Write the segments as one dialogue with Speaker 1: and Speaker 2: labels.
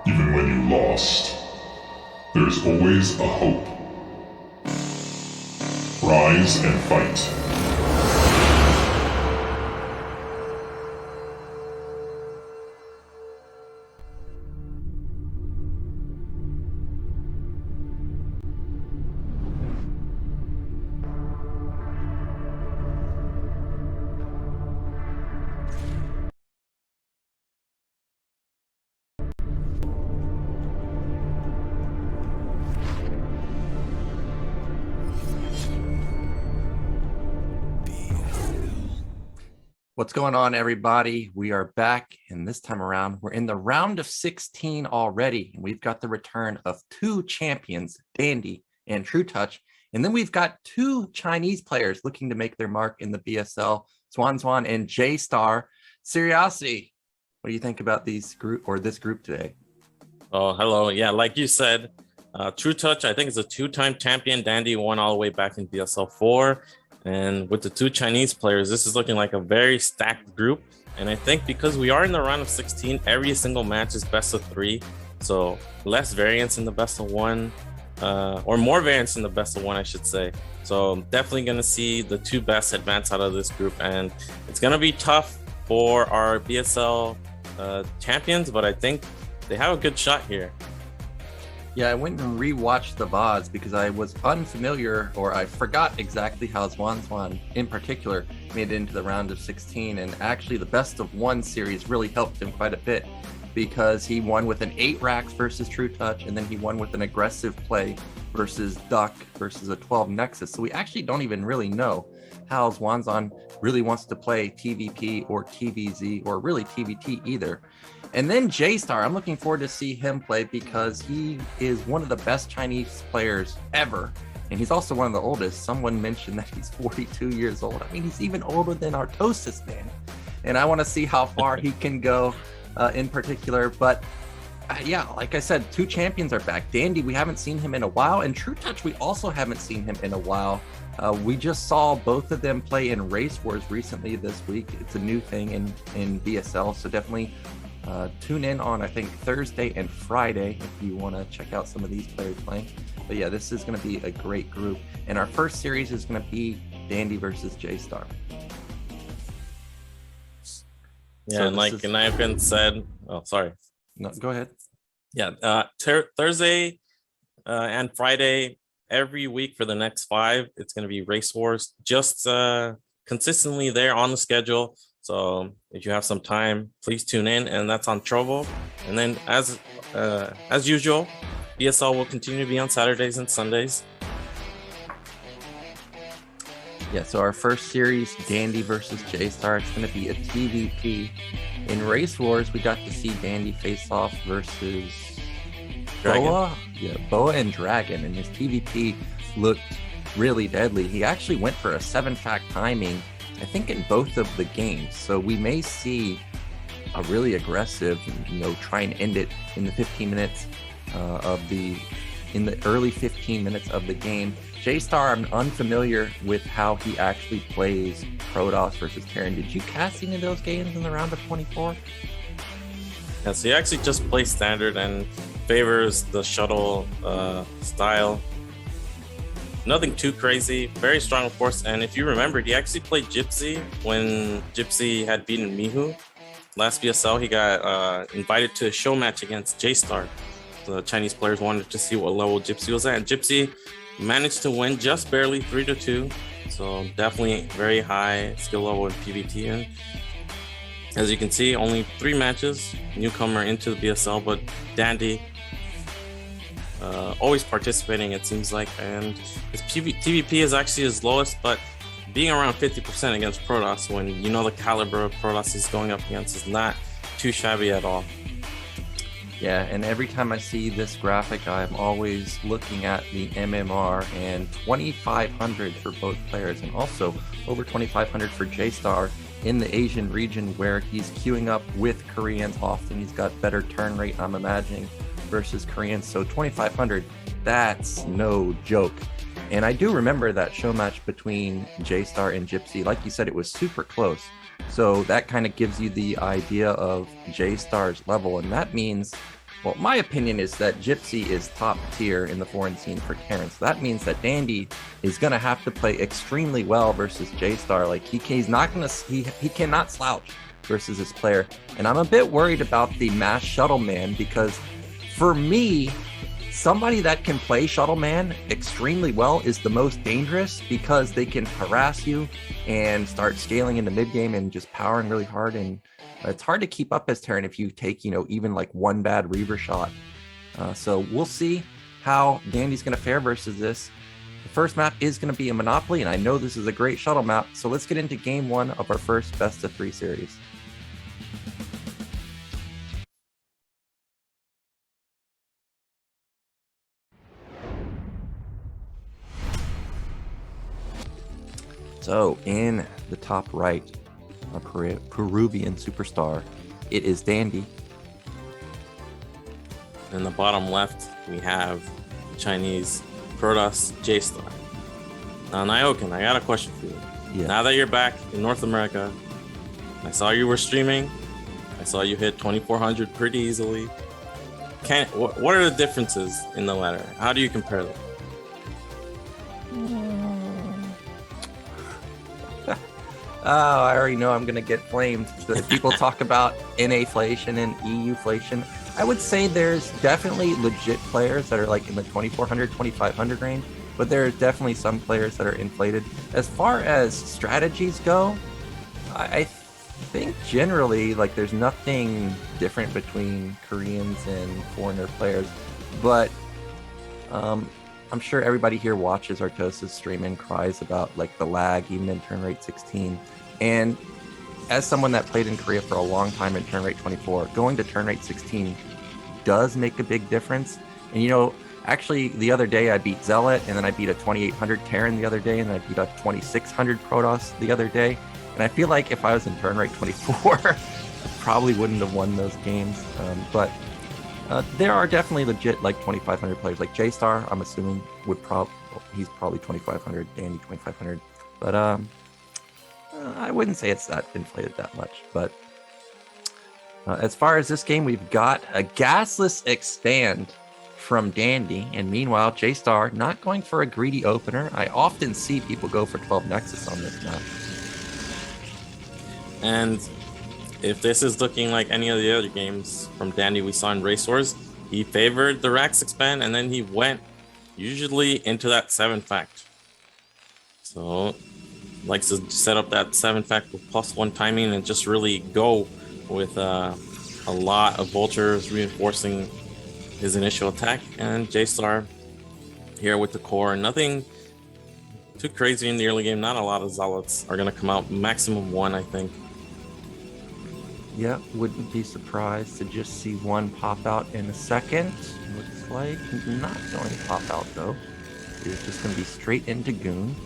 Speaker 1: even when you lost. There's always a hope. Rise and fight.
Speaker 2: What's going on, everybody? We are back, and this time around, we're in the round of 16 already, and we've got the return of two champions, Dandy and trutaCz, and then we've got two Chinese players looking to make their mark in the BSL, Zwanzwan and JayStar. Seriosity, what do you think about this group today?
Speaker 3: Oh, hello. Yeah, like you said, trutaCz, I think, is a two-time champion. Dandy won all the way back in BSL4. And with the two Chinese players, this is looking like a very stacked group. And I think because we are in the round of 16, every single match is best of 3. So less variance in the best of 1, or more variance in the best of 1, I should say. So I'm definitely going to see the two best advance out of this group. And it's going to be tough for our BSL champions, but I think they have a good shot here.
Speaker 2: Yeah, I went and rewatched the VODs because I was unfamiliar, or I forgot exactly how Zwanzwan in particular made it into the round of 16. And actually the best of 1 series really helped him quite a bit because he won with an 8 racks versus trutaCz, and then he won with an aggressive play versus Duck versus a 12 Nexus. So we actually don't even really know how Zwanzwan really wants to play TVP or TVZ, or really TVT either. And then JayStar, I'm looking forward to see him play because he is one of the best Chinese players ever. And he's also one of the oldest. Someone mentioned that he's 42 years old. I mean, he's even older than our trutaCz, man. And I want to see how far he can go in particular. But yeah, like I said, two champions are back. Dandy, we haven't seen him in a while. And trutaCz, we also haven't seen him in a while. We just saw both of them play in Race Wars recently this week. It's a new thing in BSL. So definitely tune in on, I think, Thursday and Friday if you want to check out some of these players playing. But yeah, this is going to be a great group. And our first series is going to be Dandy versus JayStar.
Speaker 3: Yeah, so and like I've said, oh, sorry.
Speaker 2: No, go ahead.
Speaker 3: Yeah, Thursday and Friday, every week for the next 5, it's going to be Race Wars, just consistently there on the schedule. So if you have some time, please tune in, and that's on Trovo. And then as usual, BSL will continue to be on Saturdays and Sundays.
Speaker 2: Yeah, so our first series, Dandy versus JayStar, it's going to be a TVP. In Race Wars, we got to see Dandy face off versus Boa. Yeah, Boa and Dragon, and his TVP looked really deadly. He actually went for a 7-fact timing, I think, in both of the games. So we may see a really aggressive, try and end it in the 15 minutes in the early 15 minutes of the game. JayStar, I'm unfamiliar with how he actually plays protoss versus terran. Did you cast any of those games in the round of 24?
Speaker 3: Yeah, so he actually just plays standard and favors the shuttle style. Nothing too crazy, very strong, of course. And if you remember, he actually played Gypsy when Gypsy had beaten Mihu. Last BSL, he got invited to a show match against JayStar. The Chinese players wanted to see what level Gypsy was at. And Gypsy managed to win just barely 3-2. So definitely very high skill level in PvT. And as you can see, only 3 matches, newcomer into the BSL, but Dandy always participating, it seems like, and his TVP is actually his lowest, but being around 50% against protoss, when you know the caliber of protoss he's going up against, is not too shabby at all.
Speaker 2: Yeah, and every time I see this graphic, I'm always looking at the MMR, and 2,500 for both players, and also over 2,500 for JayStar in the Asian region, where he's queuing up with Koreans often. He's got better turn rate, I'm imagining, versus Koreans. So 2,500, that's no joke. And I do remember that show match between JayStar and Gypsy. Like you said, it was super close. So that kind of gives you the idea of JayStar's level. And that means Well, my opinion is that Gypsy is top tier in the foreign scene for Terran. So that means that Dandy is going to have to play extremely well versus JayStar. Like he's not going to, he cannot slouch versus this player. And I'm a bit worried about the mass shuttle man because for me, somebody that can play shuttle man extremely well is the most dangerous because they can harass you and start scaling into mid game and just powering really hard. And it's hard to keep up as Terran if you take, even like one bad reaver shot. So we'll see how Dandy's going to fare versus this. The first map is going to be a Monopoly, and I know this is a great shuttle map. So let's get into game 1 of our first best of 3 series. So in the top right, a Peruwian superstar, it is Dandy.
Speaker 3: In the bottom left, we have Chinese protoss JayStar. Now, Nyoken, I got a question for you.
Speaker 2: Yeah.
Speaker 3: Now that you're back in North America, I saw you were streaming. I saw you hit 2400 pretty easily. What are the differences in the ladder? How do you compare them?
Speaker 2: Oh, I already know I'm going to get flamed. People talk about NA-flation and EU-flation. I would say there's definitely legit players that are like in the 2400, 2500 range, but there are definitely some players that are inflated. As far as strategies go, I think generally like there's nothing different between Koreans and foreigner players, but I'm sure everybody here watches Artosa's stream and cries about like the lag even in turn rate 16. And as someone that played in Korea for a long time in turn rate 24, going to turn rate 16 does make a big difference. And actually the other day I beat Zealot, and then I beat a 2800 Terran the other day, and then I beat a 2600 Protoss the other day. And I feel like if I was in turn rate 24, I probably wouldn't have won those games. But there are definitely legit like 2500 players, like JayStar. I'm assuming he's probably 2500, Dandy 2500. But I wouldn't say it's that inflated that much. But as far as this game, we've got a gasless expand from Dandy, and meanwhile JayStar not going for a greedy opener. I often see people go for 12 Nexus on this map.
Speaker 3: And if this is looking like any of the other games from Dandy we saw in Race Wars, he favored the Rax expand, and then he went usually into that 7 fact. So likes to set up that 7 fact with +1 timing and just really go with a lot of vultures reinforcing his initial attack. And JayStar here with the core, nothing too crazy in the early game. Not a lot of zealots are going to come out, maximum 1, I think.
Speaker 2: Yeah, wouldn't be surprised to just see one pop out in a second. Looks like not going to pop out though. He's just going to be straight into Goon.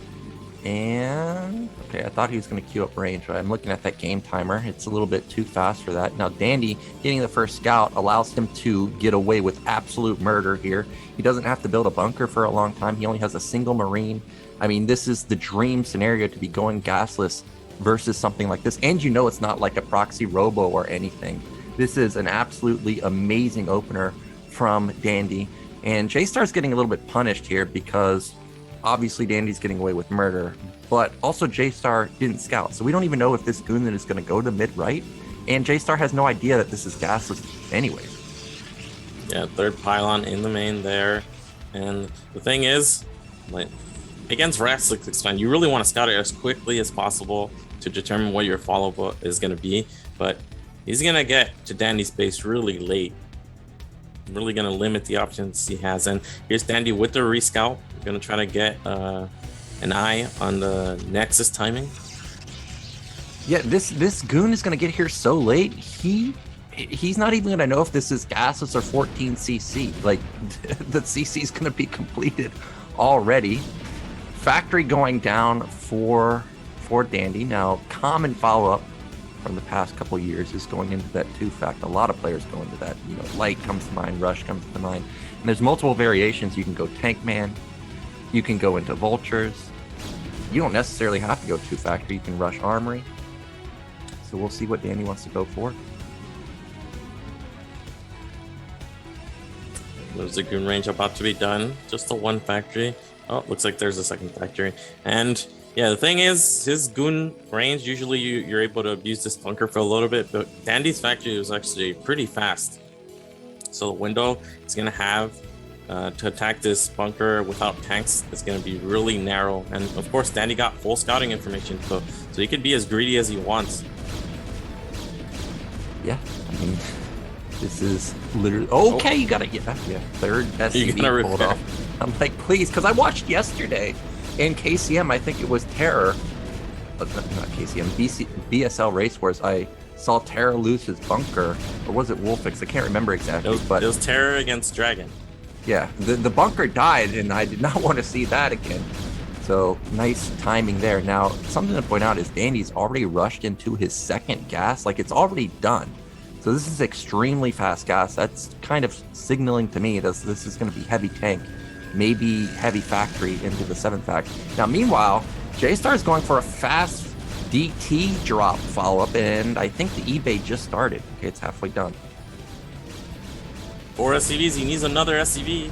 Speaker 2: And okay, I thought he was going to queue up range, but I'm looking at that game timer. It's a little bit too fast for that. Now Dandy getting the first scout allows him to get away with absolute murder here. He doesn't have to build a bunker for a long time. He only has a single Marine. I mean, this is the dream scenario to be going gasless versus something like this. And it's not like a proxy robo or anything. This is an absolutely amazing opener from Dandy. And JayStar's getting a little bit punished here because obviously Dandy's getting away with murder, but also JayStar didn't scout. So we don't even know if this Goonlet is going to go to mid-right. And JayStar has no idea that this is gasless anyways.
Speaker 3: Yeah, third pylon in the main there. And the thing is, like, against Rax expand, you really want to scout it as quickly as possible to determine what your follow-up is going to be. But he's going to get to Dandy's base really late. Really going to limit the options he has. And here's Dandy with the rescout. Going to try to get an eye on the Nexus timing.
Speaker 2: Yeah, this Goon is going to get here so late. He's not even going to know if this is gasless or 14 CC. Like, the CC is going to be completed already. Factory going down for Dandy. Now, common follow-up from the past couple years is going into that 2 fact. A lot of players go into that. Light comes to mind, Rush comes to mind. And there's multiple variations. You can go Tank Man. You can go into Vultures. You don't necessarily have to go 2 factory. You can rush Armory. So we'll see what Dandy wants to go for.
Speaker 3: There's a goon range about to be done. Just the one factory. Oh, looks like there's a second factory. And yeah, the thing is, his goon range, usually you're able to abuse this bunker for a little bit, but Dandy's factory was actually pretty fast. So the window is going to have to attack this bunker without tanks is going to be really narrow. And of course, Dandy got full scouting information, so he could be as greedy as he wants.
Speaker 2: Yeah, I mean, this is literally okay. You gotta third SCV pulled off. I'm like, please, because I watched yesterday in KCM. I think it was Terror, not KCM, BSL Race Wars. I saw Terror lose his bunker, or was it Wolfix? I can't remember exactly.
Speaker 3: It was Terror against Dragon.
Speaker 2: Yeah, the bunker died, and I did not want to see that again. So nice timing there. Now, something to point out is Dandy's already rushed into his second gas. Like, it's already done. So this is extremely fast gas. That's kind of signaling to me that this is going to be heavy tank, maybe heavy factory into the 7th factory. Now, meanwhile, JayStar is going for a fast DT drop follow-up, and I think the eBay just started. Okay, it's halfway done.
Speaker 3: 4 SCVs. He needs another SCV.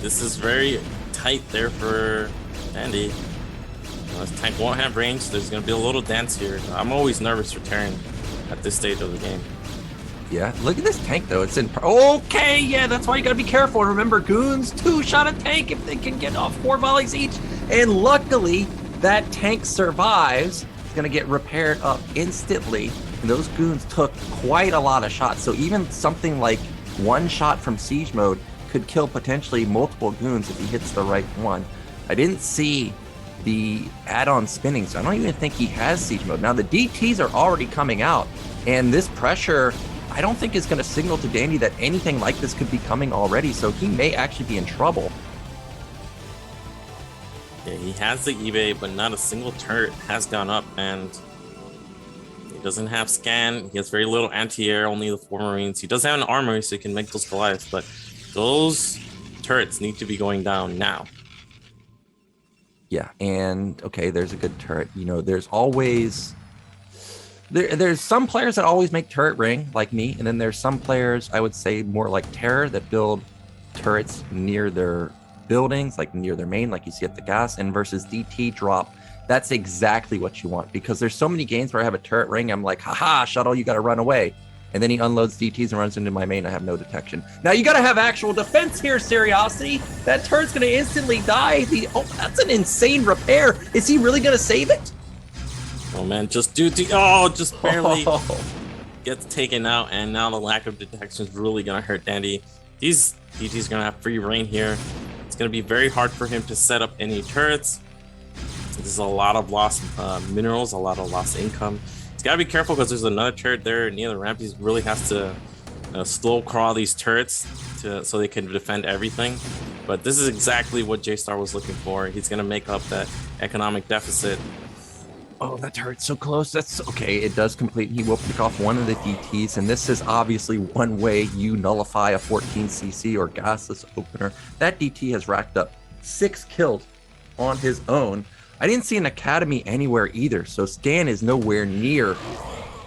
Speaker 3: This is very tight there for Dandy. This tank won't have range. There's going to be a little dance here. I'm always nervous for Terran at this stage of the game.
Speaker 2: Yeah, look at this tank though. It's in. Okay, yeah, that's why you got to be careful. Remember, goons 2-shot a tank if they can get off 4 volleys each. And luckily, that tank survives. It's going to get repaired up instantly. And those goons took quite a lot of shots. So even something like 1 shot from siege mode could kill potentially multiple goons if he hits the right one. I didn't see the add-on spinning, so I don't even think he has siege mode. Now the DTs are already coming out, and this pressure I don't think is going to signal to Dandy that anything like this could be coming already, so he may actually be in trouble.
Speaker 3: Yeah, he has the eBay, but not a single turret has gone up, and he doesn't have scan. He has very little anti-air, only the 4 Marines. He does have an armory, so he can make those Goliaths, but those turrets need to be going down now.
Speaker 2: Yeah, and okay, there's a good turret. You know, there's always there's some players that always make turret ring like me, and then there's some players I would say more like Terror that build turrets near their buildings, like near their main, like you see at the gas, and versus DT drop. That's exactly what you want, because there's so many games where I have a turret ring, I'm like, haha, shuttle, you got to run away. And then he unloads DTs and runs into my main. I have no detection. Now you got to have actual defense here, Seriosity. That turret's going to instantly die. That's an insane repair. Is he really going to save it?
Speaker 3: Oh man, just barely gets taken out, and now the lack of detection is really going to hurt Dandy. These DTs are going to have free reign here. It's going to be very hard for him to set up any turrets. This is a lot of lost minerals, a lot of lost income. He's got to be careful because there's another turret there near the ramp. He really has to slow crawl these turrets so they can defend everything. But this is exactly what JayStar was looking for. He's going to make up that economic deficit.
Speaker 2: Oh, that turret's so close. That's okay. It does complete. He will pick off one of the DTs, and this is obviously one way you nullify a 14cc or gasless opener. That DT has racked up 6 kills on his own. I didn't see an academy anywhere either, so scan is nowhere near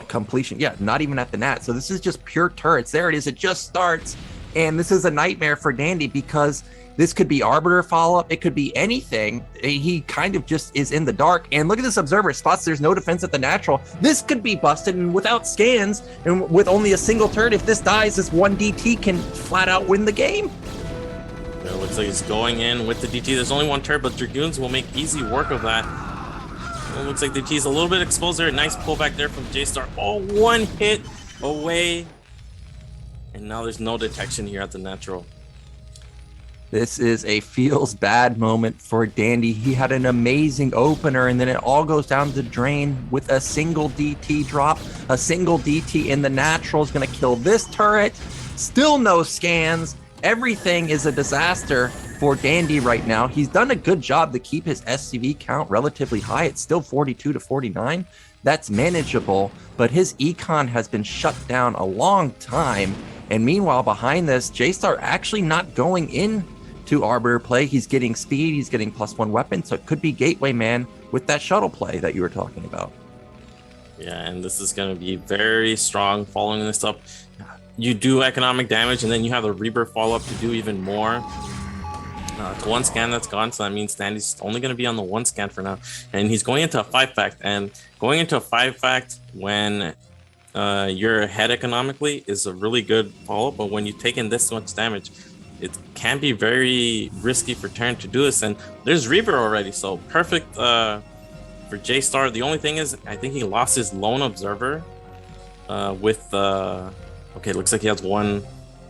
Speaker 2: completion. Yeah, not even at the nat. So this is just pure turrets. There it is. It just starts, and this is a nightmare for Dandy because this could be Arbiter follow-up. It could be anything. He kind of just is in the dark. And look at this observer. Spots there's no defense at the natural. This could be busted, and without scans and with only a single turret, if this dies, this one DT can flat out win the game.
Speaker 3: It looks like he's going in with the DT. There's only 1 turret, but Dragoons will make easy work of that. It looks like the DT is a little bit exposed there. Nice pullback there from JayStar. Oh, 1 hit away. And now there's no detection here at the natural.
Speaker 2: This is a feels bad moment for Dandy. He had an amazing opener, and then it all goes down the drain with a single DT drop. A single DT in the natural is going to kill this turret. Still no scans. Everything is a disaster for Dandy right now. He's done a good job to keep his SCV count relatively high. It's still 42 to 49. That's manageable, but his econ has been shut down a long time. And meanwhile, behind this, JayStar actually not going in to Arbiter play. He's getting speed. He's getting +1 weapon. So it could be Gateway Man with that shuttle play that you were talking about.
Speaker 3: Yeah, and this is going to be very strong following this up. You do economic damage, and then you have the Reaver follow up to do even more. It's one scan that's gone, so that means Dandy's only going to be on the one scan for now. And he's going into a 5-fact. And going into a 5-fact when you're ahead economically is a really good follow-up. But when you take in this much damage, it can be very risky for Terran to do this. And there's Reaver already, so perfect for JayStar. The only thing is, I think he lost his lone observer with... okay, looks like he has one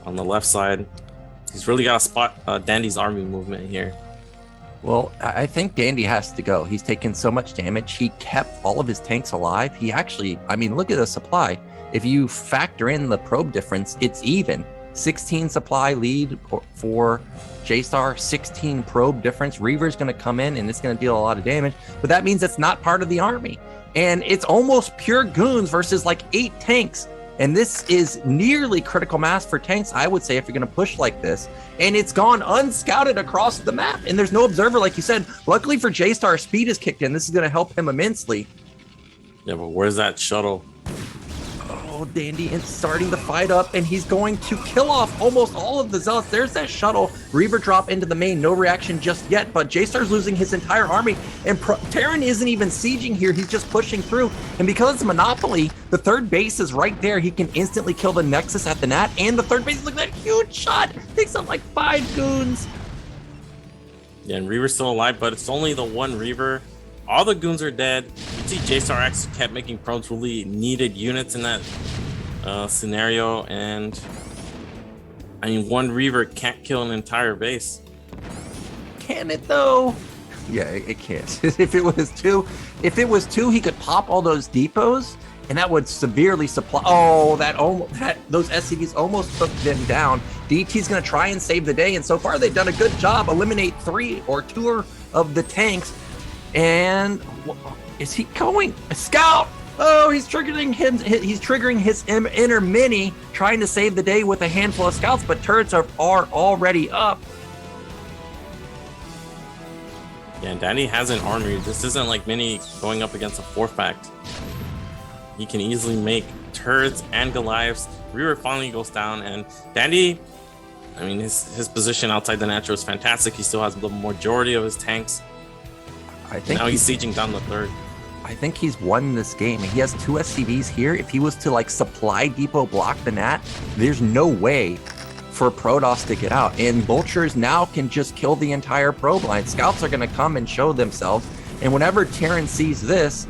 Speaker 3: on the left side. He's really got to spot Dandy's army movement here.
Speaker 2: Well, I think Dandy has to go. He's taken so much damage. He kept all of his tanks alive. He actually, I mean, look at the supply. If you factor in the probe difference, it's even. 16 supply lead for JayStar, 16 probe difference. Reaver's going to come in and it's going to deal a lot of damage, but that means it's not part of the army. And it's almost pure goons versus like 8 tanks. And this is nearly critical mass for tanks, I would say, if you're going to push like this. And it's gone unscouted across the map. And there's no observer, like you said. Luckily for JayStar, speed is kicked in. This is going to help him immensely.
Speaker 3: Yeah, but where's that shuttle?
Speaker 2: Oh, Dandy is starting to fight up, and he's going to kill off almost all of the Zealots. There's that shuttle. Reaver drop into the main. No reaction just yet, but JayStar's losing his entire army, and Terran isn't even sieging here. He's just pushing through, and because it's Monopoly, the third base is right there. He can instantly kill the Nexus at the Nat, and the third base, look at that huge shot. Takes out like 5 goons.
Speaker 3: Yeah, and Reaver's still alive, but it's only the one Reaver. All the goons are dead. You see JayStar actually kept making probes, really needed units in that scenario, and I mean, one Reaver can't kill an entire base.
Speaker 2: Can it though? Yeah, it can't. If it was two, he could pop all those depots, and that would severely supply. Oh, those SCVs almost took them down. DT's gonna try and save the day, and so far they've done a good job. Eliminate 3 or 2 of the tanks. And is he going? A scout! Oh, he's triggering him. He's triggering his inner mini, trying to save the day with a handful of scouts, but turrets are already up.
Speaker 3: Yeah, and Dandy has an army. This isn't like Mini going up against a 4-fact. He can easily make turrets and Goliaths. Reaver finally goes down, and Dandy, I mean, his position outside the natural is fantastic. He still has the majority of his tanks. I think now he's sieging down the third.
Speaker 2: I think he's won this game. He has 2 SCVs here. If he was to like supply depot block the Nat, there's no way for Protoss to get out. And Vultures now can just kill the entire probe line. Scouts are going to come and show themselves. And whenever Terran sees this,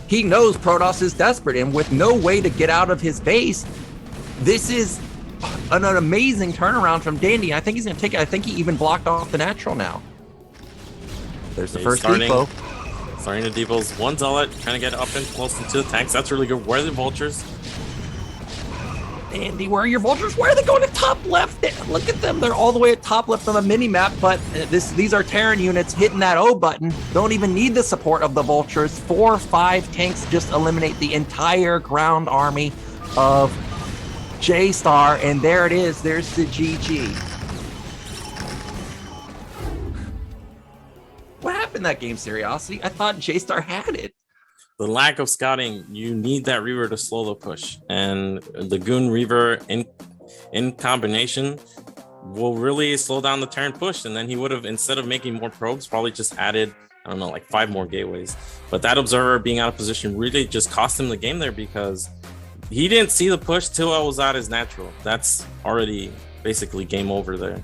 Speaker 2: he knows Protoss is desperate. And with no way to get out of his base, this is an amazing turnaround from Dandy. I think he's going to take it. I think he even blocked off the natural now. There's the first depot.
Speaker 3: Starting to depots. One Zealot trying to get up and close into the tanks. That's really good. Where are the Vultures?
Speaker 2: Andy, where are your Vultures? Where are they going to top left? Look at them. They're all the way at top left on the mini-map, but these are Terran units hitting that O button. Don't even need the support of the Vultures. 4 or 5 tanks just eliminate the entire ground army of JayStar, and there it is. There's the GG. What happened in that game, Seriosity? I thought JayStar had it.
Speaker 3: The lack of scouting, you need that Reaver to slow the push. And the Goon Reaver in combination will really slow down the Terran push. And then he would have, instead of making more probes, probably just added, I don't know, like 5 more gateways. But that Observer being out of position really just cost him the game there, because he didn't see the push till I was at his natural. That's already basically game over there.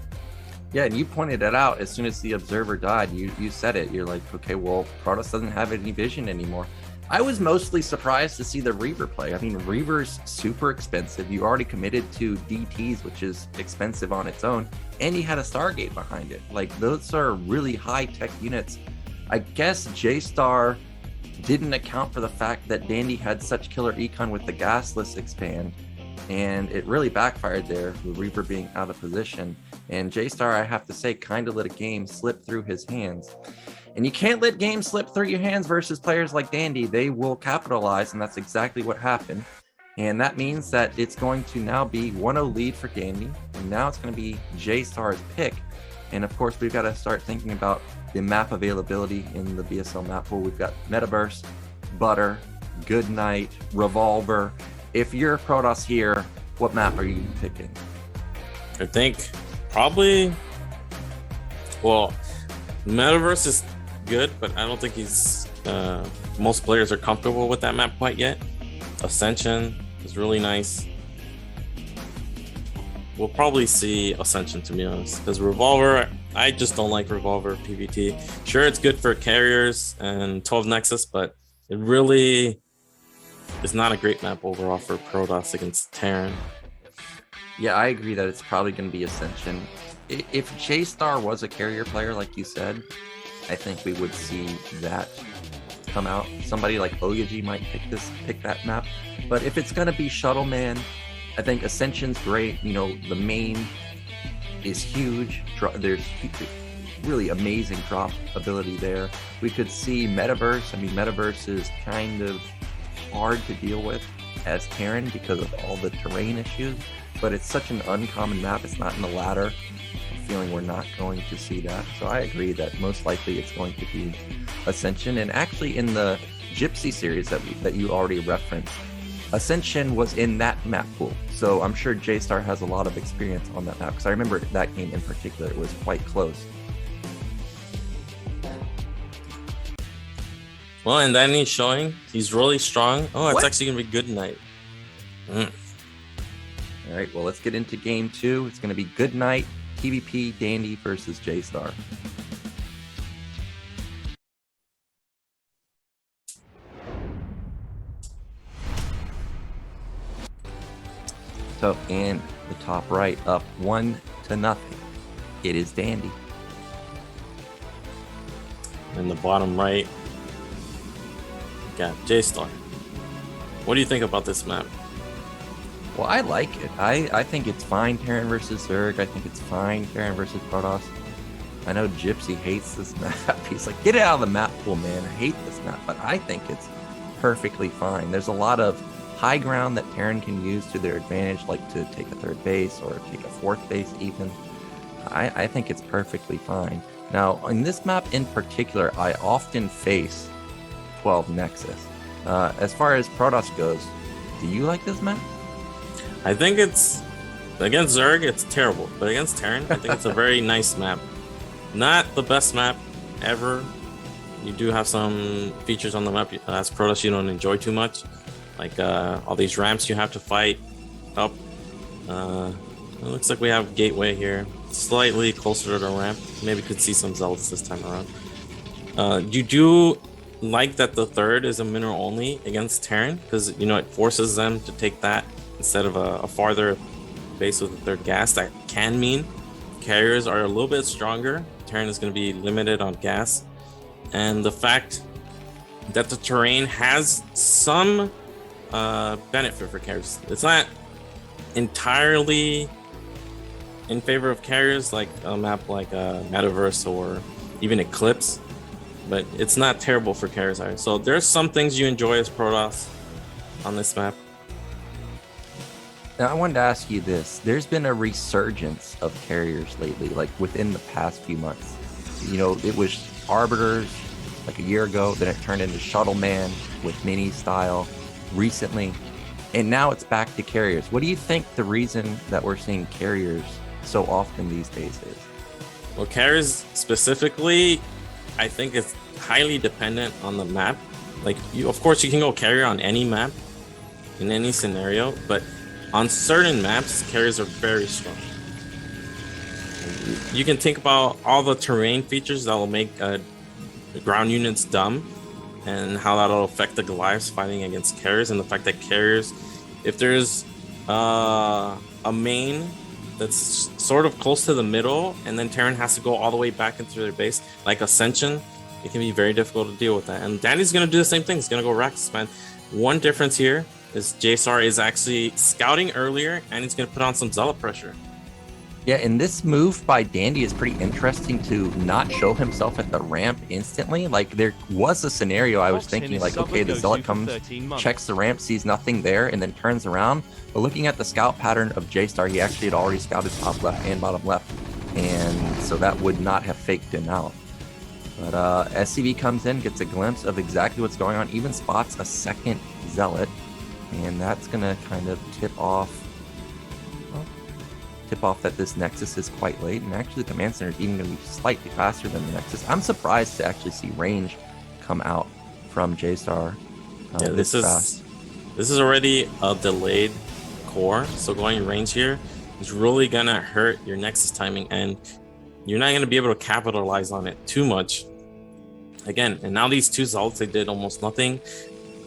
Speaker 2: Yeah, and you pointed it out as soon as the Observer died. You said it. You're like, okay, well, Protoss doesn't have any vision anymore. I was mostly surprised to see the Reaver play. I mean, Reaver's super expensive. You already committed to DTs, which is expensive on its own, and you had a Stargate behind it. Like, those are really high-tech units. I guess JayStar didn't account for the fact that Dandy had such killer econ with the gasless expand, and it really backfired there, with Reaver being out of position. And JayStar, I have to say, kind of let a game slip through his hands. And you can't let games slip through your hands versus players like Dandy. They will capitalize, and that's exactly what happened. And that means that it's going to now be 1-0 lead for Dandy, and now it's going to be JayStar's pick. And of course, we've got to start thinking about the map availability in the BSL map pool. We've got Metaverse, Butter, Goodnight, Revolver. If you're a Protoss here, what map are you picking?
Speaker 3: I think probably, well, Metaverse is good, but I don't think most players are comfortable with that map quite yet. Ascension is really nice. We'll probably see Ascension, to be honest, because Revolver, I just don't like Revolver PvT. Sure, it's good for carriers and 12 Nexus, but it really is not a great map overall for Protoss against Terran.
Speaker 2: Yeah, I agree that it's probably going to be Ascension. If JayStar was a carrier player, like you said, I think we would see that come out. Somebody like Oyaji might pick that map. But if it's going to be Shuttle Man, I think Ascension's great. You know, the main is huge. There's really amazing drop ability there. We could see Metaverse. I mean, Metaverse is kind of hard to deal with as Terran because of all the terrain issues, but it's such an uncommon map. It's not in the ladder. I'm feeling we're not going to see that. So I agree that most likely it's going to be Ascension. And actually in the Gypsy series that you already referenced, Ascension was in that map pool. So I'm sure JayStar has a lot of experience on that map because I remember that game in particular. It was quite close.
Speaker 3: Well, and then he's showing he's really strong. Oh, it's
Speaker 2: What?
Speaker 3: actually gonna be Goodnight.
Speaker 2: All right, well, let's get into game 2. It's going to be Goodnight, PvP, Dandy versus JayStar. So, in the top right, up 1-0. It is Dandy.
Speaker 3: In the bottom right, got JayStar. What do you think about this map?
Speaker 2: Well, I like it. I think it's fine Terran versus Zerg. I think it's fine Terran versus Protoss. I know Gypsy hates this map. He's like, get it out of the map pool, man. I hate this map. But I think it's perfectly fine. There's a lot of high ground that Terran can use to their advantage, like to take a third base or take a fourth base even. I think it's perfectly fine. Now, in this map in particular, I often face 12 Nexus. As far as Protoss goes, do you like this map?
Speaker 3: I think it's against Zerg, it's terrible, but against Terran, I think it's a very nice map. Not the best map ever. You do have some features on the map as Protoss you don't enjoy too much, like all these ramps you have to fight up. It looks like we have Gateway here, slightly closer to the ramp. Maybe could see some Zealots this time around. You do like that the third is a mineral only against Terran, because you know it forces them to take that instead of a farther base with a third gas. That can mean carriers are a little bit stronger. Terran is going to be limited on gas, and the fact that the terrain has some benefit for carriers. It's not entirely in favor of carriers like a map like Metaverse or even Eclipse, but it's not terrible for carriers either. So there's some things you enjoy as Protoss on this map.
Speaker 2: Now, I wanted to ask you this. There's been a resurgence of carriers lately, like within the past few months. You know, it was Arbiters like a year ago, then it turned into Shuttle Man with mini style recently, and now it's back to carriers. What do you think the reason that we're seeing carriers so often these days is?
Speaker 3: Well, carriers specifically, I think it's highly dependent on the map. Like, of course, you can go carrier on any map in any scenario, but on certain maps, carriers are very strong. You can think about all the terrain features that will make ground units dumb, and how that'll affect the Goliaths fighting against carriers, and the fact that carriers, if there's a main that's sort of close to the middle, and then Terran has to go all the way back into their base, like Ascension, it can be very difficult to deal with that. And Danny's going to do the same thing. He's going to go Rax, man. One difference here is JayStar is actually scouting earlier, and he's going to put on some Zealot pressure.
Speaker 2: Yeah, and this move by Dandy is pretty interesting to not show himself at the ramp instantly. Like, there was a scenario I was thinking, like, okay, the Zealot comes, checks the ramp, sees nothing there, and then turns around. But looking at the scout pattern of JayStar, he actually had already scouted top left and bottom left. And so that would not have faked him out. But SCV comes in, gets a glimpse of exactly what's going on, even spots a second Zealot, and that's going to kind of tip off that this Nexus is quite late, and actually the Command Center is even going to be slightly faster than the Nexus. I'm surprised to actually see range come out from JayStar.
Speaker 3: Yeah, this is already a delayed core, so going range here is really going to hurt your Nexus timing, and you're not going to be able to capitalize on it too much. Again, and now these two Zealots, they did almost nothing.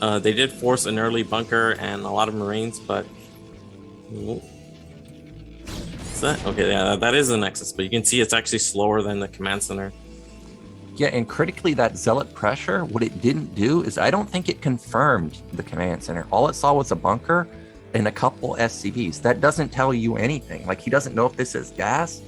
Speaker 3: They did force an early bunker and a lot of Marines, but... Is that? Okay, yeah, that is a Nexus, but you can see it's actually slower than the Command Center.
Speaker 2: Yeah, and critically, that Zealot pressure, what it didn't do is I don't think it confirmed the Command Center. All it saw was a bunker and a couple SCVs. That doesn't tell you anything. Like, he doesn't know if this is gas.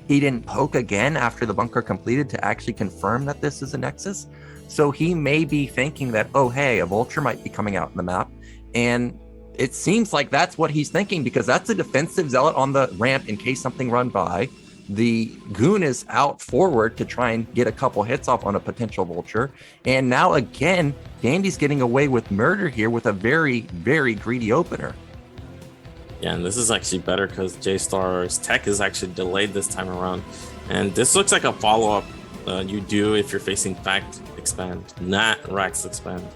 Speaker 2: He didn't poke again after the bunker completed to actually confirm that this is a Nexus. So he may be thinking that, oh, hey, a Vulture might be coming out in the map. And it seems like that's what he's thinking, because that's a defensive Zealot on the ramp in case something run by. The Goon is out forward to try and get a couple hits off on a potential Vulture. And now again, Dandy's getting away with murder here with a very, very greedy opener.
Speaker 3: Yeah, and this is actually better because JayStar's tech is actually delayed this time around. And this looks like a follow-up you do if you're facing Fact Expand, not Rax Expand.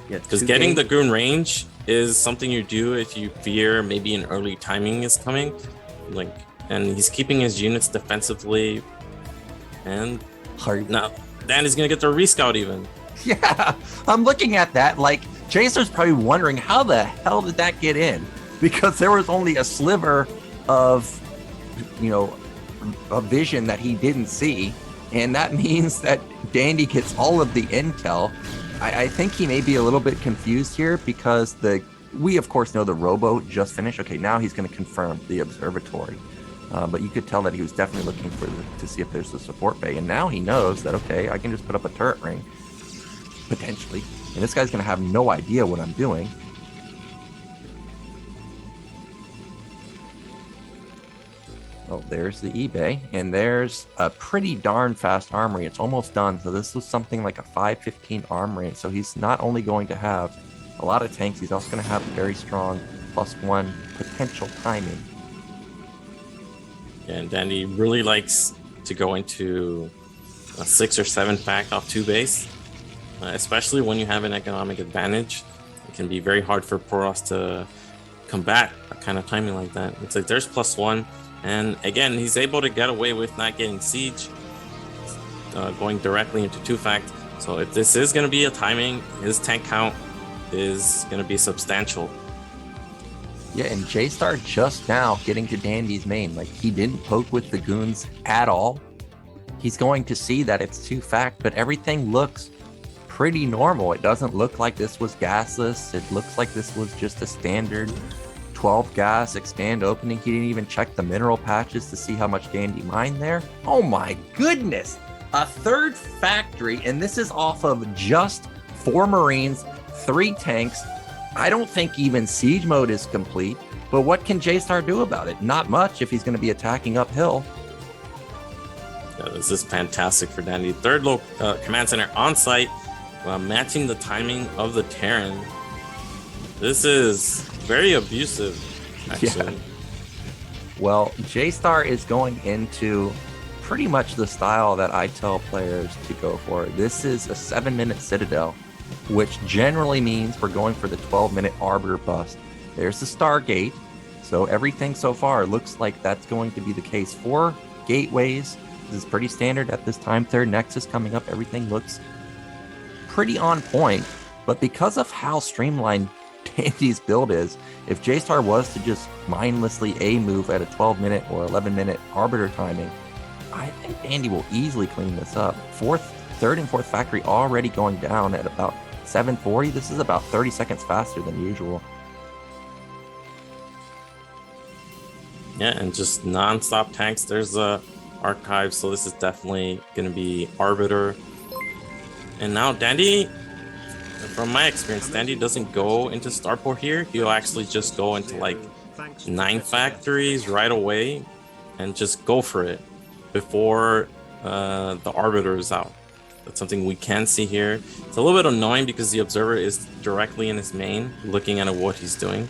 Speaker 2: Yeah,
Speaker 3: because getting the Goon range is something you do if you fear maybe an early timing is coming. And he's keeping his units defensively. And now Danny's going to get the rescout even.
Speaker 2: Yeah, I'm looking at that like JayStar's probably wondering how the hell did that get in, because there was only a sliver of, a vision that he didn't see, and that means that Dandy gets all of the intel. I think he may be a little bit confused here because we of course know the robo just finished. Okay, now he's going to confirm the observatory, but you could tell that he was definitely looking to see if there's a support bay, and now he knows that okay, I can just put up a turret ring potentially. And this guy's going to have no idea what I'm doing. Oh, there's the eBay. And there's a pretty darn fast armory. It's almost done. So this was something like a 515 armory. So he's not only going to have a lot of tanks, he's also going to have very strong +1 potential timing.
Speaker 3: Yeah, and Dandy really likes to go into a 6 or 7 fact off 2 base. Especially when you have an economic advantage. It can be very hard for protoss to combat a kind of timing like that. It's like there's +1, and again, he's able to get away with not getting siege, going directly into 2 fact. So if this is going to be a timing, his tank count is going to be substantial.
Speaker 2: Yeah, and JayStar just now getting to Dandy's main. Like, he didn't poke with the Goons at all. He's going to see that it's 2 fact, but everything looks pretty normal. It doesn't look like this was gasless. It looks like this was just a standard 12 gas expand opening. He didn't even check the mineral patches to see how much Dandy mined there. Oh my goodness, a third factory, and this is off of just 4 Marines, 3 tanks. I don't think even siege mode is complete, but what can JayStar do about it? Not much if he's going to be attacking uphill.
Speaker 3: Yeah, this is fantastic for Dandy. Third command center on site, matching the timing of the Terran. This is very abusive, actually.
Speaker 2: Yeah. Well, JayStar is going into pretty much the style that I tell players to go for. This is a 7-minute Citadel, which generally means we're going for the 12-minute Arbiter bust. There's the Stargate, so everything so far looks like that's going to be the case. 4 gateways. This is pretty standard at this time. 3rd Nexus coming up. Everything looks pretty on point, but because of how streamlined Dandy's build is, if JayStar was to just mindlessly A-move at a 12-minute or 11-minute Arbiter timing, I think Dandy will easily clean this up. 3rd and 4th factory already going down at about 740. This is about 30 seconds faster than usual.
Speaker 3: Yeah, and just non-stop tanks. There's a archive, so this is definitely going to be Arbiter. And now Dandy, from my experience, Dandy doesn't go into Starport here. He'll actually just go into like 9 factories right away and just go for it before the Arbiter is out. That's something we can see here. It's a little bit annoying because the Observer is directly in his main, looking at what he's doing.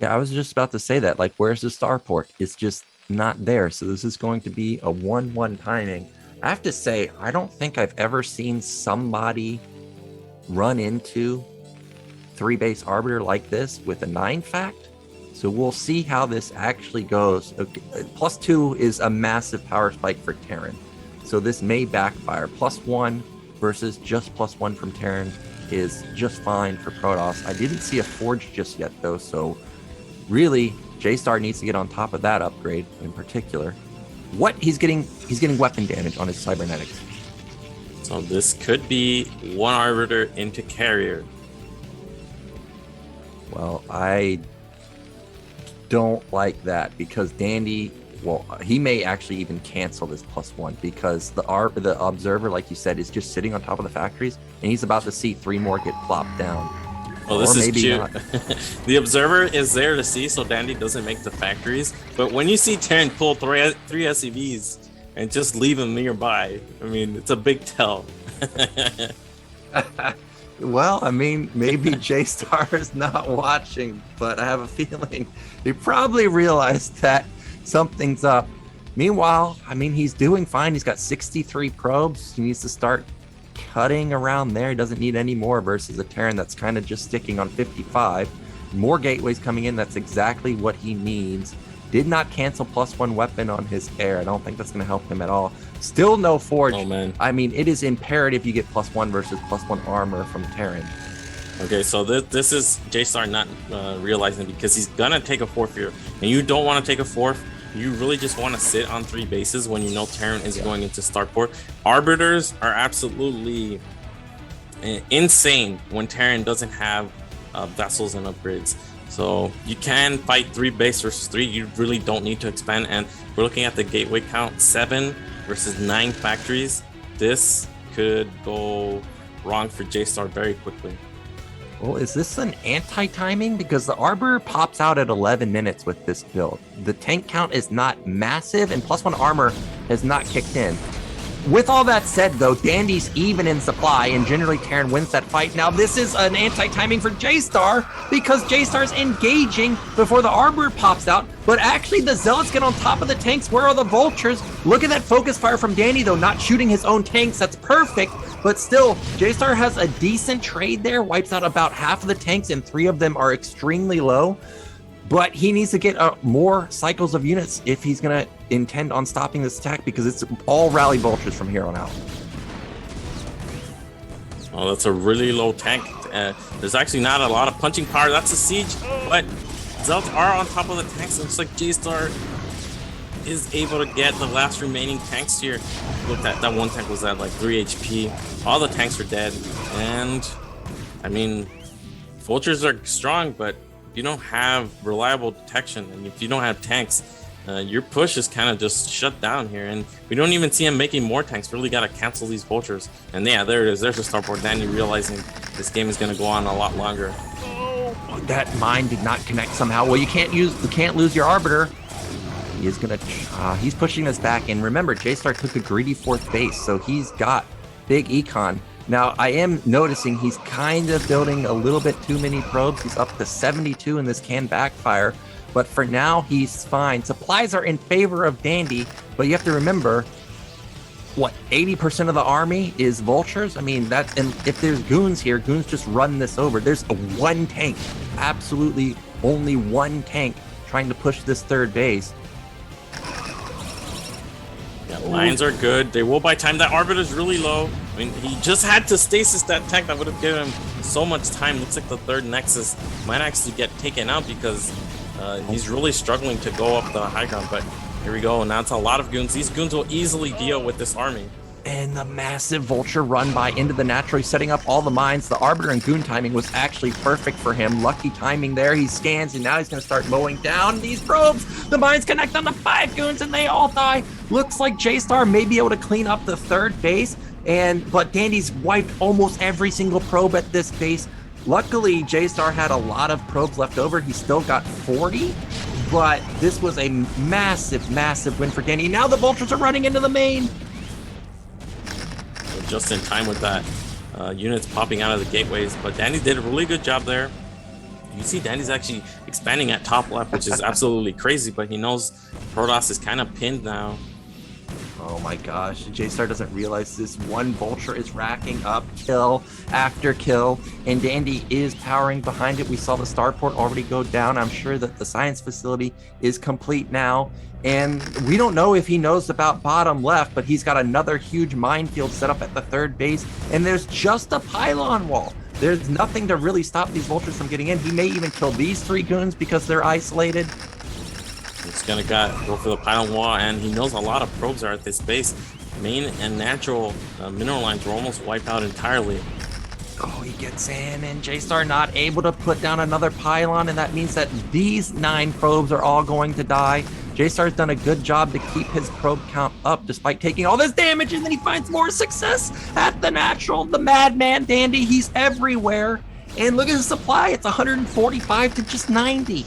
Speaker 2: Yeah, I was just about to say that. Like, where's the starport? It's just not there. So this is going to be a 1-1 timing. I have to say, I don't think I've ever seen somebody run into 3-base Arbiter like this with a 9 fact. So we'll see how this actually goes. Okay. +2 is a massive power spike for Terran. So this may backfire. +1 versus just +1 from Terran is just fine for Protoss. I didn't see a Forge just yet though, so really JayStar needs to get on top of that upgrade in particular. He's getting weapon damage on his cybernetics.
Speaker 3: So this could be one Arbiter into Carrier.
Speaker 2: Well, I don't like that because Dandy, well, he may actually even cancel this +1 because the Observer, like you said, is just sitting on top of the factories and he's about to see 3 more get plopped down.
Speaker 3: Oh, this is cute. The Observer is there to see so Dandy doesn't make the factories. But when you see Terran pull three SCVs and just leave them nearby, I mean, it's a big tell.
Speaker 2: Well, I mean, maybe JayStar is not watching, but I have a feeling he probably realized that something's up. Meanwhile, I mean, he's doing fine. He's got 63 probes. He needs to start cutting around there. He doesn't need any more versus a Terran that's kind of just sticking on 55. More gateways coming in. That's exactly what he needs. Did not cancel +1 weapon on his air. I don't think that's going to help him at all. Still no Forge.
Speaker 3: Oh, man.
Speaker 2: I mean, it is imperative you get +1 versus +1 armor from Terran.
Speaker 3: Okay, so this is JayStar not realizing because he's going to take a 4th here. And you don't want to take a 4th. You really just want to sit on 3 bases when you know Terran is going into starport. Arbiters are absolutely insane when Terran doesn't have vessels and upgrades. So you can fight 3 base versus 3. You really don't need to expand. And we're looking at the gateway count, 7 versus 9 factories. This could go wrong for JayStar very quickly.
Speaker 2: Well, is this an anti-timing? Because the Arbiter pops out at 11 minutes with this build. The tank count is not massive, and +1 armor has not kicked in. With all that said, though, Dandy's even in supply, and generally Terran wins that fight. Now, this is an anti-timing for JayStar, because JayStar's engaging before the Arbiter pops out, but actually the Zealots get on top of the tanks. Where are the Vultures? Look at that focus fire from Dandy, though, not shooting his own tanks. That's perfect, but still, JayStar has a decent trade there, wipes out about half of the tanks, and 3 of them are extremely low. But he needs to get more cycles of units if he's going to intend on stopping this attack, because it's all rally Vultures from here on out.
Speaker 3: Oh, that's a really low tank. There's actually not a lot of punching power. That's a siege, but Zealots are on top of the tanks. It looks like JayStar is able to get the last remaining tanks here. Look, that one tank was at like 3 HP. All the tanks are dead. And, I mean, Vultures are strong, but you don't have reliable detection, and if you don't have tanks, your push is kind of just shut down here, and we don't even see him making more tanks. Really got to cancel these Vultures. And yeah, there it is. There's the starport. Danny realizing this game is going to go on a lot longer.
Speaker 2: Oh, that mine did not connect somehow. Well, you can't lose your Arbiter. He is gonna. He's pushing this back, and remember, JayStar took a greedy 4th base, so he's got big econ. Now, I am noticing he's kind of building a little bit too many probes. He's up to 72, and this can backfire. But for now, he's fine. Supplies are in favor of Dandy, but you have to remember, what, 80% of the army is Vultures? I mean, and if there's goons here, goons just run this over. There's one tank, absolutely only one tank trying to push this 3rd base.
Speaker 3: Yeah, lines are good. They will buy time. That Arbiter's really low. I mean, he just had to stasis that tank. That would have given him so much time. Looks like the 3rd Nexus might actually get taken out because he's really struggling to go up the high ground. But here we go. Now it's a lot of goons. These goons will easily deal with this army.
Speaker 2: And the massive Vulture run by into the natural. He's setting up all the mines. The Arbiter and goon timing was actually perfect for him. Lucky timing there. He scans, and now he's going to start mowing down these probes. The mines connect on the 5 goons, and they all die. Looks like JayStar may be able to clean up the 3rd base, but Dandy's wiped almost every single probe at this base. Luckily, JayStar had a lot of probes left over. He still got 40, but this was a massive win for Dandy. Now the Vultures are running into the main.
Speaker 3: So just in time with that, units popping out of the gateways, but Dandy did a really good job there. You see Dandy's actually expanding at top left, which is absolutely crazy, but he knows Protoss is kind of pinned now.
Speaker 2: Oh my gosh, JayStar doesn't realize this. One Vulture is racking up kill after kill, and Dandy is powering behind it. We saw the starport already go down. I'm sure that the science facility is complete now, and we don't know if he knows about bottom left, but he's got another huge minefield set up at the third base, and there's just a pylon wall. There's nothing to really stop these Vultures from getting in. He may even kill these 3 goons because they're isolated.
Speaker 3: He's gonna go for the pylon wall, and he knows a lot of probes are at this base. Main and natural mineral lines were almost wiped out entirely.
Speaker 2: Oh, he gets in, and JayStar not able to put down another pylon, and that means that these 9 probes are all going to die. JayStar's done a good job to keep his probe count up despite taking all this damage, and then he finds more success at the natural. The madman Dandy, he's everywhere. And look at his supply, it's 145 to just 90.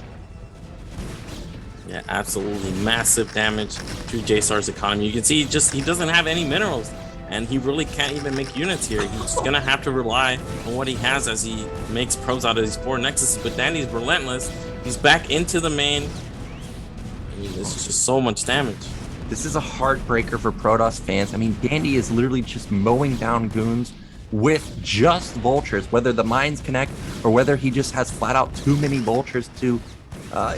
Speaker 3: Yeah, absolutely massive damage to JayStar's economy. You can see he doesn't have any minerals, and he really can't even make units here. He's gonna have to rely on what he has as he makes probes out of these 4 nexuses. But Dandy's relentless. He's back into the main. I mean, this is just so much damage.
Speaker 2: This is a heartbreaker for Protoss fans. I mean, Dandy is literally just mowing down goons with just Vultures, whether the mines connect or whether he just has flat out too many Vultures to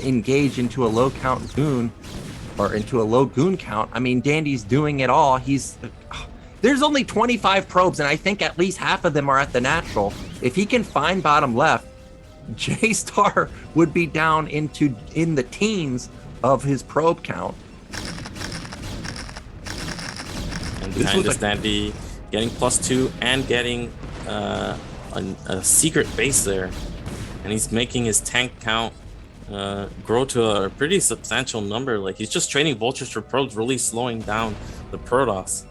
Speaker 2: engage into a low count goon or into a low goon count. I mean, Dandy's doing it all. There's only 25 probes, and I think at least half of them are at the natural. If he can find bottom left, JayStar would be down in the teens of his probe count.
Speaker 3: And behind this Dandy getting +2 and getting a secret base there, and he's making his tank count grow to a pretty substantial number. Like, he's just trading Vultures for probes, really slowing down the Protoss.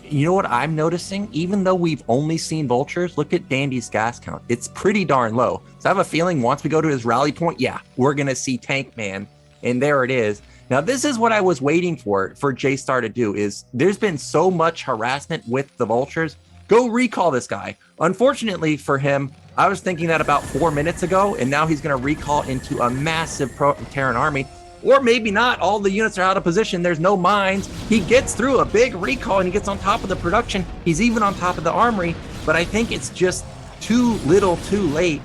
Speaker 2: You know what I'm noticing? Even though we've only seen Vultures, look at Dandy's gas count. It's pretty darn low. So I have a feeling once we go to his rally point, yeah, we're going to see Tank Man. And there it is. Now, this is what I was waiting for JayStar to do. Is there's been so much harassment with the Vultures. Go recall this guy. Unfortunately for him, I was thinking that about 4 minutes ago, and now he's going to recall into a massive Terran army. Or maybe not. All the units are out of position. There's no mines. He gets through a big recall, and he gets on top of the production. He's even on top of the armory. But I think it's just too little too late.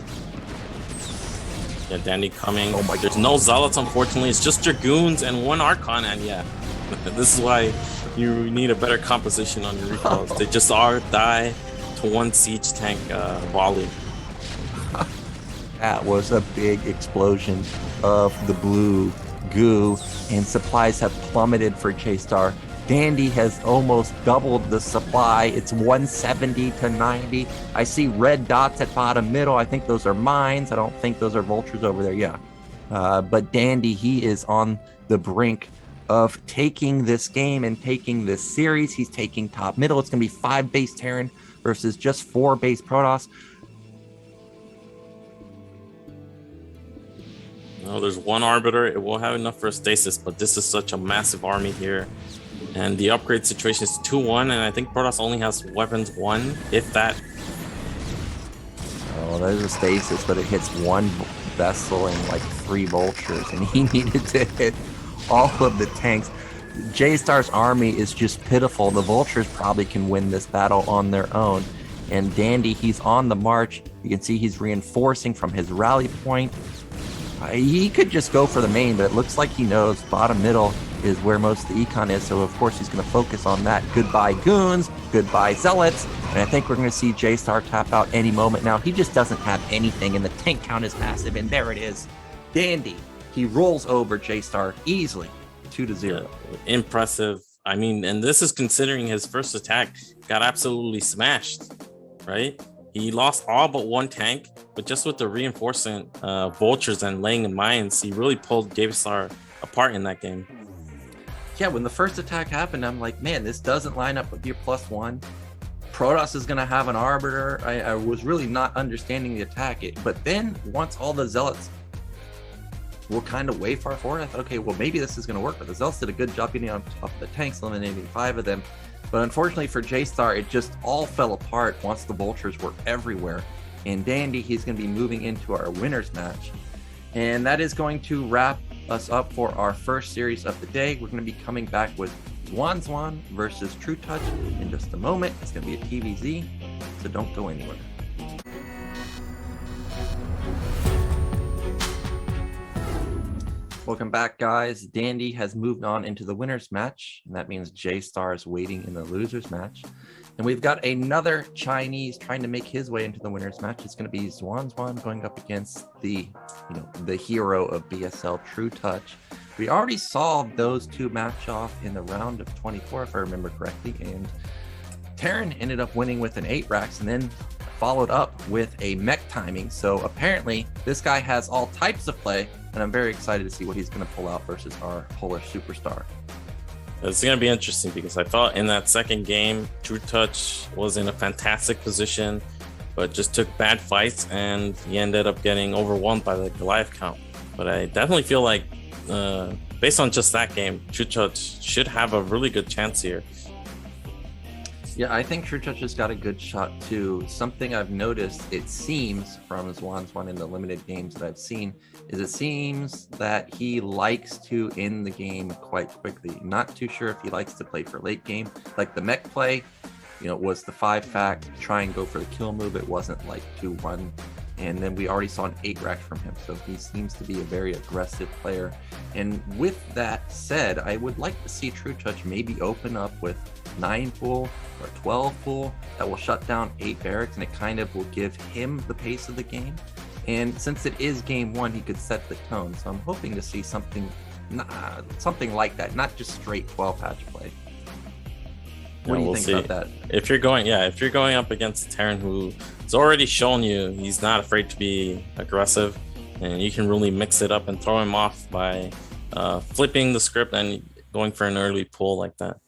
Speaker 3: Yeah, Dandy coming. Oh my! There's no Zealots, unfortunately. It's just Dragoons and 1 Archon, and yeah, this is why you need a better composition on your recalls. They just die to 1 siege tank volley.
Speaker 2: That was a big explosion of the blue goo, and supplies have plummeted for JayStar. Dandy has almost doubled the supply. It's 170 to 90. I see red dots at bottom middle. I think those are mines. I don't think those are Vultures over there. Yeah. But Dandy, he is on the brink of taking this game and taking this series. He's taking top middle. It's going to be 5 base Terran versus just 4 base Protoss.
Speaker 3: No, there's 1 Arbiter. It will have enough for a stasis, but this is such a massive army here. And the upgrade situation is 2-1, and I think Protoss only has weapons 1, if that.
Speaker 2: Oh, there's a stasis, but it hits 1 vessel and like 3 Vultures, and he needed to hit all of the tanks. JayStar's army is just pitiful. The Vultures probably can win this battle on their own. And Dandy, he's on the march. You can see he's reinforcing from his rally point. He could just go for the main, but it looks like he knows bottom middle is where most of the econ is, so of course he's going to focus on that. Goodbye goons, goodbye zealots, and I think we're going to see JayStar tap out any moment now. He just doesn't have anything, and the tank count is massive, and there it is. Dandy, he rolls over JayStar easily, 2-0.
Speaker 3: Yeah, impressive. I mean, and this is considering his first attack got absolutely smashed, right? He lost all but 1 tank, but just with the reinforcement Vultures and laying in mines, he really pulled JayStar apart in that game.
Speaker 2: Yeah, when the first attack happened, I'm like, man, this doesn't line up with your +1. Protoss is going to have an Arbiter. I was really not understanding the attack. But then once all the Zealots were kind of way far forward. I thought, okay, well, maybe this is going to work, but the Zealots did a good job getting on top of the tanks, eliminating 5 of them. But unfortunately for JayStar, it just all fell apart once the Vultures were everywhere. And Dandy, he's going to be moving into our winners match. And that is going to wrap us up for our first series of the day. We're going to be coming back with Zwanzwan versus trutaCz in just a moment. It's going to be a TVZ, so don't go anywhere. Welcome back, guys. Dandy has moved on into the winners match, and that means JayStar is waiting in the losers match. And we've got another Chinese trying to make his way into the winners match. It's going to be Zwanzwan going up against the hero of BSL, trutaCz. We already saw those two match off in the round of 24, if I remember correctly, and Terran ended up winning with an 8 racks and then followed up with a mech timing. So apparently this guy has all types of play, and I'm very excited to see what he's going to pull out versus our Polish superstar.
Speaker 3: It's going to be interesting because I thought in that second game, trutaCz was in a fantastic position, but just took bad fights and he ended up getting overwhelmed by the Goliath count. But I definitely feel like based on just that game, trutaCz should have a really good chance here.
Speaker 2: Yeah, I think trutaCz has got a good shot too. Something I've noticed, it seems, from Zwanzwan in the limited games that I've seen, is it seems that he likes to end the game quite quickly. Not too sure if he likes to play for late game. Like the mech play, was the 5-fact, try and go for the kill move. It wasn't like 2-1. And then we already saw an 8 rack from him. So he seems to be a very aggressive player. And with that said, I would like to see trutaCz maybe open up with 9 pool or 12 pool that will shut down 8 barracks, and it kind of will give him the pace of the game. And since it is game 1, he could set the tone. So I'm hoping to see something like that, not just straight 12 hatch play. What do you think about that?
Speaker 3: If you're going up against Terran, who's already shown you he's not afraid to be aggressive, and you can really mix it up and throw him off by flipping the script and going for an early pull like that.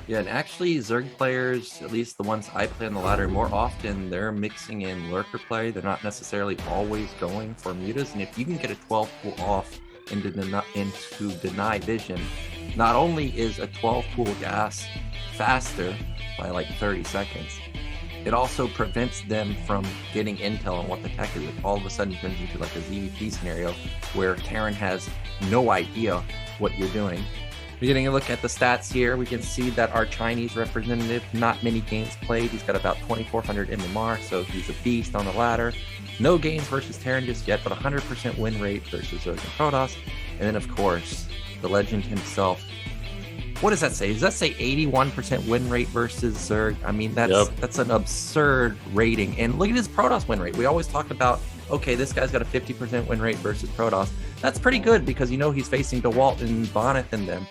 Speaker 2: Yeah, and actually Zerg players, at least the ones I play on the ladder, more often they're mixing in lurker play. They're not necessarily always going for mutas, and if you can get a 12 pool off into deny vision, not only is a 12 pool gas faster by like 30 seconds, it also prevents them from getting intel on what the tech is. It all of a sudden turns into like a ZVP scenario where Terran has no idea what you're doing. We're getting a look at the stats here. We can see that our Chinese representative, not many games played. He's got about 2,400 MMR, so he's a beast on the ladder. No games versus Terran just yet, but 100% win rate versus Zerg and protoss. And then, of course, the legend himself. What does that say? Does that say 81% win rate versus Zerg? I mean, that's an absurd rating. And look at his protoss win rate. We always talk about, okay, this guy's got a 50% win rate versus protoss. That's pretty good because he's facing DeWalt and Bonnet and them.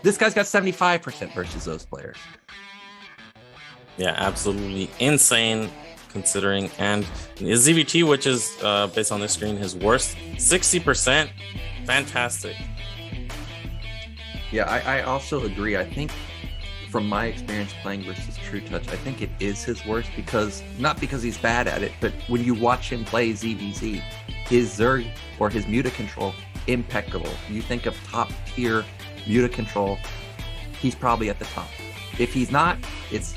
Speaker 2: This guy's got 75% versus those players.
Speaker 3: Yeah, absolutely insane considering. And his ZVT, which is based on this screen, his worst, 60%. Fantastic.
Speaker 2: Yeah, I also agree. I think from my experience playing versus trutaCz, I think it is his worst not because he's bad at it, but when you watch him play ZVZ, his Zerg or his muta control, impeccable. You think of top tier muta control, he's probably at the top. If he's not, it's,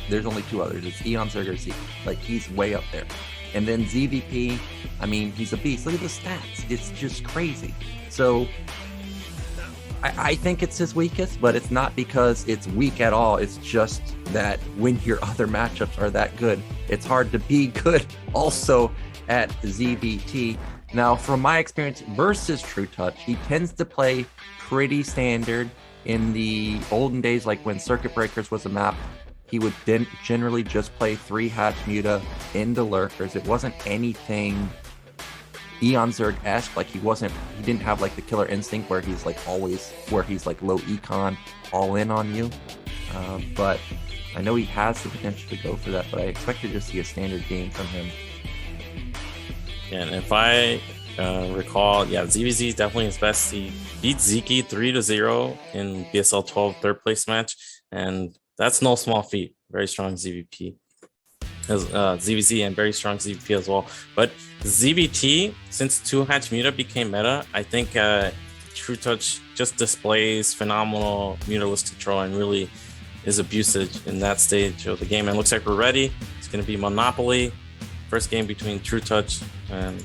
Speaker 2: there's only 2 others. It's Eon, Zerg, or Z. Like, he's way up there. And then ZVP, I mean, he's a beast. Look at the stats. It's just crazy. So I think it's his weakest, but it's not because it's weak at all. It's just that when your other matchups are that good, it's hard to be good also at ZVT. Now, from my experience versus trutaCz, he tends to play pretty standard. In the olden days, like when Circuit Breakers was a map, he would then generally just play 3 hatch muta into lurkers. It wasn't anything Eon Zerg-esque, like he didn't have like the killer instinct where he's like low econ all in on you. But I know he has the potential to go for that, but I expect to just see a standard game from him.
Speaker 3: Yeah, and if I recall, ZVZ is definitely his best. He beat Zeke 3-0 in BSL 12 third place match, and that's no small feat. Very strong ZVP. as ZVZ and very strong ZVP as well. But ZBT, since 2-hatch Muta became meta, I think trutaCz just displays phenomenal mutalist control and really is abusive in that stage of the game. And looks like we're ready. It's going to be Monopoly. First game between trutaCz and,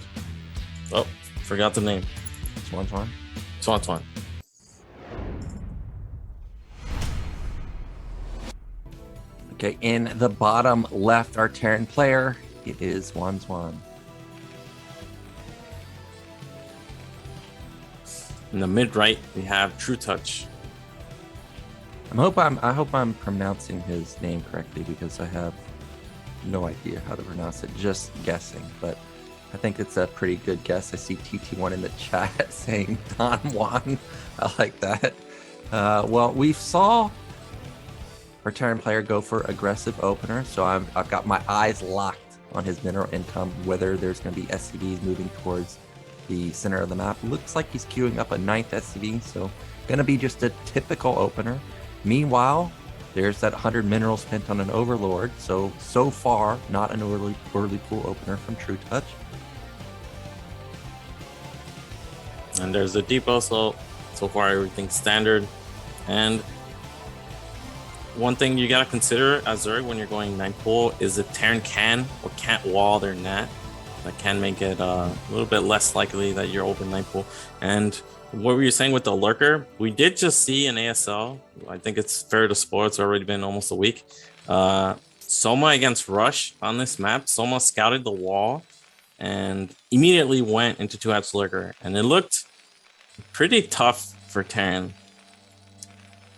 Speaker 3: oh, forgot the name.
Speaker 2: Zwanzwan.
Speaker 3: Zwanzwan.
Speaker 2: Okay, in the bottom left, our Terran player, it is Zwanzwan.
Speaker 3: In the mid right, we have trutaCz.
Speaker 2: I hope I'm pronouncing his name correctly because I have no idea how to pronounce it. Just guessing, but I think it's a pretty good guess. I see TT1 in the chat saying Don Juan. I like that. Well, we saw our Terran player go for aggressive opener, so I've got my eyes locked on his mineral income, whether there's going to be SCVs moving towards the center of the map. Looks like he's queuing up a 9th SCV, so going to be just a typical opener. Meanwhile, there's that 100 minerals spent on an Overlord, so far, not an early pool opener from trutaCz.
Speaker 3: And there's the depot, so far everything's standard. And one thing you gotta consider as Zerg when you're going 9 pool is if Terran can or can't wall their net. That can make it a little bit less likely that you're open 9 pool. And what were you saying with the lurker? We did just see an ASL. I think it's fair to spoil. It's already been almost a week. Soma against Rush on this map. Soma scouted the wall and immediately went into 2-hatch lurker. And it looked pretty tough for Terran.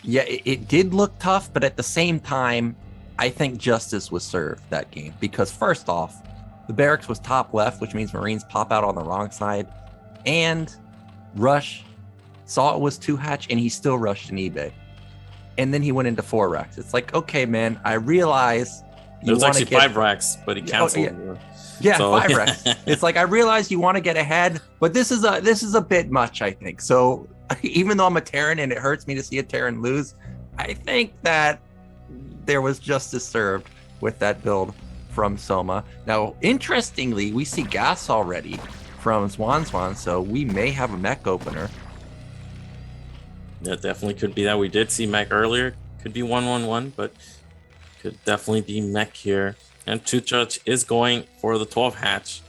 Speaker 2: Yeah, it did look tough, but at the same time, I think justice was served that game. Because first off, the barracks was top left, which means Marines pop out on the wrong side. And Rush saw it was 2-hatch and he still rushed an eBay. And then he went into 4 racks. It's like, okay, man, I realize
Speaker 3: it was actually 5 racks, but he canceled.
Speaker 2: Yeah, 5 racks. It's like, I realize you want to get ahead, but this is a bit much, I think. So even though I'm a Terran and it hurts me to see a Terran lose, I think that there was justice served with that build from Soma. Now, interestingly, we see gas already from Zwanzwan, so we may have a Mech opener.
Speaker 3: That definitely could be that. We did see Mech earlier. Could be 1-1-1, but could definitely be Mech here. And trutaCz is going for the 12-hatch.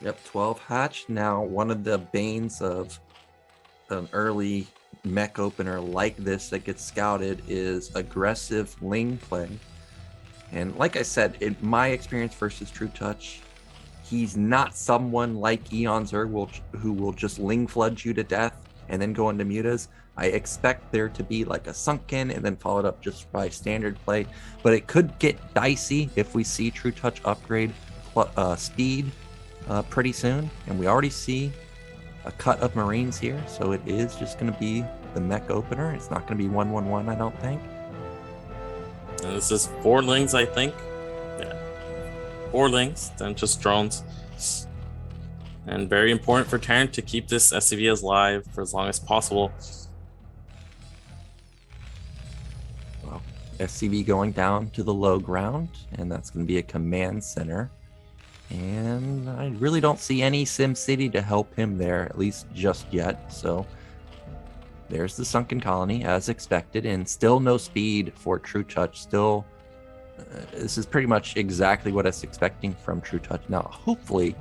Speaker 2: Yep, 12-hatch. Now, one of the banes of an early Mech opener like this that gets scouted is aggressive Ling play. And like I said, in my experience versus trutaCz, he's not someone like Eon Zerg who will just Ling flood you to death and then go into mutas. I expect there to be like a sunken and then followed up just by standard play. But it could get dicey if we see trutaCz upgrade speed pretty soon. And we already see a cut of Marines here. So it is just going to be the Mech opener. It's not going to be 1-1-1, I don't think.
Speaker 3: And this is 4 Lings, I think. Yeah. 4 Lings, then just drones. And very important for Terran to keep this SCV as live for as long as possible.
Speaker 2: Well, SCV going down to the low ground, and that's going to be a command center. And I really don't see any Sim City to help him there, at least just yet. So there's the sunken colony as expected, and still no speed for trutaCz. Still, this is pretty much exactly what I was expecting from trutaCz. Now, hopefully,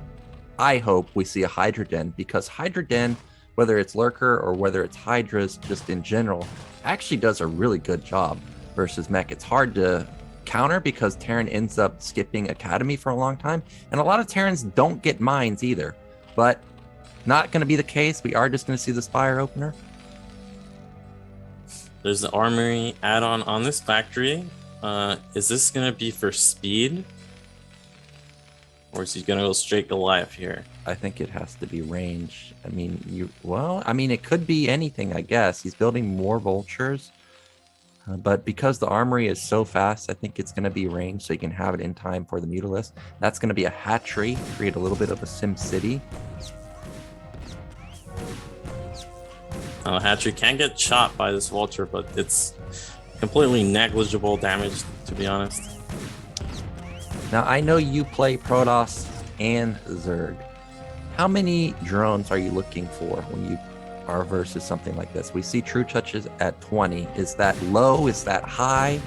Speaker 2: I hope we see a Hydra Den, because Hydra Den, whether it's Lurker or whether it's Hydras just in general, actually does a really good job versus Mech. It's hard to counter because Terran ends up skipping Academy for a long time, and a lot of Terrans don't get mines either. But not going to be the case. We are just going to see the Spire opener.
Speaker 3: There's the armory add-on on this factory. Is this going to be for speed? Or is he going to go straight Goliath here?
Speaker 2: I think it has to be range. I mean, it could be anything, I guess. He's building more vultures. But because the armory is so fast, I think it's going to be range so you can have it in time for the Mutalist. That's going to be a hatchery, create a little bit of a Sim City.
Speaker 3: Hatchery can get shot by this vulture, but it's completely negligible damage, to be honest.
Speaker 2: Now, I know you play Protoss and Zerg. How many drones are you looking for when you are versus something like this? We see trutaCz at 20. Is that low? Is that high?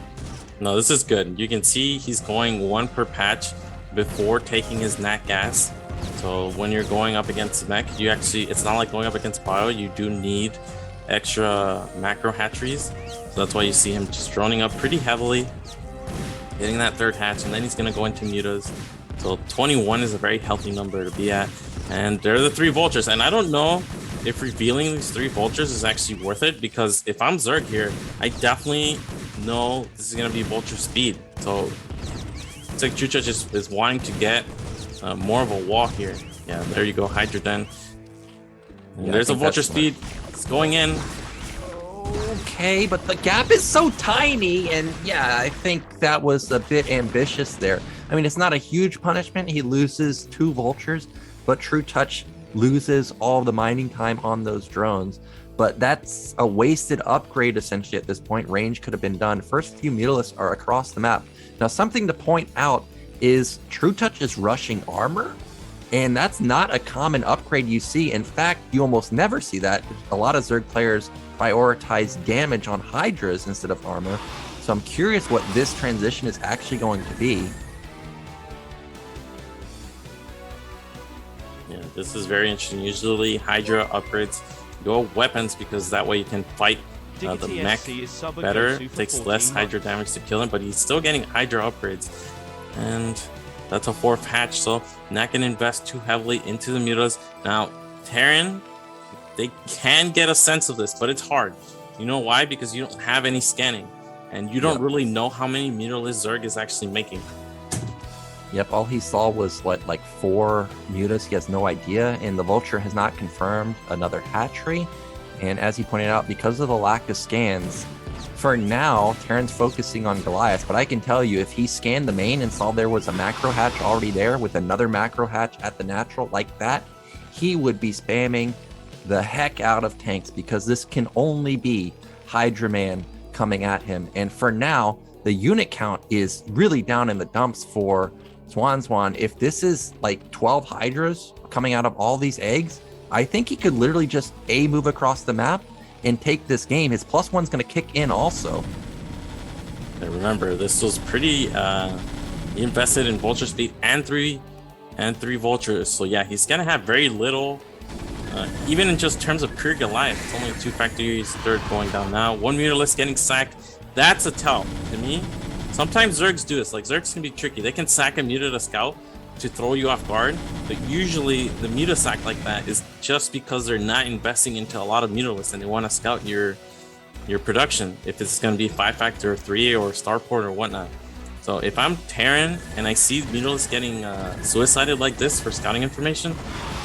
Speaker 3: No, this is good. You can see he's going 1 per patch before taking his nat gas. So when you're going up against Mech, you actually, it's not like going up against Bio. You do need extra macro hatcheries. So that's why you see him just droning up pretty heavily, getting that 3rd hatch, and then he's going to go into mutas. So 21 is a very healthy number to be at. And there are the 3 vultures. And I don't know if revealing these 3 vultures is actually worth it, because if I'm Zerg here, I definitely know this is going to be vulture speed. So it's like trutaCz is wanting to get more of a wall here. Yeah, there you go, Hydra Den.
Speaker 2: Yeah,
Speaker 3: there's a vulture speed. It's going in.
Speaker 2: Okay, but the gap is so tiny, and yeah, I think that was a bit ambitious there. I mean, it's not a huge punishment. He loses 2 vultures, but trutaCz loses all the mining time on those drones. But that's a wasted upgrade essentially at this point. Range could have been done. First few mutalisks are across the map. Now, something to point out is trutaCz is rushing armor, and that's not a common upgrade you see. In fact, you almost never see that. A lot of Zerg players prioritize damage on Hydras instead of armor. So I'm curious what this transition is actually going to be.
Speaker 3: Yeah, this is very interesting. Usually Hydra upgrades go weapons, because that way you can fight the Mech better. Takes less Hydra damage to kill him, but he's still getting Hydra upgrades. And that's a 4th hatch, so not going to invest too heavily into the mutas. Now, Terran, they can get a sense of this, but it's hard. You know why? Because you don't have any scanning, and you don't really know how many mutalist Zerg is actually making.
Speaker 2: Yep, all he saw was what, like 4 mutas. He has no idea, and the vulture has not confirmed another hatchery. And as he pointed out, because of the lack of scans, for now, Terran's focusing on Goliath, but I can tell you, if he scanned the main and saw there was a macro hatch already there with another macro hatch at the natural like that, he would be spamming the heck out of tanks, because this can only be Hydra Man coming at him. And for now, the unit count is really down in the dumps for Zwanzwan. If this is like 12 Hydras coming out of all these eggs, I think he could literally just move across the map and take this game. His +1's going to kick in also.
Speaker 3: And remember, this was pretty he invested in vulture speed and three vultures. So yeah, he's going to have very little, even in just terms of pure Goliath. It's only 2 factories, 3rd going down now. 1 mutalist getting sacked. That's a tell to me. Sometimes Zergs do this. Like, Zergs can be tricky. They can sack a muta scout to throw you off guard, but usually the muta sack like that is just because they're not investing into a lot of mutalists and they want to scout your production, if it's going to be 5 factor 3 or starport or whatnot. So if I'm Terran and I see mutalists getting suicided like this for scouting information,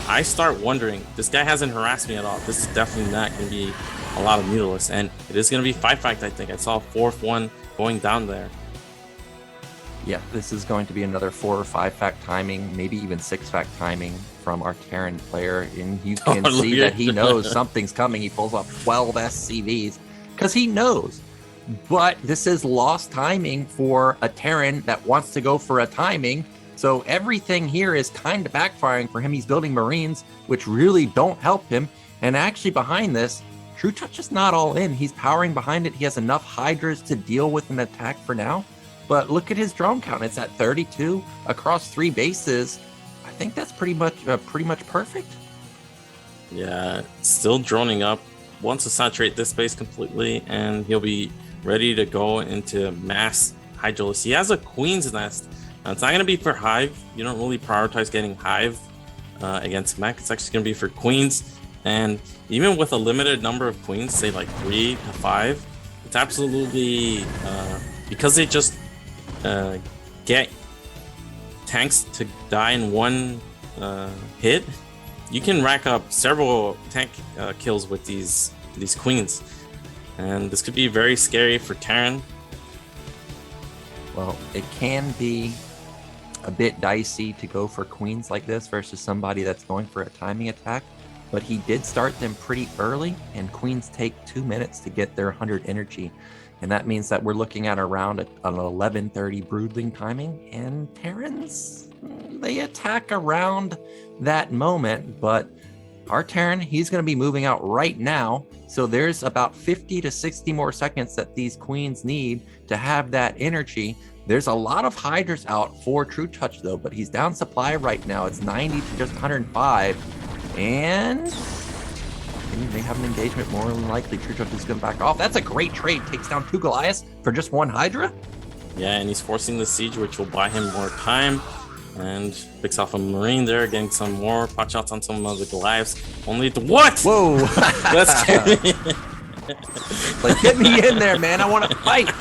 Speaker 3: I start wondering, this guy hasn't harassed me at all. This is definitely not going to be a lot of mutalists, and it is going to be 5 fact. I think I saw a 4th one going down there.
Speaker 2: Yeah, this is going to be another 4 or 5 fact timing, maybe even 6 fact timing from our Terran player. And you can see that he knows something's coming. He pulls off 12 SCVs because he knows. But this is lost timing for a Terran that wants to go for a timing. So everything here is kind of backfiring for him. He's building Marines, which really don't help him. And actually behind this, trutaCz is not all in. He's powering behind it. He has enough Hydras to deal with an attack for now. But look at his drone count. It's at 32 across 3 bases. I think that's pretty much perfect.
Speaker 3: Yeah, still droning up. Wants to saturate this base completely, and he'll be ready to go into mass Hydralis. He has a Queen's Nest. Now, it's not going to be for Hive. You don't really prioritize getting Hive against Mech. It's actually going to be for Queens. And even with a limited number of Queens, say like 3 to 5, it's absolutely... because they just get tanks to die in 1 hit, you can rack up several tank kills with these queens, and this could be very scary for Terran.
Speaker 2: Well, it can be a bit dicey to go for queens like this versus somebody that's going for a timing attack, but he did start them pretty early, and queens take 2 minutes to get their 100 energy. And that means that we're looking at around an 11:30 Broodling timing. And Terrans, they attack around that moment. But our Terran, he's going to be moving out right now. So there's about 50 to 60 more seconds that these queens need to have that energy. There's a lot of Hydras out for trutaCz though, but he's down supply right now. It's 90 to just 105. And he may have an engagement. More than likely, trutaCz is going to back off. That's a great trade. Takes down 2 Goliaths for just 1 Hydra.
Speaker 3: Yeah, and he's forcing the siege, which will buy him more time. And picks off a Marine there, getting some more pot shots on some of the Goliaths. Only the what?
Speaker 2: Whoa!
Speaker 3: That's scary.
Speaker 2: Like, get me in there, man. I want to fight.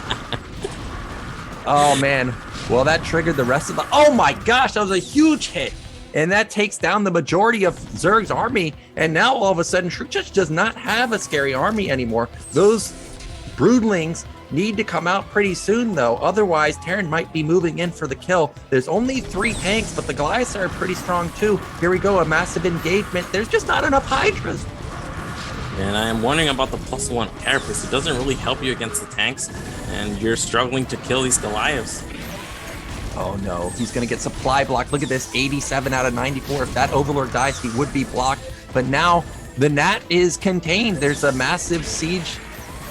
Speaker 2: Oh man. Well, that triggered the rest of the. Oh my gosh, that was a huge hit. And that takes down the majority of Zerg's army. And now all of a sudden, trutaCz does not have a scary army anymore. Those broodlings need to come out pretty soon, though. Otherwise, Terran might be moving in for the kill. There's only 3 tanks, but the Goliaths are pretty strong too. Here we go, a massive engagement. There's just not enough Hydras.
Speaker 3: And I am wondering about the +1 carapace. It doesn't really help you against the tanks, and you're struggling to kill these Goliaths.
Speaker 2: Oh no, he's gonna get supply blocked. Look at this, 87 out of 94. If that Overlord dies, he would be blocked. But now the Nat is contained. There's a massive siege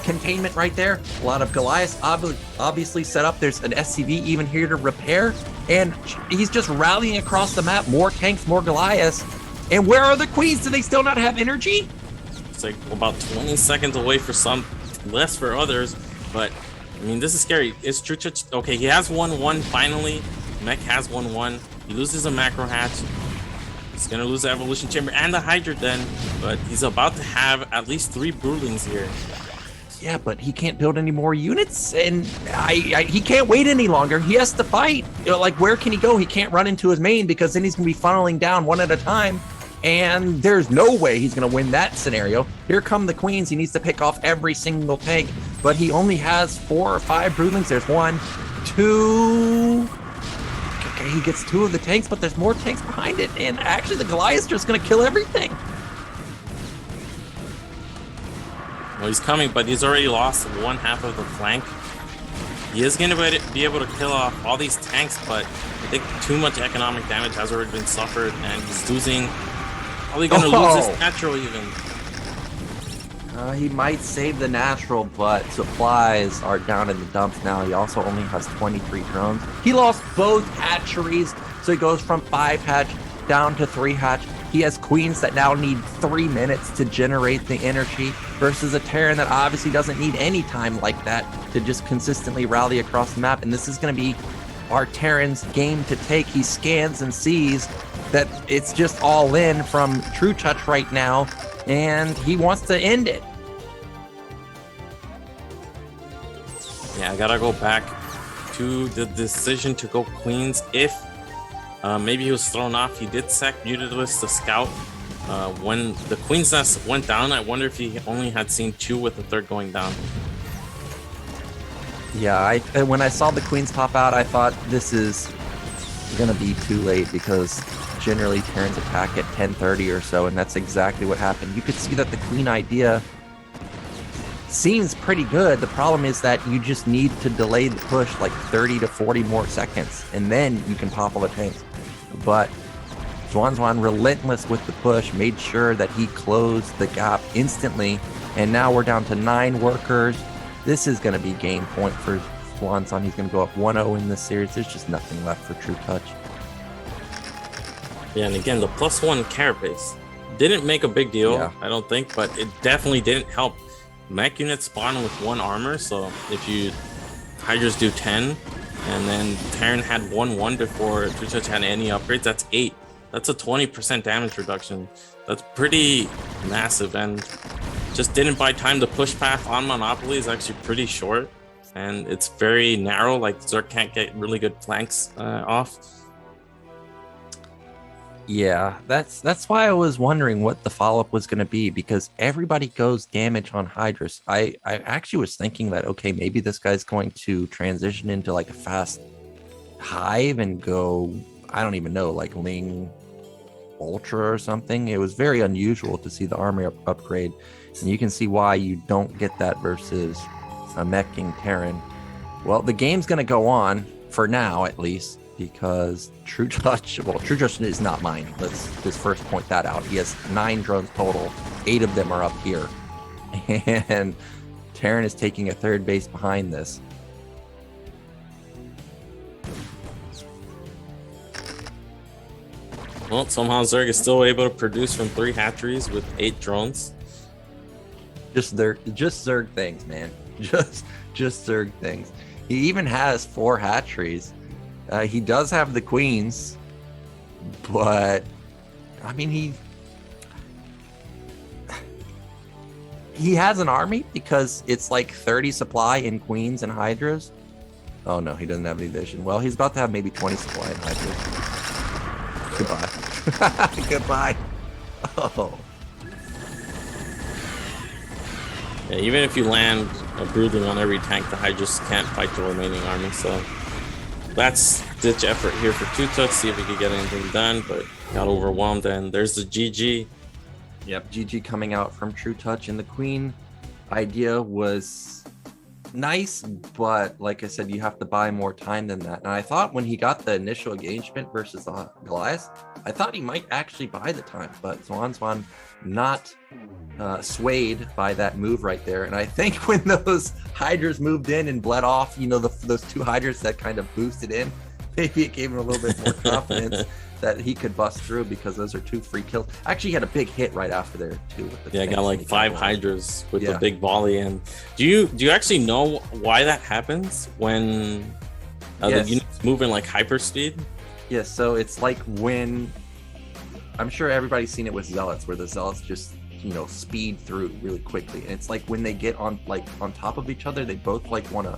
Speaker 2: containment right there. A lot of Goliaths obviously set up. There's an SCV even here to repair. And he's just rallying across the map. More tanks, more Goliaths. And where are the queens? Do they still not have energy?
Speaker 3: It's like about 20 seconds away for some, less for others. But I mean, this is scary. Is trutaCz okay? He has 1-1 finally. Mech has 1-1. He loses a macro hatch. He's gonna lose the evolution chamber and the Hydra then, but he's about to have at least 3 broodlings here.
Speaker 2: Yeah, but he can't build any more units, and he can't wait any longer. He has to fight. You know, like, where can he go? He can't run into his main because then he's gonna be funneling down one at a time. And there's no way he's going to win that scenario. Here come the queens. He needs to pick off every single tank, but he only has 4 or 5 broodlings. There's 1, 2. Okay, he gets 2 of the tanks, but there's more tanks behind it. And actually, the Goliath's just going to kill everything.
Speaker 3: Well, he's coming, but he's already lost 1/2 of the flank. He is going to be able to kill off all these tanks, but I think too much economic damage has already been suffered, and he's losing. Probably gonna lose his natural even.
Speaker 2: He might save the natural, but supplies are down in the dumps now. He also only has 23 drones. He lost both hatcheries, so he goes from 5 hatch down to 3 hatch. He has queens that now need 3 minutes to generate the energy versus a Terran that obviously doesn't need any time like that to just consistently rally across the map. And this is going to be our Terran's game to take. He scans and sees that it's just all in from trutaCz right now, and he wants to end it.
Speaker 3: Yeah, I gotta go back to the decision to go queens. If maybe he was thrown off, he did sack Mutadus the scout. When the queen's nest went down, I wonder if he only had seen 2 with the 3rd going down.
Speaker 2: Yeah, when I saw the queens pop out, I thought this is gonna be too late because generally Terrans attack at 10:30 or so, and that's exactly what happened. You could see that the queen idea seems pretty good. The problem is that you just need to delay the push like 30 to 40 more seconds, and then you can pop all the tanks. But Zwanzwan, relentless with the push, made sure that he closed the gap instantly, and now we're down to 9 workers. This is going to be game point for Zwanzwan. He's going to go up 1-0 in this series. There's just nothing left for trutaCz.
Speaker 3: Yeah, and again, the +1 carapace didn't make a big deal, I don't think, but it definitely didn't help. Mech units spawn with 1 armor, so if you Hydras do 10, and then Terran had 1-1 before trutaCz had any upgrades, that's 8. That's a 20% damage reduction. That's pretty massive, and just didn't buy time. The push path on Monopoly is actually pretty short, and it's very narrow, like Zerg can't get really good flanks off.
Speaker 2: Yeah, that's why I was wondering what the follow-up was going to be, because everybody goes damage on Hydras. I actually was thinking that, okay, maybe this guy's going to transition into like a fast hive and go, I don't even know, like Ling Ultra or something. It was very unusual to see the armor upgrade, and you can see why you don't get that versus meching Terran. Well, the game's going to go on for now, at least, because trutaCz is not mine. Let's just first point that out. He has 9 drones total. 8 of them are up here. And Terran is taking a third base behind this.
Speaker 3: Well, somehow Zerg is still able to produce from 3 hatcheries with 8 drones.
Speaker 2: Just Zerg things, man. Just Zerg things. He even has 4 hatcheries. He does have the queens, but I mean he has an army because it's like 30 supply in queens and hydras. Oh no, he doesn't have any vision. Well, he's about to have maybe 20 supply in hydras. Goodbye. Goodbye. Oh.
Speaker 3: Yeah, even if you land a brooding on every tank, the hydras can't fight the remaining army. So that's ditch effort here for trutaCz. See if he could get anything done, but got overwhelmed. And there's the GG.
Speaker 2: Yep, GG coming out from trutaCz, and the queen idea was nice, but like I said, you have to buy more time than that. And I thought when he got the initial engagement versus the Goliath, I thought he might actually buy the time, but Zwanzwan not swayed by that move right there. And I think when those hydras moved in and bled off, you know, those 2 hydras that kind of boosted in, maybe it gave him a little bit more confidence that he could bust through, because those are 2 free kills. Actually, he had a big hit right after there too. With the
Speaker 3: got like 5 hydras with the big volley. And do you actually know why that happens when the units move in like hyperspeed?
Speaker 2: Yes, so it's like when, I'm sure everybody's seen it with zealots, where the zealots just, you know, speed through really quickly. And it's like when they get on top of each other, they both like want to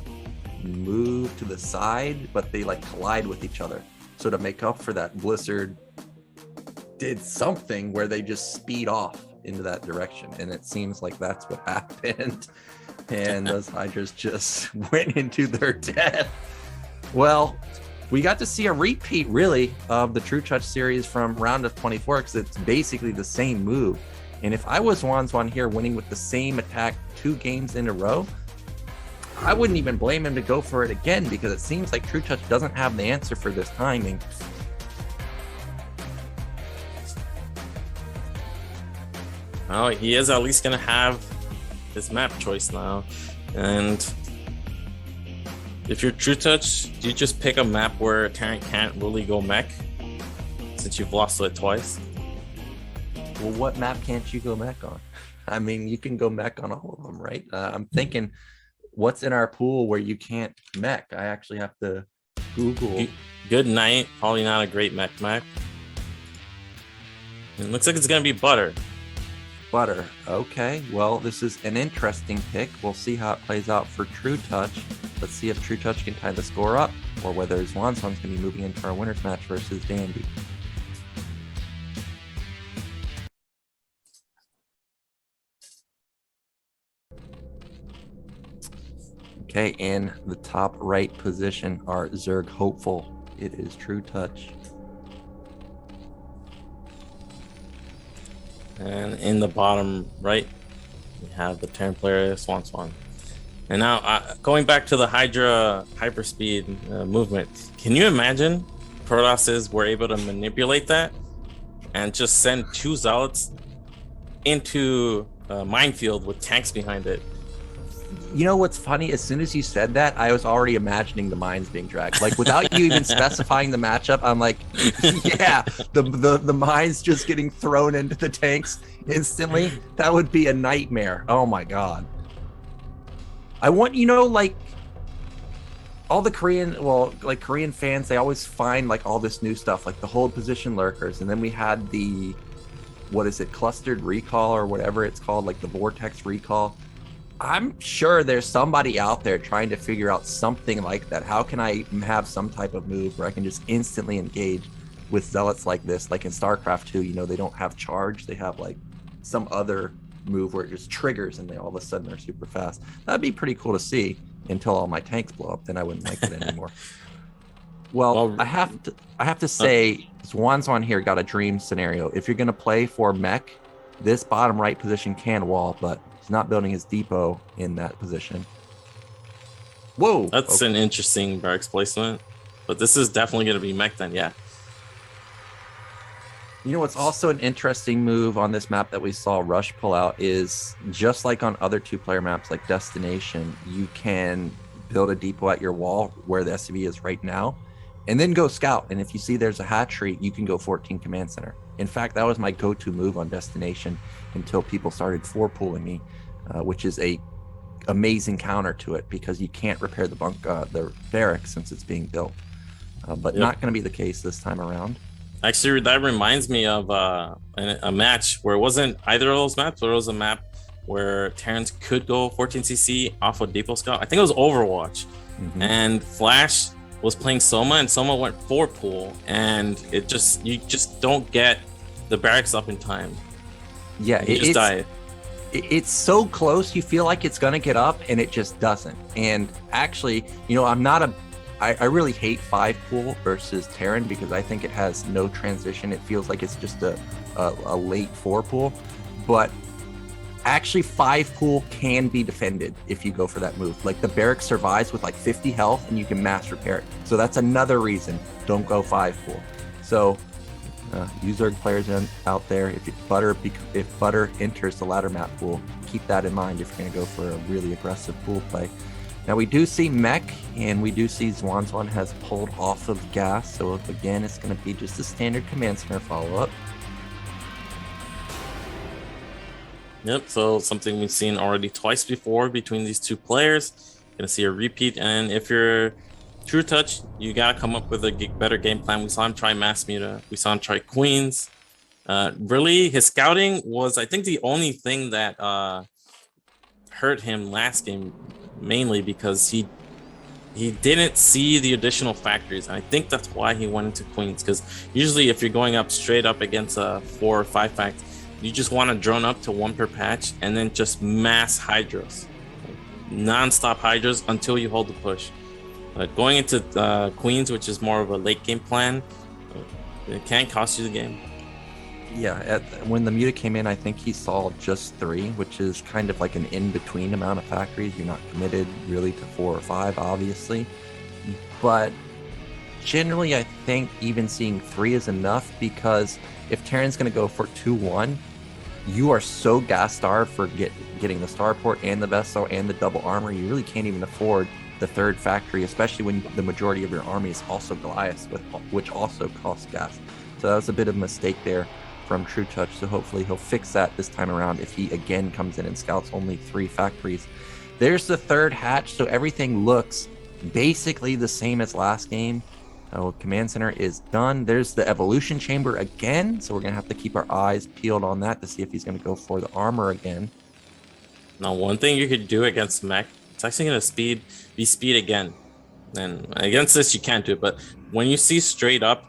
Speaker 2: move to the side, but they like collide with each other. So to make up for that, Blizzard did something where they just speed off into that direction. And it seems like that's what happened. And those hydras just went into their death. Well, we got to see a repeat, really, of the trutaCz series from round of 24, because it's basically the same move. And if I was Zwanzwan here winning with the same attack 2 games in a row, I wouldn't even blame him to go for it again, because it seems like trutaCz doesn't have the answer for this timing.
Speaker 3: Oh, he is at least going to have his map choice now. And if you're trutaCz, do you just pick a map where a tank can't really go mech, since you've lost it twice?
Speaker 2: Well, what map can't you go mech on? I mean, you can go mech on all of them, right? I'm thinking, what's in our pool where you can't mech? I actually have to Google.
Speaker 3: Good night. Probably not a great mech. It looks like it's going to be butter.
Speaker 2: Butter. Okay. Well, this is an interesting pick. We'll see how it plays out for trutaCz. Let's see if trutaCz can tie the score up, or whether Zwanzwan's going to be moving into our winners match versus Dandy. Okay, in the top right position are Zerg hopeful. It is trutaCz.
Speaker 3: And in the bottom right, we have the Terran player Zwanzwan. And now, going back to the Hydra hyperspeed movement, can you imagine protosses were able to manipulate that and just send 2 zealots into a minefield with tanks behind it?
Speaker 2: You know what's funny? As soon as you said that, I was already imagining the mines being dragged. Like, without you even specifying the matchup, I'm like, yeah, the mines just getting thrown into the tanks instantly. That would be a nightmare. Oh my god. I want, you know, like, all the Korean fans, they always find like all this new stuff, like the hold position lurkers, and then we had the, what is it, clustered recall or whatever it's called, like the vortex recall. I'm sure there's somebody out there trying to figure out something like that. How can I have some type of move where I can just instantly engage with zealots like this? Like in StarCraft 2, you know, they don't have charge. They have like some other move where it just triggers and they all of a sudden are super fast. That'd be pretty cool to see until all my tanks blow up. Then I wouldn't like it anymore. Well, I have to say, Zwanzwan here got a dream scenario. If you're going to play for Mech, this bottom right position can wall, but he's not building his depot in that position. Whoa.
Speaker 3: That's an interesting barracks placement. But this is definitely going to be Mech then, yeah.
Speaker 2: You know what's also an interesting move on this map that we saw Rush pull out is just like on other 2-player maps like Destination, you can build a depot at your wall where the SCV is right now, and then go scout. And if you see there's a hatchery, you can go 14 command center. In fact, that was my go-to move on Destination until people started 4-pooling me, which is a amazing counter to it because you can't repair the barracks since it's being built. But not going to be the case this time around.
Speaker 3: Actually, that reminds me of a match where it wasn't either of those maps, but it was a map where Terrans could go 14cc off of Depot Scout. I think it was Overwatch. And Flash was playing Soma, and Soma went 4-pool, and you just don't get the barracks up in time.
Speaker 2: Yeah,
Speaker 3: you just die.
Speaker 2: It's so close, you feel like it's gonna get up, and it just doesn't. And actually, you know, I really hate 5-pool versus Terran because I think it has no transition. It feels like it's just a late 4-pool, but actually 5-pool can be defended if you go for that move. Like the barrack survives with like 50 health and you can mass repair it. So that's another reason don't go 5-pool. So you Zerg players out there, if Butter enters the ladder map pool, keep that in mind if you're going to go for a really aggressive pool play. Now we do see Mech, and we do see Zwanzwan has pulled off of gas, so again it's going to be just a standard command center follow-up.
Speaker 3: Yep, so something we've seen already twice before between these two players. Gonna see a repeat, and if you're trutaCz, you gotta come up with a better game plan. We saw him try Mass Muta, we saw him try Queens. Really, his scouting was, I think, the only thing that hurt him last game, mainly because he didn't see the additional factories, and I think that's why he went into Queens, because usually if you're going up straight up against a 4 or 5 fact, you just want to drone up to 1 per patch and then just mass hydras, non-stop hydras until you hold the push. But going into Queens, which is more of a late game plan, it can cost you the game.
Speaker 2: Yeah, when the Muta came in, I think he saw just 3, which is kind of like an in-between amount of factories. You're not committed really to 4 or 5, obviously. But generally, I think even seeing 3 is enough, because if Terran's going to go for 2-1, you are so gas starved for getting the starport and the vessel and the double armor, you really can't even afford the 3rd factory, especially when the majority of your army is also Goliaths, which also costs gas. So that was a bit of a mistake there from trutaCz, so hopefully he'll fix that this time around if he again comes in and scouts only 3 factories. There's the 3rd hatch, so everything looks basically the same as last game. Command center is done. There's the evolution chamber again, so we're gonna have to keep our eyes peeled on that to see if he's gonna go for the armor again.
Speaker 3: Now, one thing you could do against Mech, it's actually gonna be speed again, and against this you can't do it. But when you see straight up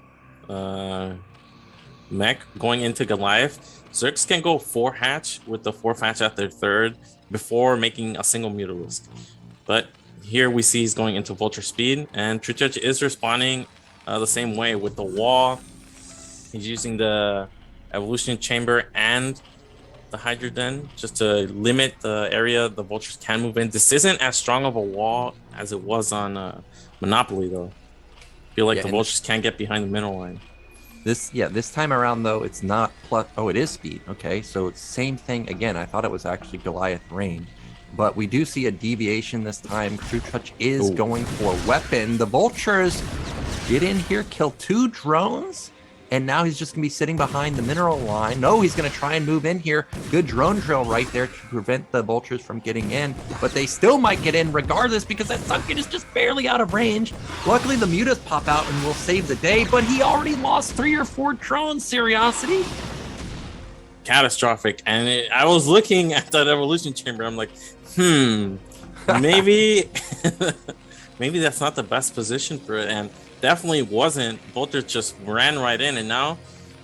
Speaker 3: Mech going into Goliath, Zergs can go 4 hatch with the 4 hatch at their 3rd before making a single Muta risk. But here we see he's going into Vulture speed, and trutaCz is responding the same way with the wall. He's using the evolution chamber and the Hydra Den just to limit the area the Vultures can move in. This isn't as strong of a wall as it was on Monopoly, though. I feel like the Vultures can't get behind the middle line.
Speaker 2: This time around, though, it's not plus. Oh, it is speed. Okay, so it's same thing again. I thought it was actually Goliath range. But we do see a deviation this time. trutaCz is going for weapon. The Vultures get in here, kill 2 drones, and now he's just going to be sitting behind the mineral line. No, he's going to try and move in here. Good drone drill right there to prevent the Vultures from getting in, but they still might get in regardless because that Sunken is just barely out of range. Luckily, the Mutas pop out and will save the day, but he already lost 3 or 4 drones, Seriosity.
Speaker 3: Catastrophic. And I was looking at that evolution chamber, I'm like, maybe maybe that's not the best position for it, and definitely wasn't. Vulture just ran right in, and now,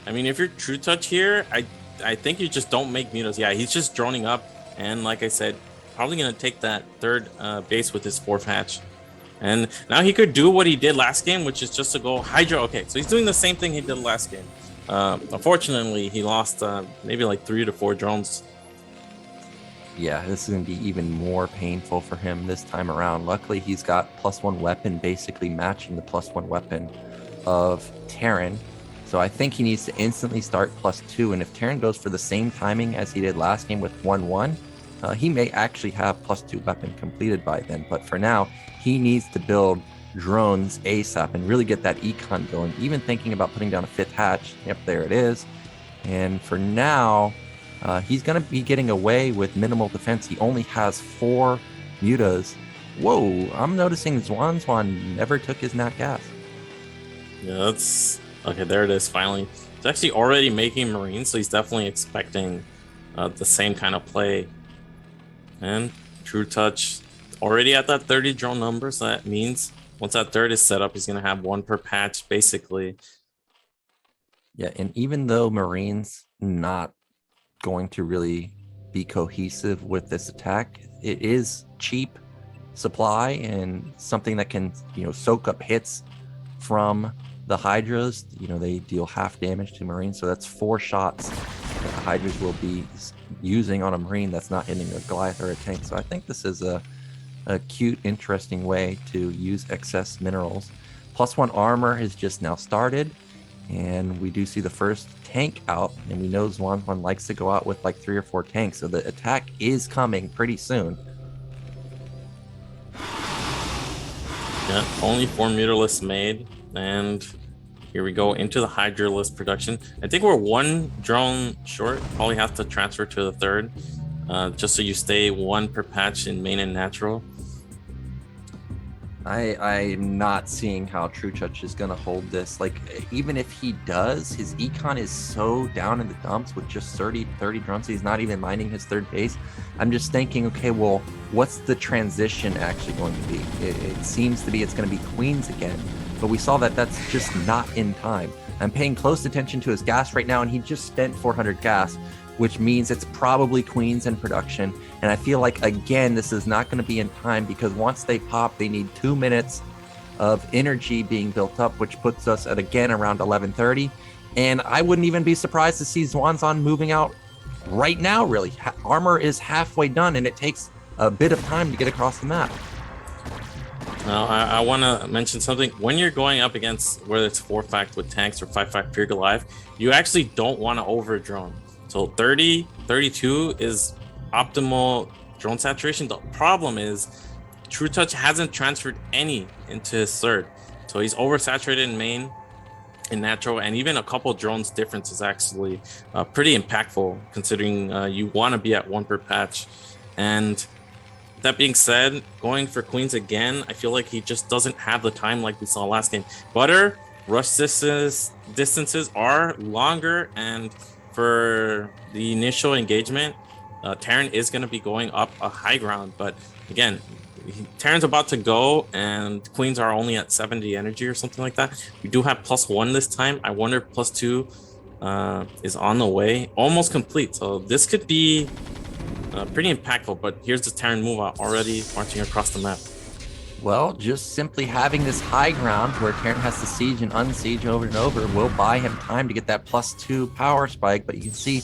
Speaker 3: I mean, if you're trutaCz here, I think you just don't make Mutas. Yeah, he's just droning up, and like I said, probably gonna take that 3rd base with his 4th hatch. And now he could do what he did last game, which is just to go Hydra. Okay, so he's doing the same thing he did last game. Unfortunately, he lost maybe like 3 to 4 drones.
Speaker 2: Yeah, this is going to be even more painful for him this time around. Luckily, he's got +1 weapon, basically matching the +1 weapon of Terran. So I think he needs to instantly start +2. And if Terran goes for the same timing as he did last game with 1-1, he may actually have +2 weapon completed by then. But for now, he needs to build drones ASAP and really get that econ going. Even thinking about putting down a 5th hatch. Yep, there it is. And for now, he's going to be getting away with minimal defense. He only has 4 mutas. Whoa, I'm noticing Zwanzwan never took his nat gas.
Speaker 3: Yeah, that's... Okay, there it is, finally. He's actually already making Marines, so he's definitely expecting the same kind of play. And trutaCz already at that 30 drone number, so that means once that third is set up, he's going to have 1 per patch, basically.
Speaker 2: Yeah, and even though Marines not going to really be cohesive with this attack, it is cheap supply and something that can, soak up hits from the Hydras. They deal half damage to Marines, so that's 4 shots that the Hydras will be using on a Marine that's not hitting a Goliath or a tank. So I think this is a cute, interesting way to use excess minerals. +1 armor has just now started, and we do see the first tank out, and we know Zwanzwan likes to go out with like 3 or 4 tanks, so the attack is coming pretty soon.
Speaker 3: Yeah, only 4 mutalist made, and here we go into the Hydra list production. I think we're 1 drone short. Probably have to transfer to the 3rd, just so you stay 1 per patch in main and natural.
Speaker 2: I'm not seeing how trutaCz is going to hold this. Like, even if he does, his econ is so down in the dumps with just 30 drones. He's not even minding his 3rd base. I'm just thinking, okay, well, what's the transition actually going to be? It seems to be it's going to be Queens again, but we saw that that's just not in time. I'm paying close attention to his gas right now, and he just spent 400 gas, which means it's probably Queens in production. And I feel like, again, this is not going to be in time, because once they pop, they need 2 minutes of energy being built up, which puts us at, again, around 11:30. And I wouldn't even be surprised to see Zwanzwan moving out right now, really. Armor is halfway done, and it takes a bit of time to get across the map.
Speaker 3: Now, I want to mention something. When you're going up against, whether it's 4-fact with tanks or 5-fact pure Goliath, you actually don't want to over drone. So 30, 32 is optimal drone saturation. The problem is trutaCz hasn't transferred any into his 3rd. So he's oversaturated in main, in natural, and even a couple drones difference is actually pretty impactful, considering you want to be at 1 per patch. And that being said, going for Queens again, I feel like he just doesn't have the time like we saw last game. Butter, rush distances are longer, and for the initial engagement, Terran is going to be going up a high ground. But again, Terran's about to go, and Queens are only at 70 energy or something like that. We do have +1 this time. I wonder if +2 is on the way. Almost complete. So this could be pretty impactful. But here's the Terran move out already marching across the map.
Speaker 2: Well, just simply having this high ground where Terran has to siege and unsiege over and over will buy him time to get that +2 power spike. But you can see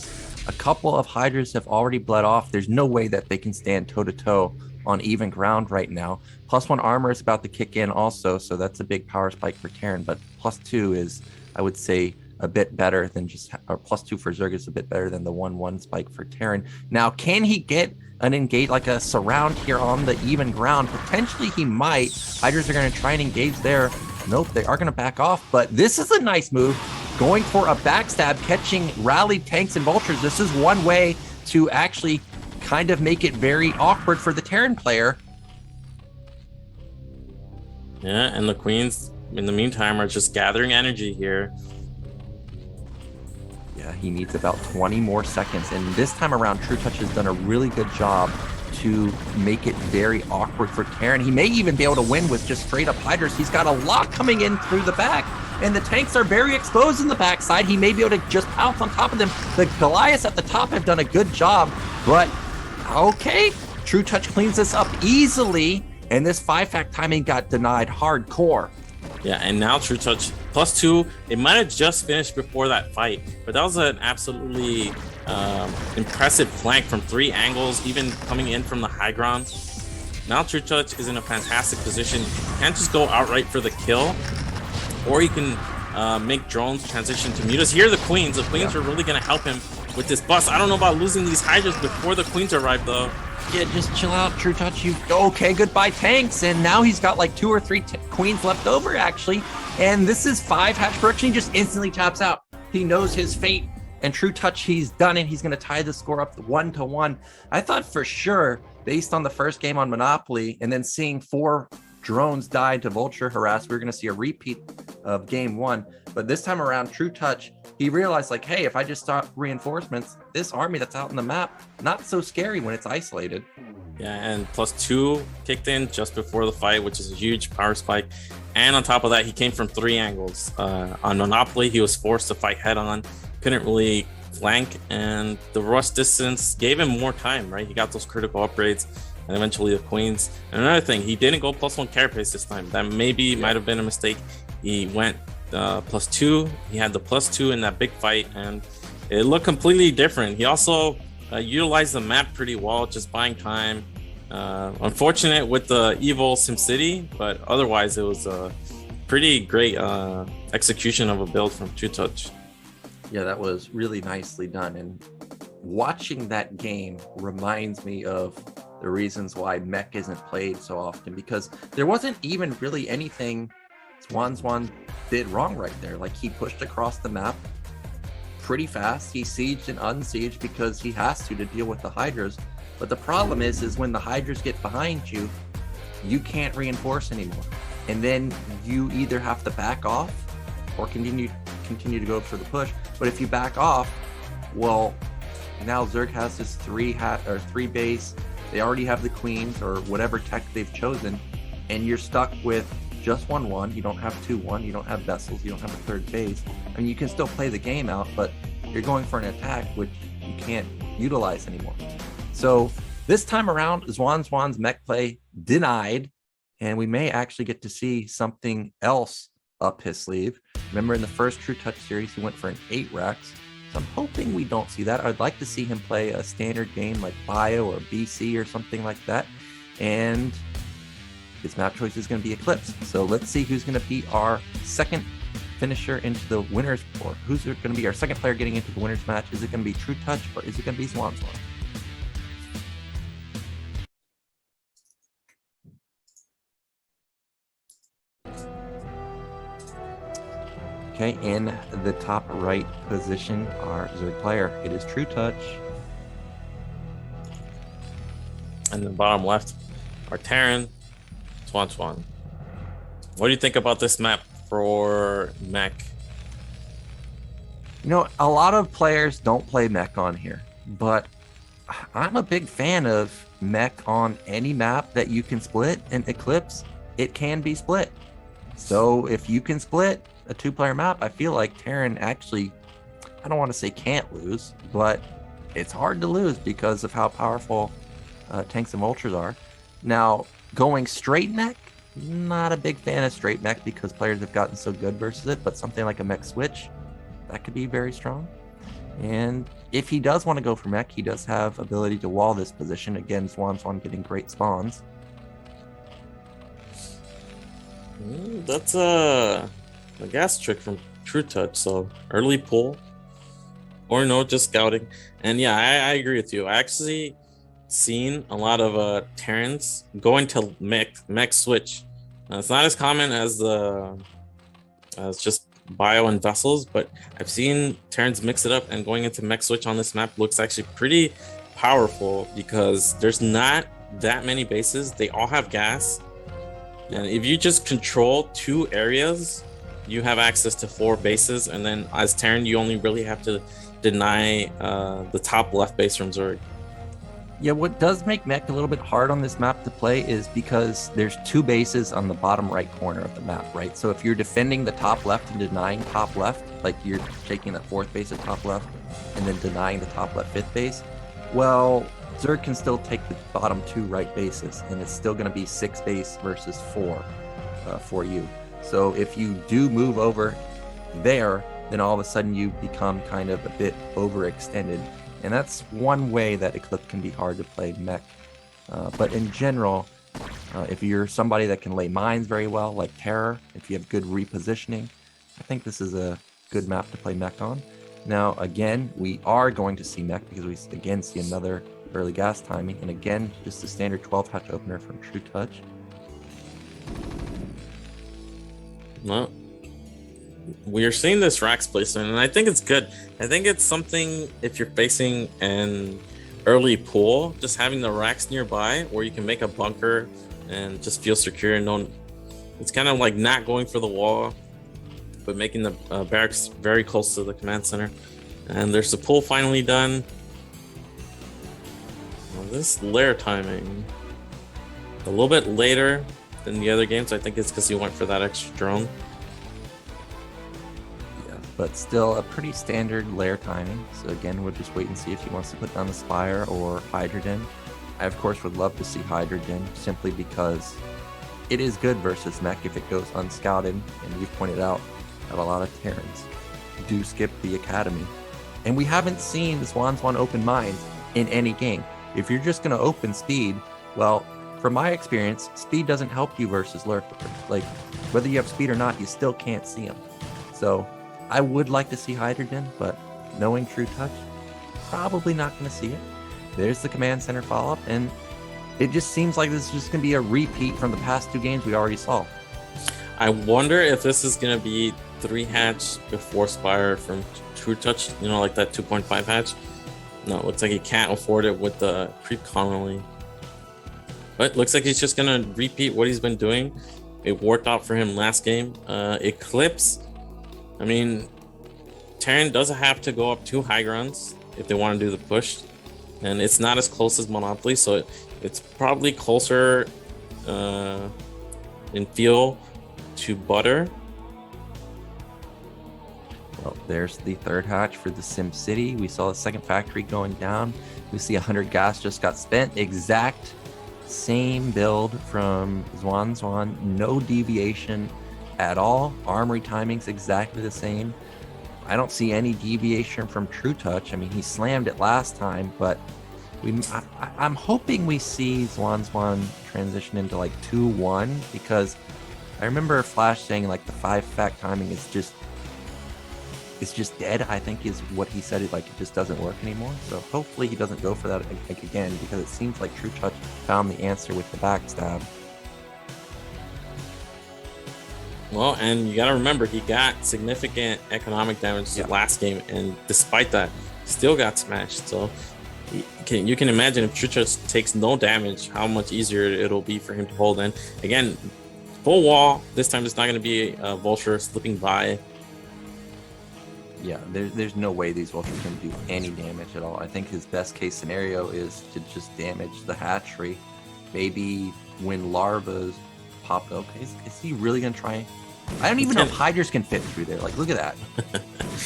Speaker 2: a couple of Hydras have already bled off. There's no way that they can stand toe-to-toe on even ground right now. +1 armor is about to kick in also, so that's a big power spike for Terran. But +2 is, I would say, a bit better than just, or +2 for Zerg is a bit better than the 1-1 spike for Terran. Now, can he get an engage, like a surround here on the even ground? Potentially he might. Hydras are going to try and engage there. Nope, they are going to back off, but this is a nice move. Going for a backstab, catching rallied tanks and vultures. This is one way to actually kind of make it very awkward for the Terran player.
Speaker 3: Yeah, and the Queens, in the meantime, are just gathering energy here.
Speaker 2: Yeah, he needs about 20 more seconds. And this time around, trutaCz has done a really good job to make it very awkward for Terran. He may even be able to win with just straight up Hydras. He's got a lot coming in through the back, and the tanks are very exposed in the backside. He may be able to just pounce on top of them. The Goliaths at the top have done a good job, but okay, trutaCz cleans this up easily, and this 5-fact timing got denied hardcore.
Speaker 3: Yeah, and now trutaCz +2. It might have just finished before that fight, but that was an absolutely impressive flank from 3 angles, even coming in from the high ground. Now trutaCz is in a fantastic position. You can't just go outright for the kill, or you can make drones transition to mutas. Here are the queens. The queens are really going to help him with this bust. I don't know about losing these hydras before the queens arrive, though.
Speaker 2: Yeah, just chill out, trutaCz. Okay, goodbye tanks. And now he's got like 2 or 3 queens left over, actually. And this is 5 hatch production. He just instantly taps out. He knows his fate. And trutaCz, he's done it. He's going to tie the score up 1-1. I thought for sure, based on the first game on Monopoly, and then seeing 4 drones die to vulture harass, we were going to see a repeat of game 1. But this time around, trutaCz, he realized, like, hey, if I just stop reinforcements, this army that's out on the map, not so scary when it's isolated.
Speaker 3: Yeah, and +2 kicked in just before the fight, which is a huge power spike. And on top of that, he came from 3 angles. On Monopoly, he was forced to fight head-on, couldn't really flank, and the rush distance gave him more time, right? He got those critical upgrades, and eventually the queens. And another thing, he didn't go +1 carapace this time. That maybe might have been a mistake. He went +2. He had the +2 in that big fight, and it looked completely different. He also utilized the map pretty well, just buying time. Unfortunate with the evil SimCity, but otherwise it was a pretty great execution of a build from trutaCz.
Speaker 2: Yeah, that was really nicely done. And watching that game reminds me of the reasons why Mech isn't played so often, because there wasn't even really anything Zwanzwan did wrong right there. Like, he pushed across the map pretty fast. He sieged and unsieged because he has to deal with the hydras. But the problem is when the hydras get behind you, you can't reinforce anymore. And then you either have to back off or continue to go for the push. But if you back off, well, now Zerg has this 3 base. They already have the queens or whatever tech they've chosen, and you're stuck with just 1-1. You don't have 2-1. You don't have vessels. You don't have a 3rd base. I mean, you can still play the game out, but you're going for an attack which you can't utilize anymore. So this time around, Zwanzwan's mech play denied, and we may actually get to see something else up his sleeve. Remember, in the first trutaCz series, he went for an 8 Rex. So I'm hoping we don't see that. I'd like to see him play a standard game like Bio or BC or something like that. And his map choice is going to be Eclipse. So let's see who's going to be our second finisher into the winners, or who's going to be our second player getting into the winners match. Is it going to be trutaCz or is it going to be Zwanzwan? Okay, in the top right position, our Zerg player, it is trutaCz.
Speaker 3: And the bottom left, our Terran, Zwanzwan. What do you think about this map for Mech?
Speaker 2: You know, a lot of players don't play Mech on here, but I'm a big fan of Mech on any map that you can split. And Eclipse, it can be split. So if you can split a 2-player map, I feel like Terran actually, I don't want to say can't lose, but it's hard to lose because of how powerful tanks and vultures are. Now, going straight Mech, not a big fan of straight Mech because players have gotten so good versus it, but something like a Mech switch, that could be very strong. And if he does want to go for Mech, he does have ability to wall this position. Again, Zwanzwan getting great spawns.
Speaker 3: That's a gas trick from trutaCz. So early pull, or no, just scouting. And yeah, I agree with you. I actually seen a lot of Terrans going to mech switch. It's not as common as just bio and vessels, but I've seen Terrans mix it up, and going into mech switch on this map looks actually pretty powerful because there's not that many bases. They all have gas, and if you just control 2 areas, you have access to 4 bases. And then as Terran, you only really have to deny the top left base from Zerg.
Speaker 2: Yeah, what does make Mech a little bit hard on this map to play is because there's 2 bases on the bottom right corner of the map, right? So if you're defending the top left and denying top left, like you're taking the 4th base at top left and then denying the top left 5th base, well, Zerg can still take the bottom 2 right bases, and it's still going to be 6 base versus 4 for you. So if you do move over there, then all of a sudden you become kind of a bit overextended. And that's one way that Eclipse can be hard to play Mech. But in general, if you're somebody that can lay mines very well, like Terror, if you have good repositioning, I think this is a good map to play Mech on. Now, again, we are going to see Mech because we, again, see another early gas timing. And again, just a standard 12-hatch opener from trutaCz.
Speaker 3: Well, we are seeing this racks placement, and I think it's good. I think it's something, if you're facing an early pool, just having the racks nearby where you can make a bunker and just feel secure and don't. It's kind of like not going for the wall, but making the barracks very close to the command center. And there's the pool finally done. Well, this lair timing a little bit later than the other games. I think it's because he went for that extra drone.
Speaker 2: But still a pretty standard lair timing. So again, we'll just wait and see if he wants to put down the Spire or Hydrogen. I, of course, would love to see Hydrogen simply because it is good versus Mech if it goes unscouted. And you've pointed out that a lot of Terrans do skip the Academy. And we haven't seen the Zwanzwan open mines in any game. If you're just going to open speed, well, from my experience, speed doesn't help you versus lurkers. Like, whether you have speed or not, you still can't see them. So I would like to see Hydrogen, but knowing trutaCz, probably not going to see it. There's the command center follow-up, and it just seems like this is just going to be a repeat from the past two games we already saw.
Speaker 3: I wonder if this is going to be 3-hatch before Spire from trutaCz, you know, like that 2.5 hatch. No, it looks like he can't afford it with the creep commonly. But looks like he's just going to repeat what he's been doing. It worked out for him last game. Eclipse. I mean, Terran doesn't have to go up 2 high grounds if they want to do the push, and it's not as close as Monopoly, so it's probably closer in feel to Butter.
Speaker 2: Well, there's the 3rd hatch for the Sim City. We saw the 2nd factory going down. We see 100 gas just got spent. Exact same build from Zwanzwan, no deviation at all. Armory timing's exactly the same. I don't see any deviation from trutaCz. I mean, he slammed it last time, but I'm hoping we see Zwanzwan transition into like 2-1, because I remember Flash saying like the 5-fact timing is just dead, I think is what he said. It just doesn't work anymore. So hopefully he doesn't go for that again, because it seems like trutaCz found the answer with the backstab.
Speaker 3: Well, and you got to remember, he got significant economic damage the last game, and despite that, still got smashed. So you can imagine if trutaCz takes no damage, how much easier it'll be for him to hold in. Again, full wall. This time it's not going to be a Vulture slipping by.
Speaker 2: Yeah, there's no way these Vultures can do any damage at all. I think his best case scenario is to just damage the hatchery. Maybe when larvas pop. Okay, is he really going to try? I don't even know if Hydras can fit through there. Like, look at that.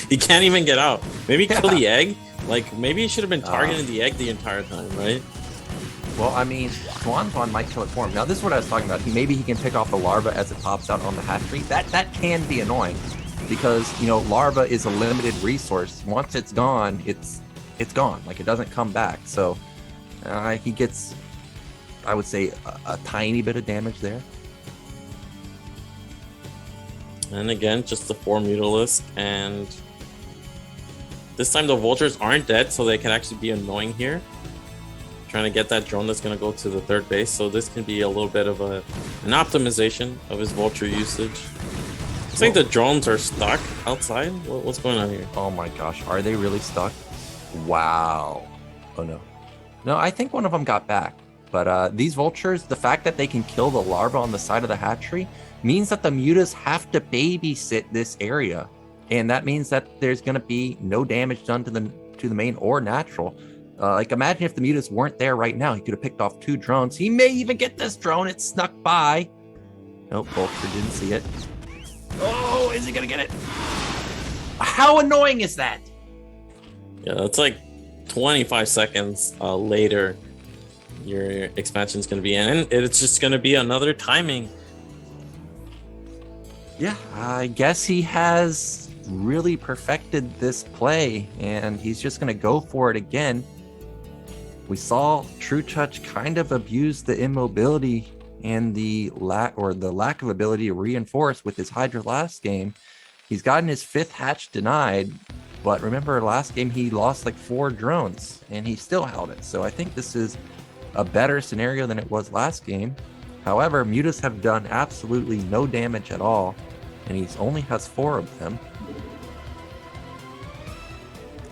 Speaker 3: He can't even get out. Maybe kill the egg. Like, maybe he should have been targeting the egg the entire time, right?
Speaker 2: Well, I mean, Zwanzwan might kill it for him. Now, this is what I was talking about. Maybe he can pick off the larva as it pops out on the hatchery. That can be annoying, because, you know, larva is a limited resource. Once it's gone, it's gone. Like, it doesn't come back. So he gets, I would say, a tiny bit of damage there.
Speaker 3: And again, just the 4 Mutalisk, and this time the Vultures aren't dead, so they can actually be annoying here. Trying to get that drone that's going to go to the 3rd base, so this can be a little bit of an optimization of his Vulture usage. I think the drones are stuck outside. What's going on here?
Speaker 2: Oh my gosh, are they really stuck? Wow. Oh no. No, I think one of them got back. But these Vultures, the fact that they can kill the larva on the side of the hatchery means that the mutas have to babysit this area. And that means that there's going to be no damage done to the main or natural. Like, imagine if the mutas weren't there right now. He could have picked off 2 drones. He may even get this drone. It snuck by. Nope, Vulture didn't see it. Oh, is he going to get it? How annoying is that?
Speaker 3: Yeah, that's like 25 seconds later. Your expansion's going to be in, and it's just going to be another timing.
Speaker 2: Yeah, I guess he has really perfected this play, and he's just going to go for it again. We saw trutaCz kind of abuse the immobility and the lack of ability to reinforce with his Hydra last game. He's gotten his 5th hatch denied, but remember last game he lost like 4 drones and he still held it. So I think this is a better scenario than it was last game. However, mutas have done absolutely no damage at all, and he only has 4 of them.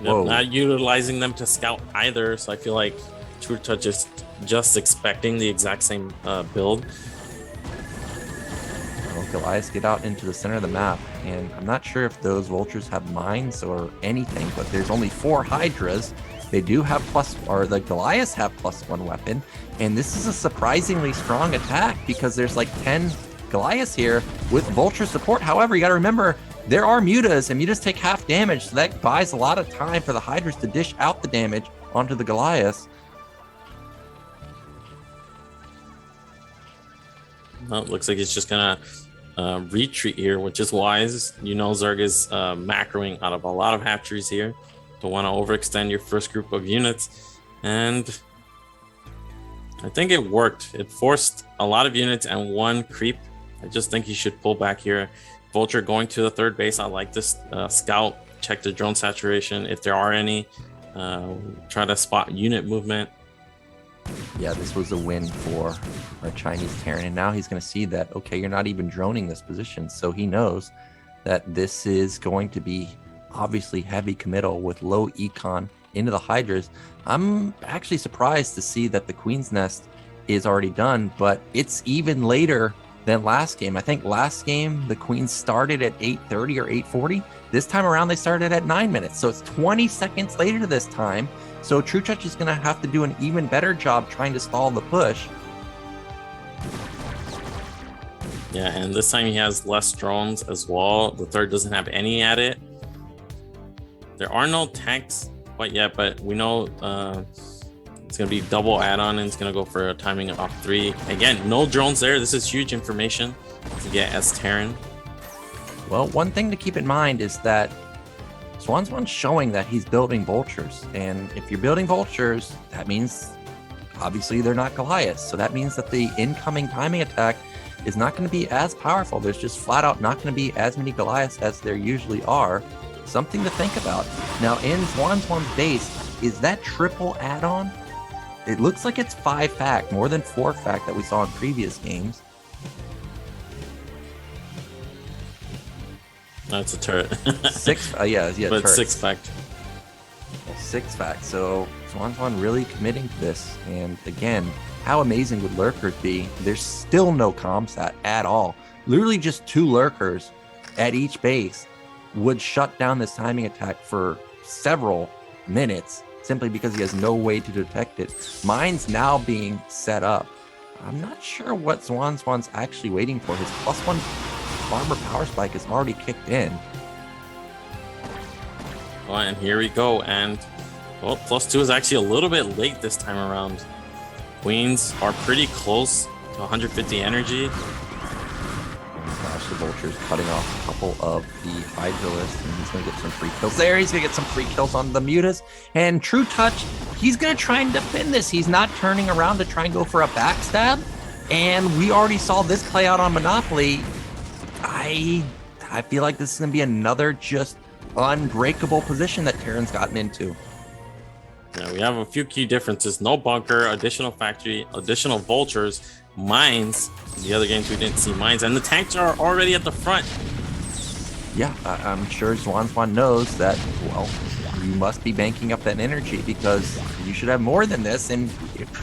Speaker 3: Yep, not utilizing them to scout either, so I feel like trutaCz is just expecting the exact same build.
Speaker 2: Well, Goliaths get out into the center of the map, and I'm not sure if those vultures have mines or anything, but there's only 4 Hydras. They do have the Goliaths have +1 weapon, and this is a surprisingly strong attack because there's like 10 Goliaths here with vulture support. However, you got to remember, there are mutas, and mutas take half damage, so that buys a lot of time for the Hydras to dish out the damage onto the Goliaths.
Speaker 3: Well, it looks like he's just gonna retreat here, which is wise. You know, Zerg is macroing out of a lot of hatcheries here. Don't want to overextend your first group of units, and I think it worked. It forced a lot of units and 1 creep. I just think he should pull back here. Vulture going to the 3rd base. I like this scout. Check the drone saturation if there are any. Try to spot unit movement.
Speaker 2: Yeah, this was a win for our Chinese Terran, and now he's going to see that, okay, you're not even droning this position, so he knows that this is going to be obviously heavy committal with low econ into the Hydras. I'm actually surprised to see that the Queen's Nest is already done, but it's even later than last game. I think last game the Queens started at 8:30 or 8:40. This time around they started at 9 minutes, so it's 20 seconds later this time. So trutaCz is going to have to do an even better job trying to stall the push.
Speaker 3: Yeah, and this time he has less drones as well. The 3rd doesn't have any at it. There are no tanks quite yet, but we know it's going to be double add-on, and it's going to go for a timing off 3. Again, no drones there. This is huge information to get as Terran.
Speaker 2: Well, one thing to keep in mind is that Zwanzwan's showing that he's building vultures, and if you're building vultures, that means obviously they're not Goliaths, so that means that the incoming timing attack is not going to be as powerful. There's just flat out not going to be as many Goliaths as there usually are. Something to think about. Now in Zwanzwan's base, is that triple add-on? It looks like it's 5 fact, more than 4 fact that we saw in previous games.
Speaker 3: That's a turret.
Speaker 2: 6, yeah,
Speaker 3: but
Speaker 2: turret.
Speaker 3: 6 fact.
Speaker 2: 6 fact. So Zwanzwan really committing to this. And again, how amazing would lurkers be? There's still no comsat at all. Literally just 2 lurkers at each base would shut down this timing attack for several minutes simply because he has no way to detect it. Mine's now being set up. I'm not sure what Zwanzwan's actually waiting for. His +1 armor power spike is already kicked in.
Speaker 3: Well, and here we go. And well, +2 is actually a little bit late this time around. Queens are pretty close to 150 energy.
Speaker 2: Gosh, the Vulture's cutting off a couple of the Hydralists, and he's going to get some free kills there. He's going to get some free kills on the mutas. And trutaCz, he's going to try and defend this. He's not turning around to try and go for a backstab. And we already saw this play out on Monopoly. I feel like this is going to be another just unbreakable position that Terran's gotten into.
Speaker 3: Yeah, we have a few key differences. No bunker, additional factory, additional vultures, mines. The other games we didn't see mines, and the tanks are already at the front.
Speaker 2: Yeah, I'm sure Zwanzwan knows that, well, you must be banking up that energy because you should have more than this, and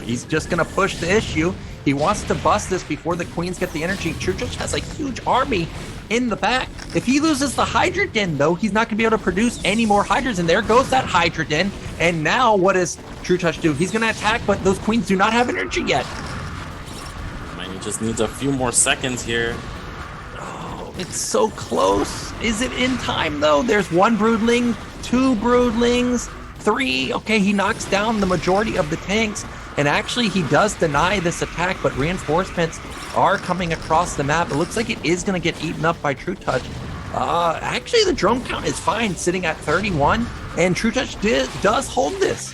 Speaker 2: he's just going to push the issue. He wants to bust this before the Queens get the energy. trutaCz has a huge army in the back. If he loses the Hydra Den, though, he's not going to be able to produce any more Hydras, and there goes that Hydra Den. And now what does trutaCz do? He's going to attack, but those Queens do not have energy yet.
Speaker 3: Man, he just needs a few more seconds here.
Speaker 2: Oh, it's so close. Is it in time, though? There's 1 Broodling, 2 Broodlings, 3. Okay, he knocks down the majority of the tanks. And actually, he does deny this attack, but reinforcements are coming across the map. It looks like it is going to get eaten up by trutaCz. Actually, the drone count is fine, sitting at 31, and trutaCz does hold this.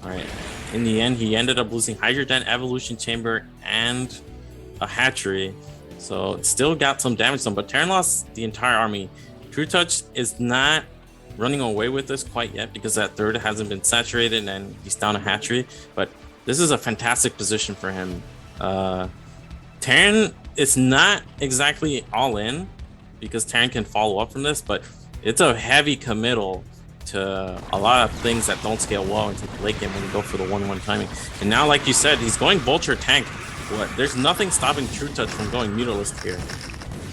Speaker 3: All right. In the end, he ended up losing Hydrogen, Evolution Chamber, and a hatchery. So it still got some damage done, but Terran lost the entire army. trutaCz is not running away with this quite yet because that third hasn't been saturated and he's down a hatchery. But this is a fantastic position for him. Terran is not exactly all in because Terran can follow up from this, but it's a heavy committal to a lot of things that don't scale well into the late game when you go for the 1-1 timing. And now, like you said, he's going Vulture tank. What? There's nothing stopping trutaCz from going Mutalist here.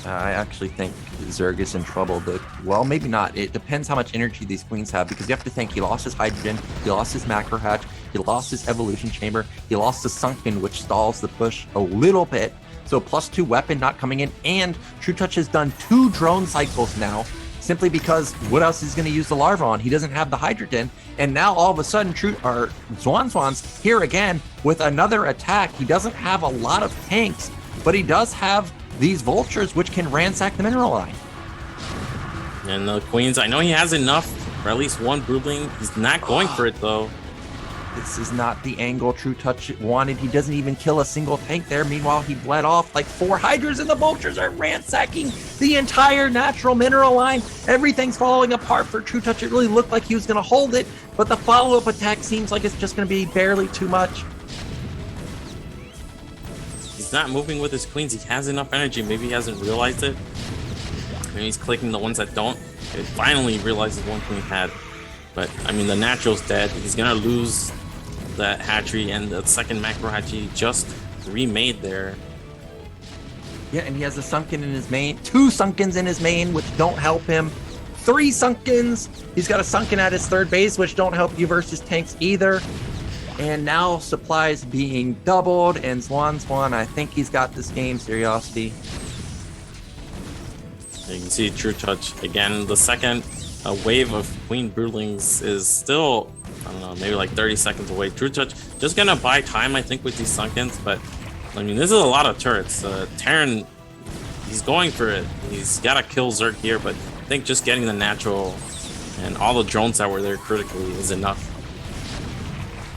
Speaker 2: I actually think Zerg is in trouble. Well, maybe not. It depends how much energy these queens have, because you have to think he lost his Hydrogen, he lost his Macro Hatch, he lost his Evolution Chamber, he lost the Sunken, which stalls the push a little bit. So +2 weapon not coming in, and trutaCz has done 2 drone cycles now, simply because what else is going to use the larva on? He doesn't have the Hydrogen, and now all of a sudden Zwanzwan's here again with another attack. He doesn't have a lot of tanks, but he does have these vultures which can ransack the mineral line.
Speaker 3: And the queens, I know he has enough for at least one broodling. He's not going for it though.
Speaker 2: This is not the angle trutaCz wanted. He doesn't even kill a single tank there. Meanwhile, he bled off like 4 hydras, and the vultures are ransacking the entire natural mineral line. Everything's falling apart for trutaCz. It really looked like he was going to hold it, but the follow-up attack seems like it's just going to be barely too much.
Speaker 3: He's not moving with his queens. He has enough energy. Maybe he hasn't realized it. Maybe he's clicking the ones that don't. It finally realizes one queen had. But, I mean, the natural's dead. He's going to lose that hatchery, and the second macro hatchery just remade there.
Speaker 2: Yeah, and he has a Sunken in his main, 2 Sunkens in his main, which don't help him. 3 Sunkens. He's got a Sunken at his third base, which don't help you versus tanks either. And now supplies being doubled, and Zwanzwan, I think he's got this game. Curiosity.
Speaker 3: You can see trutaCz again. The second wave of Queen Broodlings is still, I don't know, maybe like 30 seconds away. trutaCz just gonna buy time, I think, with these Sunkens, but I mean, this is a lot of turrets. Terran, he's going for it. He's got to kill Zerg here, but I think just getting the natural and all the drones that were there critically is enough.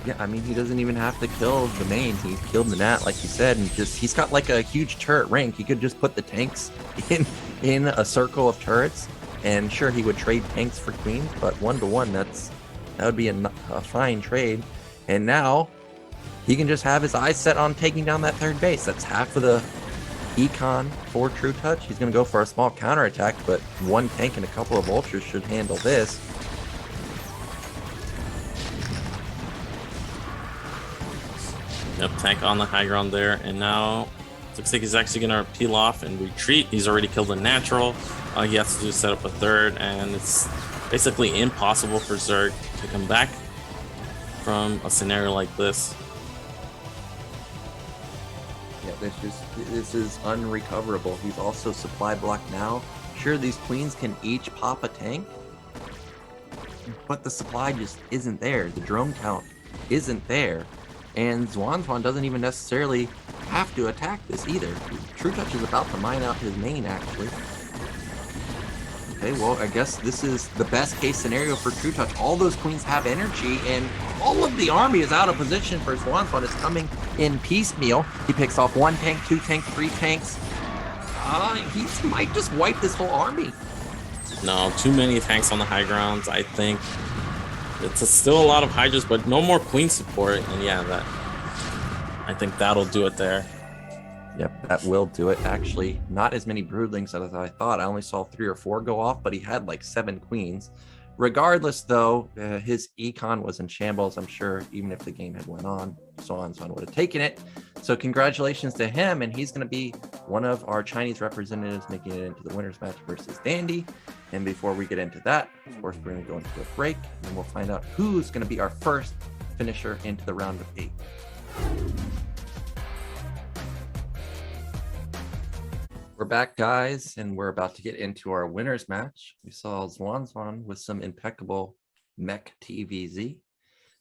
Speaker 2: Yeah, I mean, he doesn't even have to kill the main. He killed the nat, like you said, and he's got like a huge turret ring. He could just put the tanks in a circle of turrets, and sure, he would trade tanks for queens, but 1-to-1, that would be a fine trade. And now he can just have his eyes set on taking down that third base. That's half of the econ for trutaCz. He's going to go for a small counterattack, but 1 tank and a couple of vultures should handle this.
Speaker 3: Yep, tank on the high ground there, and now looks like he's actually going to peel off and retreat. He's already killed a natural. All he has to do is set up a third, and it's basically impossible for Zerg to come back from a scenario like this.
Speaker 2: Yeah, this is unrecoverable. He's also supply blocked now. Sure, these queens can each pop a tank, but the supply just isn't there. The drone count isn't there. And Zwanzwan doesn't even necessarily have to attack this either. trutaCz is about to mine out his main, actually. Okay, well, I guess this is the best case scenario for trutaCz. All those queens have energy, and all of the army is out of position for Zwanzwan. It's coming in piecemeal. He picks off 1 tank, 2 tanks, 3 tanks. He might just wipe this whole army.
Speaker 3: No, too many tanks on the high grounds, I think. It's still a lot of hydras, but no more queen support, and yeah, I think that'll do it there.
Speaker 2: Yep, that will do it. Actually, not as many broodlings as I thought. I only saw 3 or 4 go off, but he had like 7 queens. Regardless, though, his econ was in shambles. I'm sure even if the game had went on, Zwanzwan would have taken it. So congratulations to him, and he's going to be one of our Chinese representatives making it into the winners match versus Dandy. And before we get into that, of course, we're going to go into a break, and we'll find out who's going to be our first finisher into the round of 8. We're back, guys, and we're about to get into our winners match. We saw Zwanzwan with some impeccable Mech TVZ,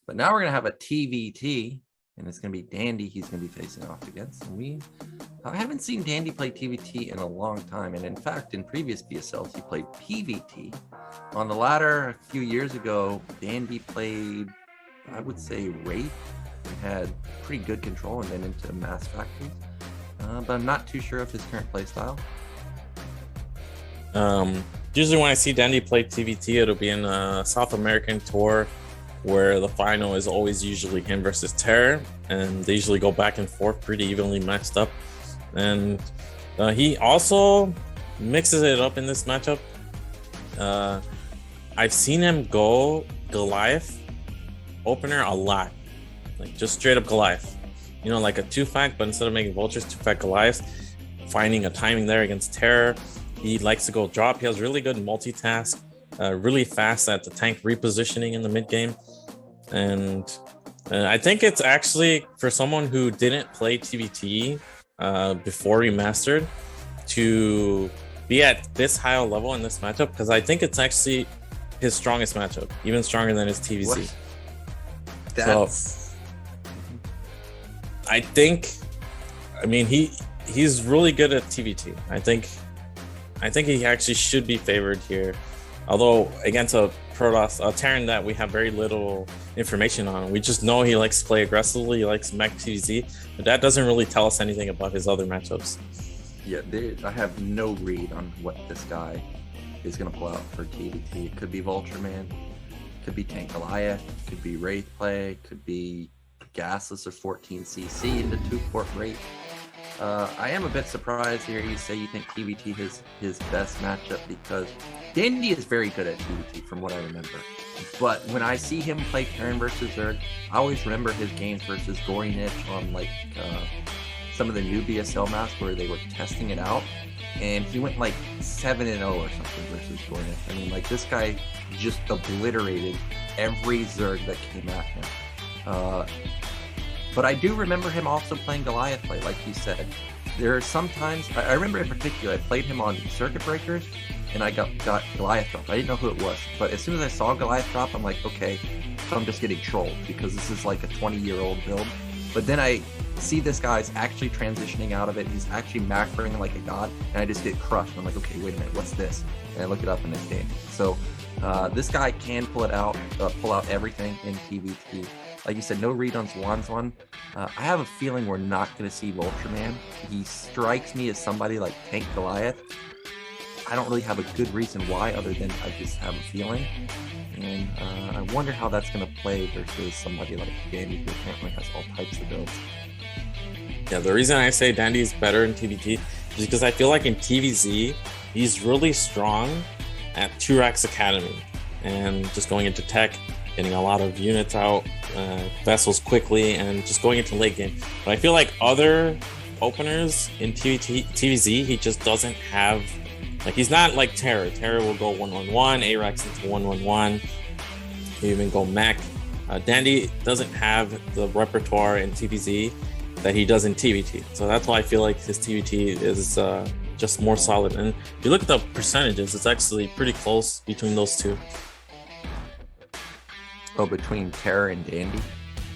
Speaker 2: but now we're going to have a TVT, and it's going to be Dandy he's going to be facing off against. And we I haven't seen Dandy play TVT in a long time, and in fact, in previous BSLs, he played PVT. On the latter, a few years ago, Dandy played, I would say, Wraith, and had pretty good control, and then into Mass Factories. But I'm not too sure of his current playstyle.
Speaker 3: Usually when I see Dandy play TVT, it'll be in a South American tour where the final is always usually him versus Terror, and they usually go back and forth pretty evenly matched up. And he also mixes it up in this matchup. I've seen him go Goliath opener a lot, like just straight up Goliath, you know, like a 2-fact, but instead of making vultures, 2-fact Goliath, finding a timing there against Terror. He likes to go drop. He has really good multitask, really fast at the tank repositioning in the mid game. And I think it's actually for someone who didn't play TVT before remastered to be at this high a level in this matchup, because I think it's actually his strongest matchup, even stronger than his TVZ. So I think, I mean, he's really good at TVT. I think he actually should be favored here, although against a protoss, a terran that we have very little information on. We just know he likes to play aggressively, he likes Mech TVZ, but that doesn't really tell us anything about his other matchups.
Speaker 2: Yeah, I have no read on what this guy is going to pull out for TVT. It could be Vulture Man, could be Tank Goliath, could be Wraith play, could be Gasless or 14cc into 2-port Wraith. I am a bit surprised here you say you think TVT is his best matchup, because Dandy is very good at TVT from what I remember. But when I see him play Terran versus Zerg, I always remember his games versus Gory Niche on like some of the new BSL maps where they were testing it out. And he went like 7-0 or something versus Gory Niche. I mean, like, this guy just obliterated every Zerg that came at him. But I do remember him also playing Goliath play, like you said. There are sometimes, I remember in particular, I played him on Circuit Breakers, and I got Goliath drop. I didn't know who it was, but as soon as I saw Goliath drop, I'm like, okay, I'm just getting trolled, because this is like a 20-year-old build. But then I see this guy's actually transitioning out of it. He's actually macroing like a god, and I just get crushed. I'm like, okay, wait a minute, what's this? And I look it up, and it's Dandy. So this guy can pull out everything in TVT. Like you said, no read on Zwanzwan. I have a feeling we're not going to see Vulture Man. He strikes me as somebody like Tank Goliath. I don't really have a good reason why, other than I just have a feeling. And I wonder how that's going to play versus somebody like Dandy, who apparently has all types of builds.
Speaker 3: Yeah, the reason I say Dandy is better in TVT is because I feel like in TVZ, he's really strong at trutaCz Academy and just going into tech, getting a lot of units out, vessels quickly, and just going into late game. But I feel like other openers in TVZ, he just doesn't have, like, he's not like Terror. Terror will go 1-1-1, ARAX into 1-1-1, he even go Mech. Dandy doesn't have the repertoire in TVZ that he does in TVT. So that's why I feel like his TVT is just more solid. And if you look at the percentages, it's actually pretty close between those two.
Speaker 2: Oh, between Terror and Dandy?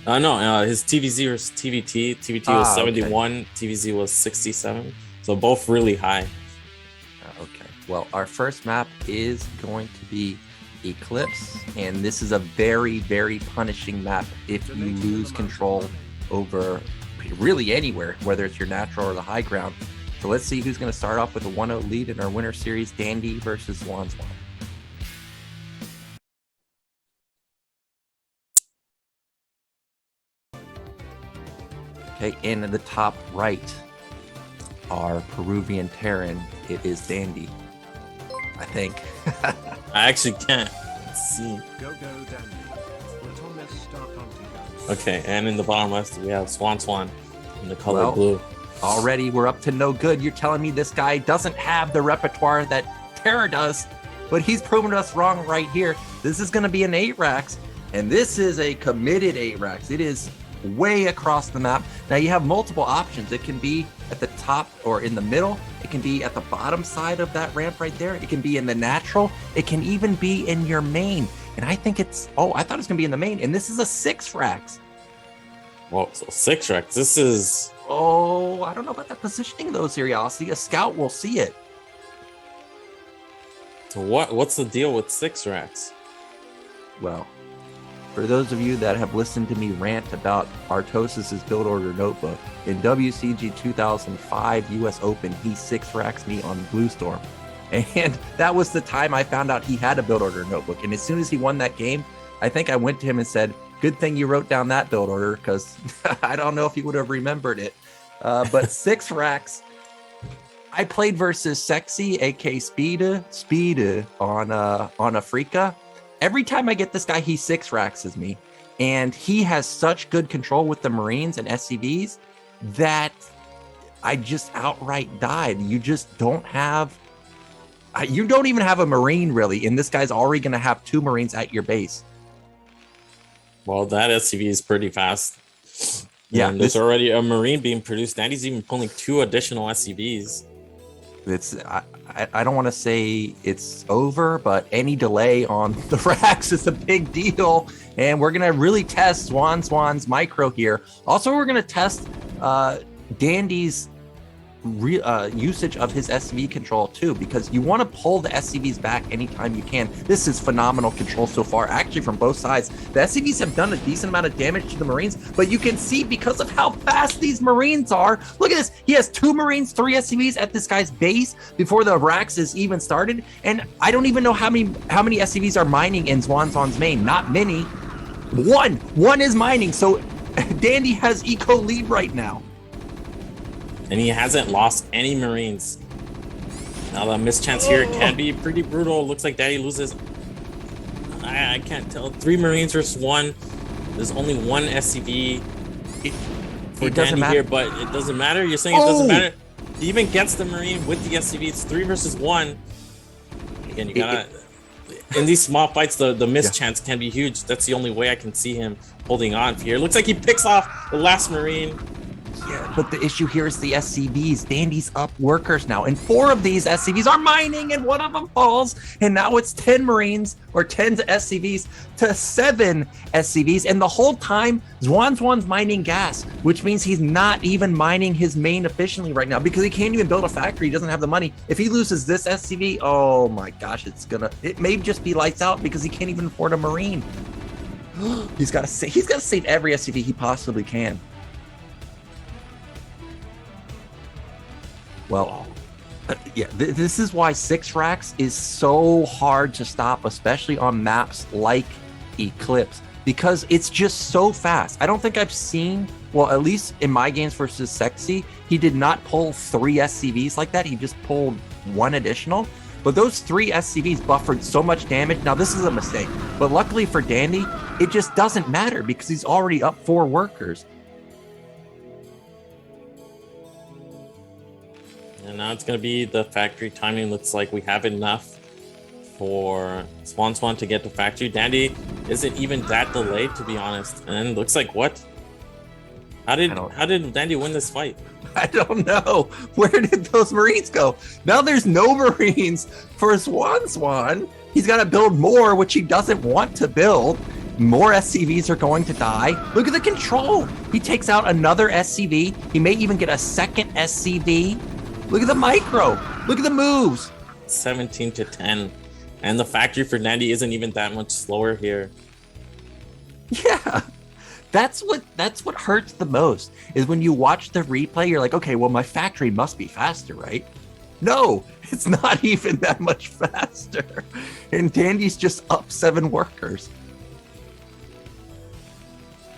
Speaker 3: No, his TVZ versus TVT. TVT was 71,
Speaker 2: okay.
Speaker 3: TVZ was 67. So both really high.
Speaker 2: Okay. Well, our first map is going to be Eclipse, and this is a very, very punishing map if you lose control over really anywhere, whether it's your natural or the high ground. So let's see who's going to start off with a 1-0 lead in our winter series, Dandy versus Zwanzwan. Okay, and in the top right, our Peruwian Terran, it is Dandy, I think.
Speaker 3: I actually can't. Let's see.
Speaker 4: Go, Dandy. Let's start hunting.
Speaker 3: Okay, and in the bottom left, we have SwanSwan in the color blue.
Speaker 2: Already we're up to no good. You're telling me this guy doesn't have the repertoire that Terra does, but he's proven us wrong right here. This is going to be an 8-Rax, and this is a committed 8-Rax. It is way across the map. Now you have multiple options. It can be at the top or in the middle. It can be at the bottom side of that ramp right there. It can be in the natural. It can even be in your main. And I think it's, I thought it was gonna be in the main, and this is a 6-Rax.
Speaker 3: Well, so 6 Rex. This is
Speaker 2: Oh, I don't know about that positioning though, Seriosity. A scout will see it.
Speaker 3: so what's the deal with 6 Rex?
Speaker 2: Well, for those of you that have listened to me rant about Artosis's build order notebook, in WCG 2005 US Open, he 6-racks me on Blue Storm. And that was the time I found out he had a build order notebook. And as soon as he won that game, I think I went to him and said, good thing you wrote down that build order, because I don't know if he would have remembered it. But 6 racks. I played versus Sexy, aka Speed on Afrika. Every time I get this guy, he 6 racks me. And he has such good control with the Marines and SCVs that I just outright died. You just don't have... You don't even have a Marine, really, and this guy's already going to have 2 Marines at your base.
Speaker 3: Well, that SCV is pretty fast.
Speaker 2: Yeah,
Speaker 3: and there's already a Marine being produced. Dandy's even pulling 2 additional SCVs.
Speaker 2: I don't want to say it's over, but any delay on the racks is a big deal, and we're going to really test Zwanzwan's micro here. Also, we're going to test Dandy's usage of his SCV control too, because you want to pull the SCVs back anytime you can. This is phenomenal control so far, actually, from both sides. The SCVs have done a decent amount of damage to the Marines, but you can see because of how fast these Marines are. Look at this. He has 2 Marines, 3 SCVs at this guy's base before the racks is even started, and I don't even know how many SCVs are mining in Zwanzwan's main. Not many. One is mining, so Dandy has eco lead right now.
Speaker 3: And he hasn't lost any Marines. Now the mischance here can be pretty brutal. Looks like Daddy loses. I can't tell. 3 Marines versus 1. There's only 1 SCV for Dandy here, but it doesn't matter. You're saying it doesn't matter. He even gets the Marine with the SCV. It's 3 versus 1. Again, you gotta... In these small fights, the mischance can be huge. That's the only way I can see him holding on here. Looks like he picks off the last Marine.
Speaker 2: Yeah, but the issue here is the SCVs. Dandy's up workers now, and 4 of these SCVs are mining, and 1 of them falls, and now it's 10 Marines, or 10 SCVs to 7 SCVs, and the whole time, Zwanzwan's mining gas, which means he's not even mining his main efficiently right now, because he can't even build a factory. He doesn't have the money. If he loses this SCV, oh my gosh, it may just be lights out, because he can't even afford a Marine. He's got to save every SCV he possibly can. Well, yeah, this is why 6 racks is so hard to stop, especially on maps like Eclipse, because it's just so fast. I don't think I've seen, well, at least in my games versus Sexy, he did not pull 3 SCVs like that. He just pulled 1 additional. But those 3 SCVs buffered so much damage. Now, this is a mistake, but luckily for Dandy, it just doesn't matter because he's already up 4 workers.
Speaker 3: And now it's going to be the factory timing. Looks like we have enough for Zwanzwan to get the factory. Dandy isn't even that delayed, to be honest. And looks like what? How did Dandy win this fight?
Speaker 2: I don't know. Where did those Marines go? Now there's no Marines for Zwanzwan. He's got to build more, which he doesn't want to build. More SCVs are going to die. Look at the control. He takes out another SCV. He may even get a second SCV. Look at the micro. Look at the moves.
Speaker 3: 17 to 10. And the factory for Dandy isn't even that much slower here.
Speaker 2: Yeah. That's what hurts the most, is when you watch the replay, you're like, okay, well, my factory must be faster, right? No, it's not even that much faster. And Dandy's just up 7 workers.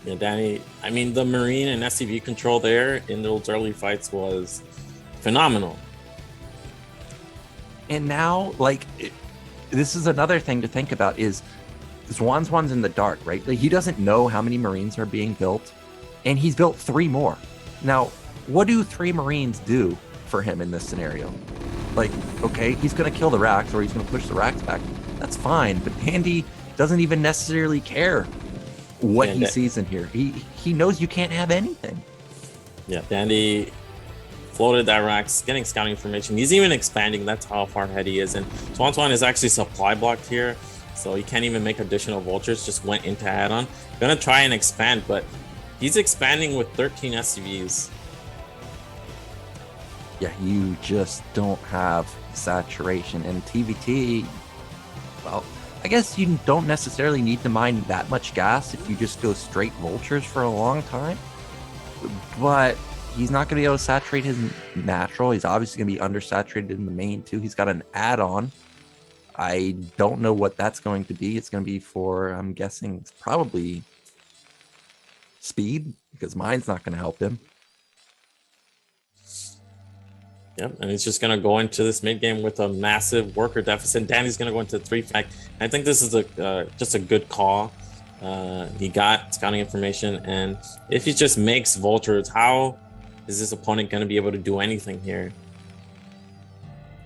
Speaker 3: Yeah, Danny, I mean, the Marine and SCV control there in those early fights was phenomenal.
Speaker 2: And now, this is another thing to think about, is Zwanzwan's in the dark, right? Like, he doesn't know how many Marines are being built, and he's built 3 more. Now, what do 3 Marines do for him in this scenario? Like, okay, he's going to kill the racks, or he's going to push the racks back. That's fine, but Dandy doesn't even necessarily care what he sees in here. He knows you can't have anything. Yeah,
Speaker 3: Dandy floated that racks, getting scouting information. He's even expanding. That's how far ahead he is. And Zwanzwan is actually supply blocked here, so he can't even make additional vultures. Just went into add-on. Gonna try and expand, but He's expanding with 13 SCVs.
Speaker 2: Yeah, you just don't have saturation. And TVT, well, I guess you don't necessarily need to mine that much gas if you just go straight vultures for a long time. But he's not going to be able to saturate his natural. He's obviously going to be undersaturated in the main too. He's got an add-on. I don't know what that's going to be. It's going to be for, I'm guessing, it's probably speed, because mine's not going to help him.
Speaker 3: Yep, and he's just going to go into this mid game with a massive worker deficit. Danny's going to go into 3-fact. I think this is just a good call. He got scouting information, and if he just makes vultures, how is this opponent going to be able to do anything here?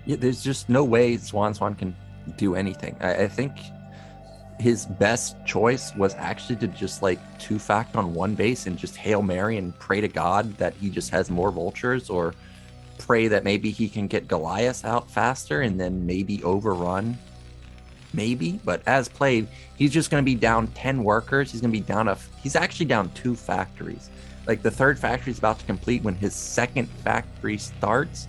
Speaker 2: Yeah, there's just no way Zwanzwan can do anything. I think his best choice was actually to just like 2-fact on one base and just Hail Mary and pray to God that he just has more vultures, or pray that maybe he can get Goliath out faster and then maybe overrun. Maybe, but as played, he's just going to be down 10 workers. He's going to be down he's actually down 2 factories. Like the 3rd factory is about to complete when his 2nd factory starts.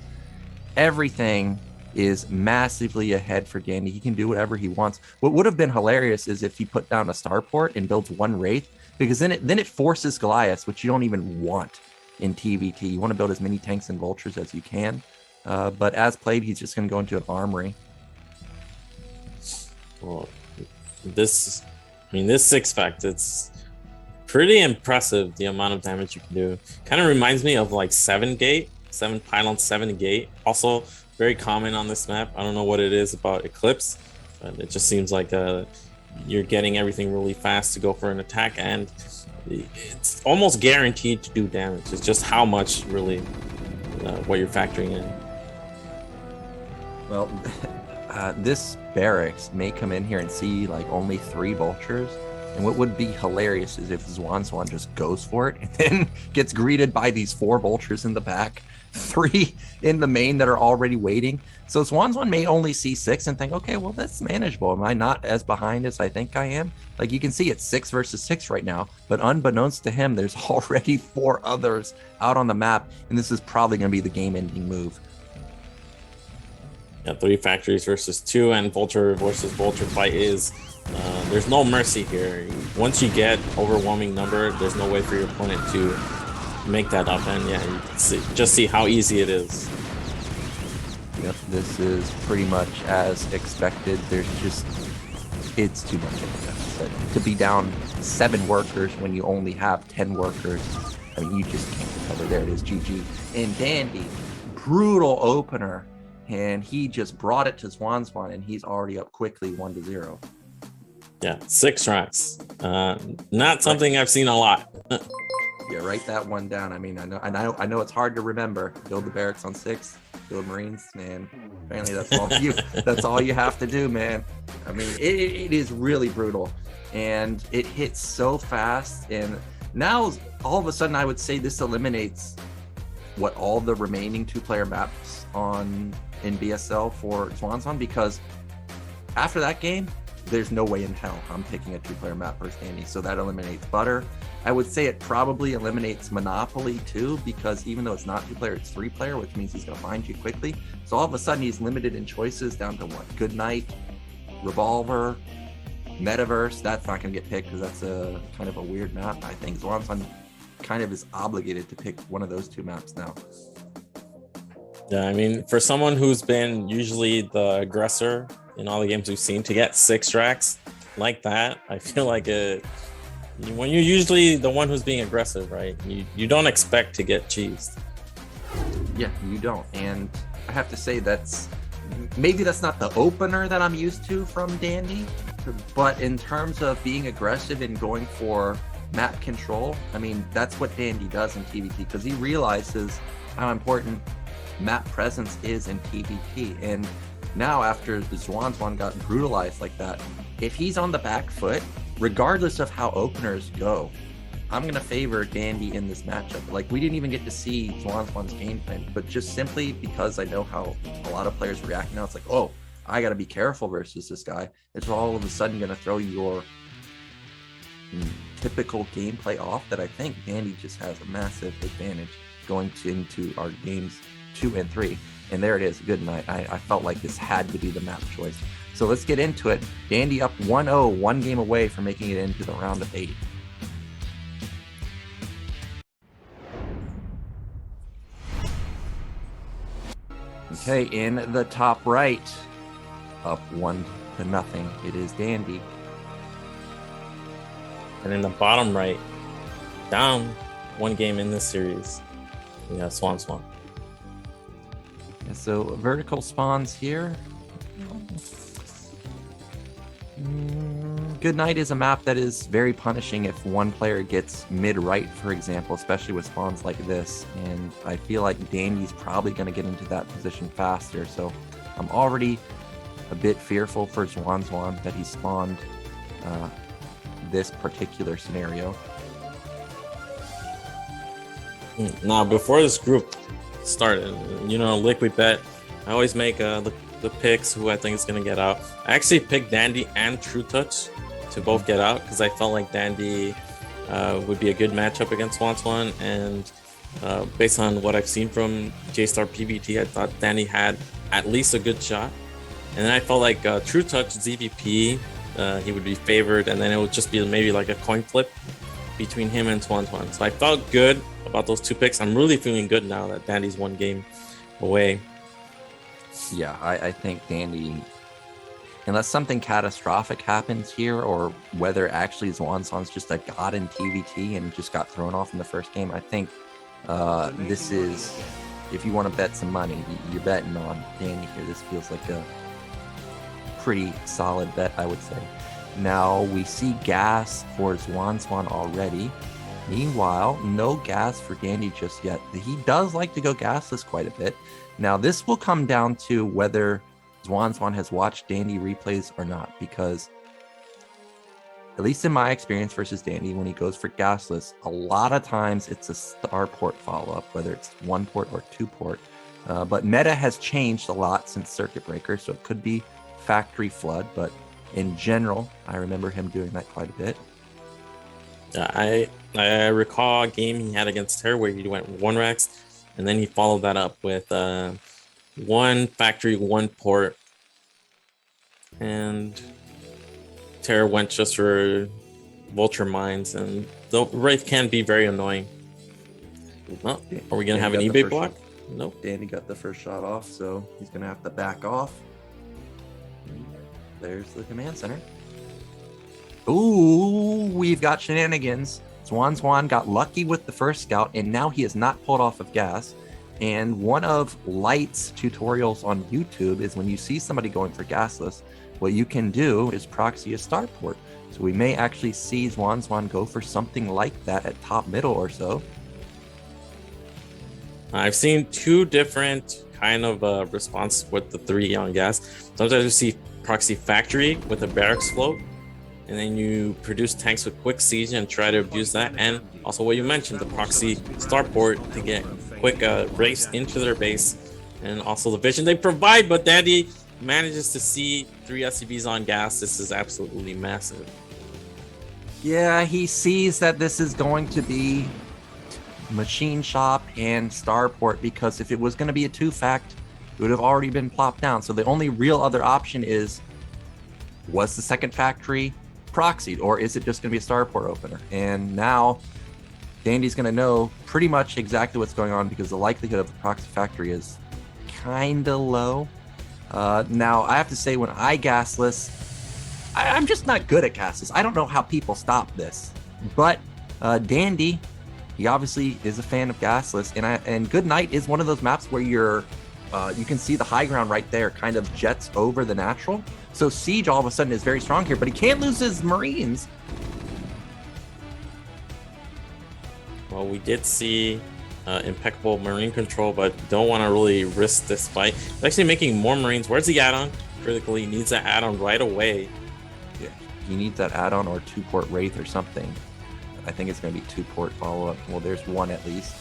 Speaker 2: Everything is massively ahead for Dandy. He can do whatever he wants. What would have been hilarious is if he put down a starport and builds 1 Wraith, because then it forces Goliath, which you don't even want in TVT. You want to build as many tanks and vultures as you can. But as played, he's just going to go into an armory.
Speaker 3: Well, this 6-fact, it's pretty impressive the amount of damage you can do. Kind of reminds me of like 7-gate, 7 pylon, 7-gate. Also very common on this map. I don't know what it is about Eclipse, but it just seems like you're getting everything really fast to go for an attack, and it's almost guaranteed to do damage. It's just how much really what you're factoring in.
Speaker 2: Well, this barracks may come in here and see like only 3 vultures, and what would be hilarious is if Zwanzwan just goes for it and then gets greeted by these 4 vultures in the back, 3 in the main that are already waiting. So Zwanzwan may only see 6 and think, okay, well, that's manageable. Am I not as behind as I think I am? Like you can see it's 6 versus 6 right now, but unbeknownst to him, there's already 4 others out on the map, and this is probably going to be the game-ending move.
Speaker 3: Yeah, 3 factories versus 2, and vulture versus vulture fight is there's no mercy here. Once you get overwhelming number, there's no way for your opponent to make that up, and yeah, you can just see how easy it is.
Speaker 2: Yep, this is pretty much as expected. It's too much of a deficit. To be down 7 workers when you only have 10 workers, I mean, you just can't recover. There it is, GG. And Dandy, brutal opener, and he just brought it to Zwanzwan, and he's already up quickly 1-0.
Speaker 3: Yeah, 6 racks. Not something I've seen a lot.
Speaker 2: Yeah, write that one down. I mean, I know it's hard to remember. Build the barracks on 6, build Marines, man. Apparently that's all you have to do, man. I mean, it is really brutal, and it hits so fast. And now all of a sudden, I would say this eliminates what all the remaining 2-player maps in BSL for Zwanzwan, because after that game, there's no way in hell I'm picking a 2-player map versus Dandy. So that eliminates Butter. I would say it probably eliminates Monopoly too, because even though it's not 2-player, it's 3-player, which means he's going to find you quickly. So all of a sudden he's limited in choices down to what? Goodnight, Revolver, Metaverse. That's not going to get picked because that's a kind of a weird map. I think Zwanzwan kind of is obligated to pick one of those 2 maps now.
Speaker 3: Yeah, I mean, for someone who's been usually the aggressor in all the games we've seen, to get 6 racks like that, I feel like when you're usually the one who's being aggressive, right? You don't expect to get cheesed.
Speaker 2: Yeah, you don't. And I have to say maybe that's not the opener that I'm used to from Dandy, but in terms of being aggressive and going for map control, I mean, that's what Dandy does in TVT, because he realizes how important map presence is in TVT. And now after the Zwanzwan got brutalized like that, if he's on the back foot, regardless of how openers go, I'm going to favor Dandy in this matchup. Like, we didn't even get to see Zwanzwan's game plan, but just simply because I know how a lot of players react now, it's like, oh, I got to be careful versus this guy. It's all of a sudden going to throw your typical gameplay off that I think Dandy just has a massive advantage going into our games 2 and 3. And there it is, good night. I felt like this had to be the map choice. So let's get into it. Dandy up 1-0, one game away from making it into the round of 8. Okay, in the top right, up 1-0, it is Dandy.
Speaker 3: And in the bottom right, down 1 game in this series, we have SwanSwan.
Speaker 2: Yeah, so vertical spawns here. Good Night is a map that is very punishing if one player gets mid-right, for example, especially with spawns like this. And I feel like Dandy's probably going to get into that position faster. So I'm already a bit fearful for Zwanzwan that he spawned this particular scenario.
Speaker 3: Now, before this group started, you know, liquid bet, I always make the picks who I think is going to get out. I actually picked Dandy and trutaCz to both get out because I felt like Dandy would be a good matchup against SwanSwan, and based on what I've seen from JayStar PBT, I thought Dandy had at least a good shot. And then I felt like trutaCz ZVP, he would be favored, and then it would just be maybe like a coin flip between him and SwanSwan. So I felt good about those 2 picks. I'm really feeling good now that Dandy's 1 game away.
Speaker 2: Yeah, I think Dandy, unless something catastrophic happens here, or whether actually Zwanzwan's just a god in TVT and just got thrown off in the first game, I think this is, if you want to bet some money, you're betting on Dandy here. This feels like a pretty solid bet, I would say. Now we see gas for Zwanzwan already. Meanwhile, no gas for Dandy just yet. He does like to go gasless quite a bit. Now this will come down to whether Zwanzwan has watched Dandy replays or not, because at least in my experience versus Dandy, when he goes for gasless, a lot of times it's a starport follow-up, whether it's 1 port or 2 port. But meta has changed a lot since Circuit Breaker, so it could be factory flood, but in general, I remember him doing that quite a bit.
Speaker 3: I recall a game he had against her where he went 1 Rex, and then he followed that up with 1 factory, 1 port, and Terra went just for vulture mines, and the Wraith can be very annoying. Well, are we gonna have an eBay block? Nope.
Speaker 2: Dandy got the first shot off, so he's gonna have to back off. There's the command center. Ooh, we've got shenanigans. Zwanzwan got lucky with the first scout, and now he is not pulled off of gas. And one of Light's tutorials on YouTube is when you see somebody going for gasless, what you can do is proxy a starport. So we may actually see Zwanzwan go for something like that at top middle or so.
Speaker 3: I've seen 2 different kind of responses with the 3 on gas. Sometimes you see proxy factory with a barracks float, and then you produce tanks with quick siege and try to abuse that. And also what you mentioned, the proxy starport to get quick race into their base, and also the vision they provide. But Dandy manages to see 3 SCVs on gas. This is absolutely massive.
Speaker 2: Yeah, he sees that this is going to be machine shop and starport, because if it was going to be a 2-fact, it would have already been plopped down. So the only real other option is, was the second factory proxied, or is it just going to be a starport opener? And now Dandy's going to know pretty much exactly what's going on, because the likelihood of the proxy factory is kind of low. Now, I have to say, when I gasless, I'm just not good at gasless. I don't know how people stop this. But Dandy, he obviously is a fan of gasless, and Good Night is one of those maps where you can see the high ground right there kind of jets over the natural. So Siege all of a sudden is very strong here, but he can't lose his Marines.
Speaker 3: Well, we did see impeccable Marine control, but don't want to really risk this fight. He's actually making more Marines. Where's the add-on? Critically, he needs that add-on right away.
Speaker 2: Yeah, he needs that add-on or 2-port Wraith or something. I think it's going to be 2-port follow-up. Well, there's 1 at least.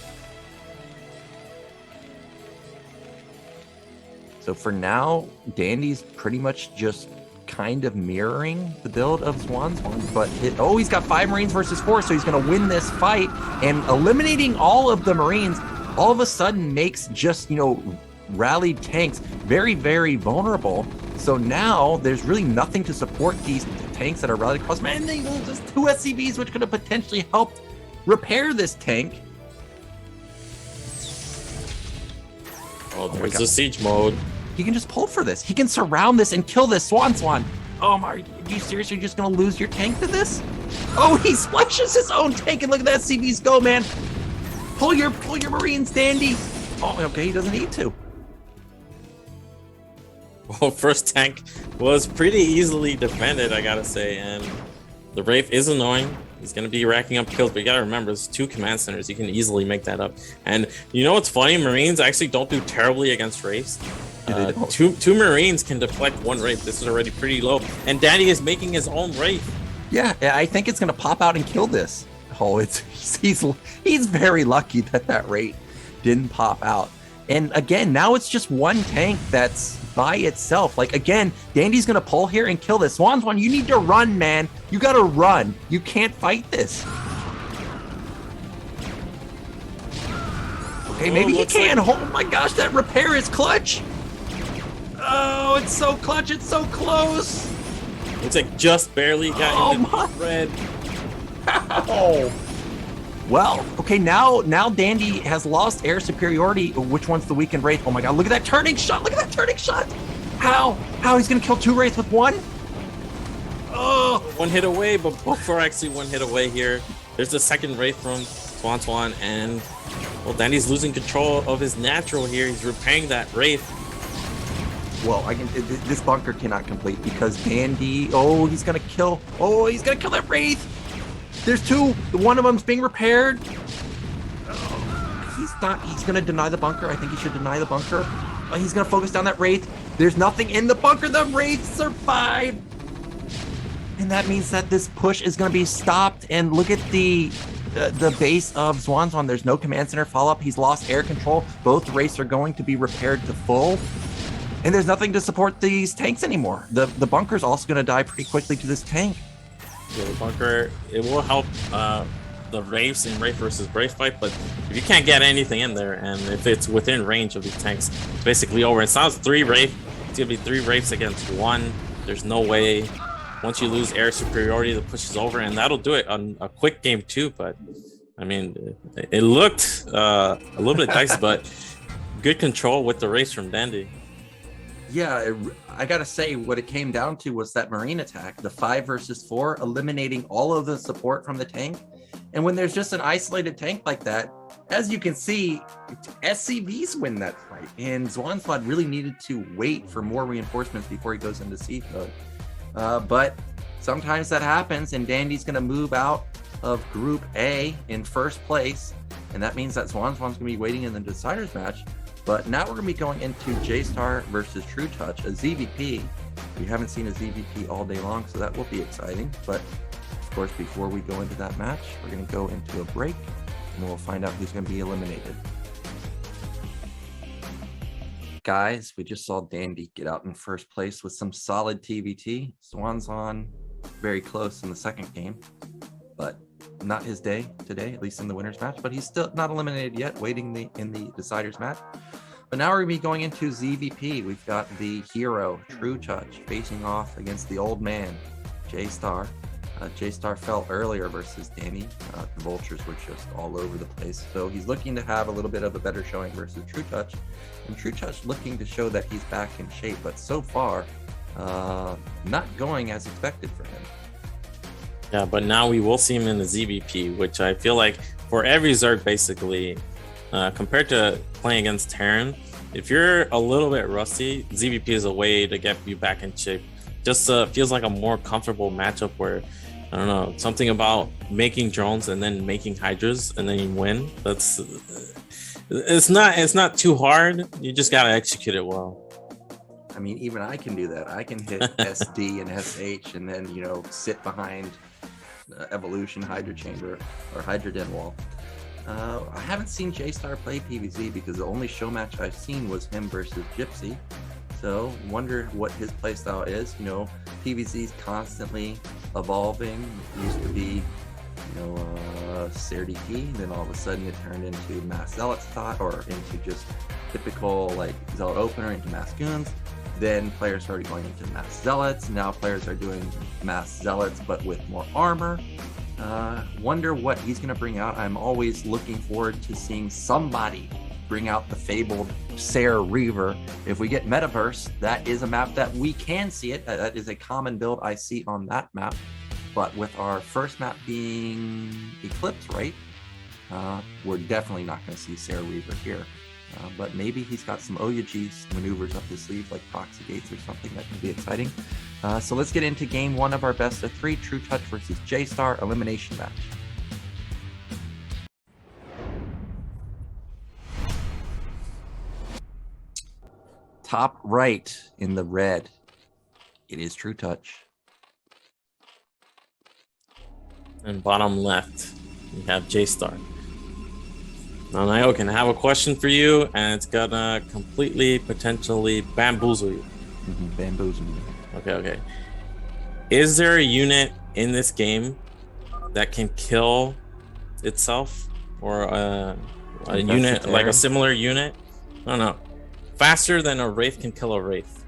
Speaker 2: So for now, Dandy's pretty much just kind of mirroring the build of Zwanzwan, but he's got 5 Marines versus 4, so he's going to win this fight. And eliminating all of the Marines all of a sudden makes just, rallied tanks very, very vulnerable. So now there's really nothing to support these tanks that are rallied across. Man, they lose just 2 SCVs, which could have potentially helped repair this tank.
Speaker 3: Oh, there's the siege mode.
Speaker 2: He can just pull for this. He can surround this and kill this Zwanzwan. Oh my, are you seriously just gonna lose your tank to this? Oh, he splashes his own tank, and look at that CVs go, man. Pull your Marines, Dandy. Oh, okay, he doesn't need to.
Speaker 3: Well, first tank was pretty easily defended, I gotta say, and the Wraith is annoying. He's going to be racking up kills, but you got to remember, it's 2 command centers. You can easily make that up. And you know what's funny? Marines actually don't do terribly against Wraiths. Two Marines can deflect 1 Wraith. This is already pretty low. And Danny is making his own Wraith.
Speaker 2: Yeah, I think it's going to pop out and kill this. Oh, he's very lucky that Wraith didn't pop out. And again, now it's just 1 tank that's by itself. Like, again, Dandy's gonna pull here and kill this. Zwanzwan, you need to run, man. You gotta run. You can't fight this. Okay, maybe he can. Oh my gosh, that repair is clutch. Oh, it's so clutch. It's so close.
Speaker 3: Looks like just barely got into the red.
Speaker 2: Ow. Well, okay, now Dandy has lost air superiority. Which one's the weakened Wraith? Oh my god, look at that turning shot. Look at that turning shot. How he's gonna kill 2 Wraiths with 1? Oh,
Speaker 3: 1 hit away, but both are actually 1 hit away here. There's the second Wraith from SwanSwan, and well, Dandy's losing control of his natural here. He's repairing that Wraith.
Speaker 2: Well, this bunker cannot complete because Dandy, he's gonna kill that Wraith. There's 2. One of them's being repaired. He's gonna deny the bunker. I think he should deny the bunker. He's gonna focus down that Wraith. There's nothing in the bunker. The Wraith survived. And that means that this push is gonna be stopped. And look at the base of Zwanzwan. There's no command center follow-up. He's lost air control. Both Wraiths are going to be repaired to full. And there's nothing to support these tanks anymore. The bunker's also gonna die pretty quickly to this tank.
Speaker 3: Yeah, the bunker, it will help the Wraiths in Wraith versus Wraith fight, but if you can't get anything in there, and if it's within range of these tanks, it's basically over. It sounds 3 Wraith, it's gonna be 3 Wraiths against 1. There's no way. Once you lose air superiority, the push is over, and that'll do it on a quick game too. But I mean, it looked a little bit dicey, but good control with the Wraiths from Dandy.
Speaker 2: Yeah, I gotta say, what it came down to was that Marine attack, the 5 versus 4, eliminating all of the support from the tank. And when there's just an isolated tank like that, as you can see, SCVs win that fight. And Zwanzwan really needed to wait for more reinforcements before he goes into siege mode. But sometimes that happens, and Dandy's gonna move out of Group A in first place. And that means that Zwanzwan's gonna be waiting in the Deciders match. But now we're going to be going into JayStar versus trutaCz, a ZVP. We haven't seen a ZVP all day long, so that will be exciting. But, of course, before we go into that match, we're going to go into a break, and we'll find out who's going to be eliminated. Guys, we just saw Dandy get out in first place with some solid TVT. Zwanzwan very close in the second game, but not his day today, at least in the winners match, but he's still not eliminated yet, waiting in the deciders match. But now we're gonna be going into ZVP. We've got the hero trutaCz facing off against the old man JayStar. JayStar fell earlier versus Danny. The vultures were just all over the place, so he's looking to have a little bit of a better showing versus trutaCz, and trutaCz looking to show that he's back in shape, but so far not going as expected for him.
Speaker 3: Yeah, but now we will see him in the ZVP, which I feel like for every Zerg, basically, compared to playing against Terran, if you're a little bit rusty, ZVP is a way to get you back in shape. Just feels like a more comfortable matchup where, I don't know, something about making drones and then making hydras and then you win. It's not too hard. You just gotta execute it well.
Speaker 2: I mean, even I can do that. I can hit SD and SH and then, sit behind Evolution, Hydra Chamber, or Hydra Den Wall. I haven't seen JayStar play PvZ because the only show match I've seen was him versus Gypsy. So wonder what his playstyle is. You know, PvZ's constantly evolving. It used to be, you know, SerDP, and then all of a sudden it turned into Mass Zealots thought, or into just typical like Zealot opener into Mass Goons. Then players started going into Mass Zealots. Now players are doing Mass Zealots but with more armor. Wonder what he's going to bring out. I'm always looking forward to seeing somebody bring out the fabled Ser Reaver. If we get Metaverse, that is a map that we can see it. That is a common build I see on that map. But with our first map being Eclipse, right? We're definitely not going to see Ser Reaver here. But maybe he's got some OUG maneuvers up his sleeve, like proxy gates or something that can be exciting. So let's get into game 1 of our best of 3 trutaCz versus JayStar elimination match. Top right in the red, it is trutaCz.
Speaker 3: And bottom left, we have JayStar. Now, Nioken, I have a question for you, and it's gonna completely, potentially bamboozle you.
Speaker 2: Bamboozle me.
Speaker 3: Okay. Is there a unit in this game that can kill itself, or a unit like a similar unit? No. Faster than a Wraith can kill a Wraith.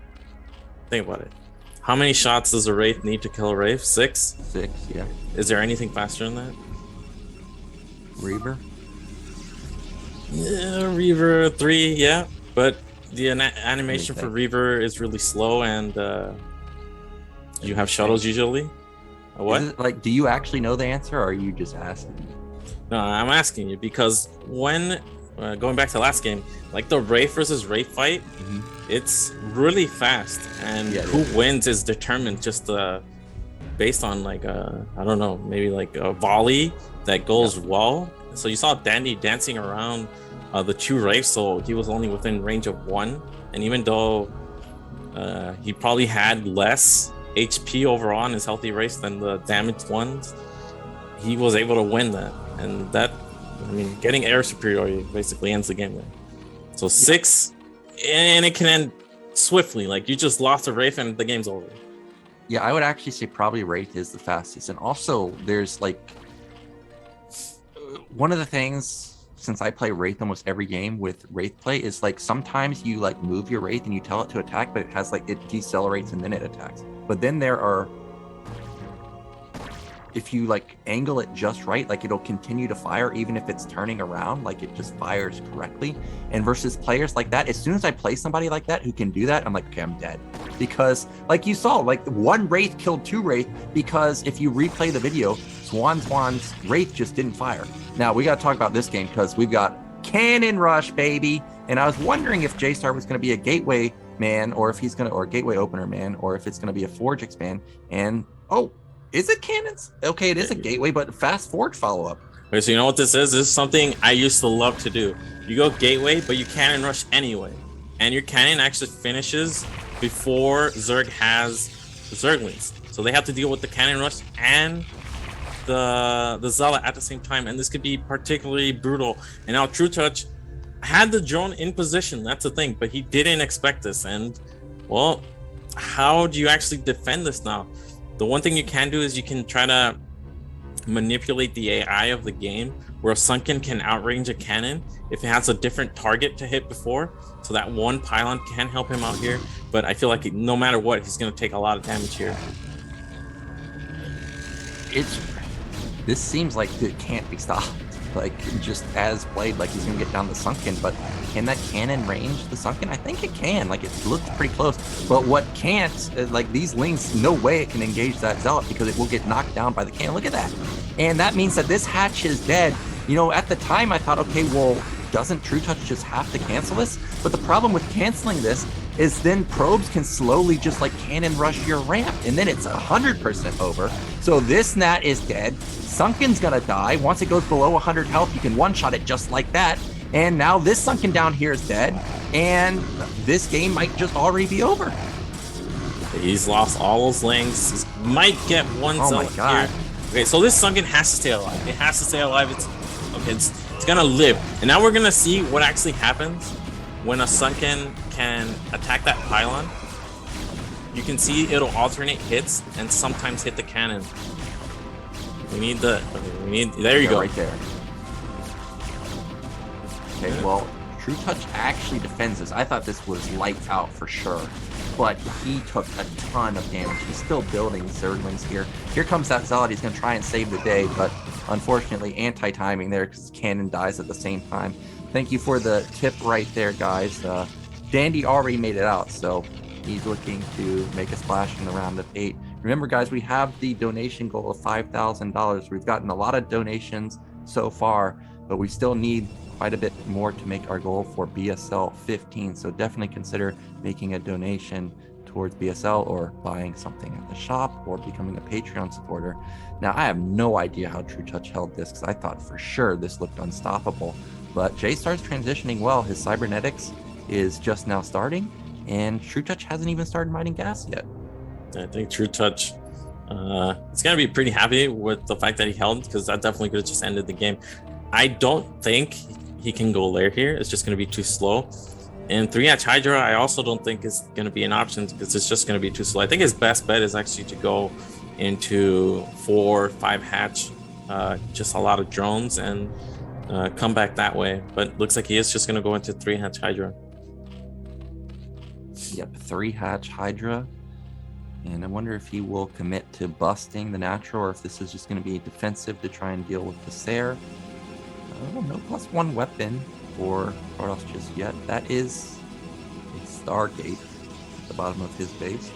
Speaker 3: Think about it. How many shots does a Wraith need to kill a Wraith? 6?
Speaker 2: 6, yeah.
Speaker 3: Is there anything faster than that?
Speaker 2: Reaver?
Speaker 3: Yeah, Reaver 3, yeah. But the animation for Reaver is really slow, and you have shuttles usually. What?
Speaker 2: Is it, like, do you actually know the answer, or are you just asking?
Speaker 3: No, I'm asking you because when going back to last game, like the Wraith versus Wraith fight, it's really fast, and who wins is determined just based on like I don't know, maybe like a volley that goes well. So you saw Dandy dancing around the 2 Wraiths, so he was only within range of 1, and even though he probably had less HP overall on his healthy Wraiths than the damaged ones, he was able to win that. And that, I mean, getting air superiority basically ends the game there. So 6, and it can end swiftly. Like, you just lost a Wraith and the game's over.
Speaker 2: Yeah, I would actually say probably Wraith is the fastest. And also, there's like, one of the things, since I play Wraith almost every game with Wraith play, is like sometimes you like move your Wraith and you tell it to attack, but it has like, it decelerates and then it attacks. But then there are, if you like angle it just right, like it'll continue to fire even if it's turning around, like it just fires correctly. And versus players like that, as soon as I play somebody like that who can do that, I'm like, okay, I'm dead. Because like you saw, like 1 Wraith killed 2 Wraith, because if you replay the video, Zwanzwan's Wraith just didn't fire. Now we got to talk about this game because we've got Cannon Rush, baby. And I was wondering if JayStar was going to be a gateway man, or if he's going to, or gateway opener man, or if it's going to be a Forge expand. And oh, is it cannons? Okay, it is a gateway, but fast Forge follow-up.
Speaker 3: Okay, so you know what this is? This is something I used to love to do. You go gateway, but you cannon rush anyway. And your cannon actually finishes before Zerg has the Zerglings. So they have to deal with the cannon rush and the Zealot at the same time. And this could be particularly brutal. And now trutaCz had the drone in position. That's the thing. But he didn't expect this. And, well, how do you actually defend this now? The one thing you can do is you can try to manipulate the AI of the game, where a Sunken can outrange a cannon if it has a different target to hit before. So that 1 pylon can help him out here. But I feel like no matter what, he's going to take a lot of damage here.
Speaker 2: This seems like it can't be stopped. Like, just as played, like he's going to get down the Sunken, but can that cannon range the Sunken? I think it can. Like, it looks pretty close. But what can't, like these Lings, no way it can engage that Zealot because it will get knocked down by the cannon. Look at that. And that means that this hatch is dead. You know, at the time I thought, okay, well, doesn't trutaCz just have to cancel this? But the problem with canceling this is then probes can slowly just like cannon rush your ramp, and then it's 100% over. So this Nat is dead. Sunken's gonna die. Once it goes below 100 health, you can one-shot it just like that. And now this Sunken down here is dead, and this game might just already be over.
Speaker 3: He's lost all those Lings. He might get 1
Speaker 2: Oh
Speaker 3: Zealot
Speaker 2: my god.
Speaker 3: here. Okay, so this Sunken has to stay alive. It has to stay alive. It's gonna live. And now we're gonna see what actually happens when a sunken can attack that pylon, you can see it'll alternate hits and sometimes hit the cannon. There you go.
Speaker 2: Right there. Okay, well, trutaCz actually defends this. I thought this was lights out for sure, but he took a ton of damage. He's still building Zerglings here. Here comes that Zealot. He's going to try and save the day, but unfortunately anti-timing there because his cannon dies at the same time. Thank you for the tip right there, guys. Dandy already made it out, so he's looking to make a splash in the round of 8. Remember, guys, we have the donation goal of $5,000. We've gotten a lot of donations so far, but we still need quite a bit more to make our goal for BSL 15. So definitely consider making a donation towards BSL or buying something at the shop or becoming a Patreon supporter. Now, I have no idea how trutaCz held this because I thought for sure this looked unstoppable, but JayStar's transitioning well. His cybernetics is just now starting, and trutaCz hasn't even started mining gas yet.
Speaker 3: I think trutaCz is going to be pretty happy with the fact that he held, because that definitely could have just ended the game. I don't think he can go lair here. It's just going to be too slow. And 3-hatch Hydra, I also don't think is going to be an option because it's just going to be too slow. I think his best bet is actually to go into 4-5 hatch, just a lot of drones, and come back that way. But looks like he is just going to go into 3-hatch Hydra.
Speaker 2: Yep, 3-hatch Hydra. And I wonder if he will commit to busting the natural or if this is just going to be defensive to try and deal with the Sair. Oh, no +1 weapon for protoss just yet. That is a Stargate at the bottom of his base.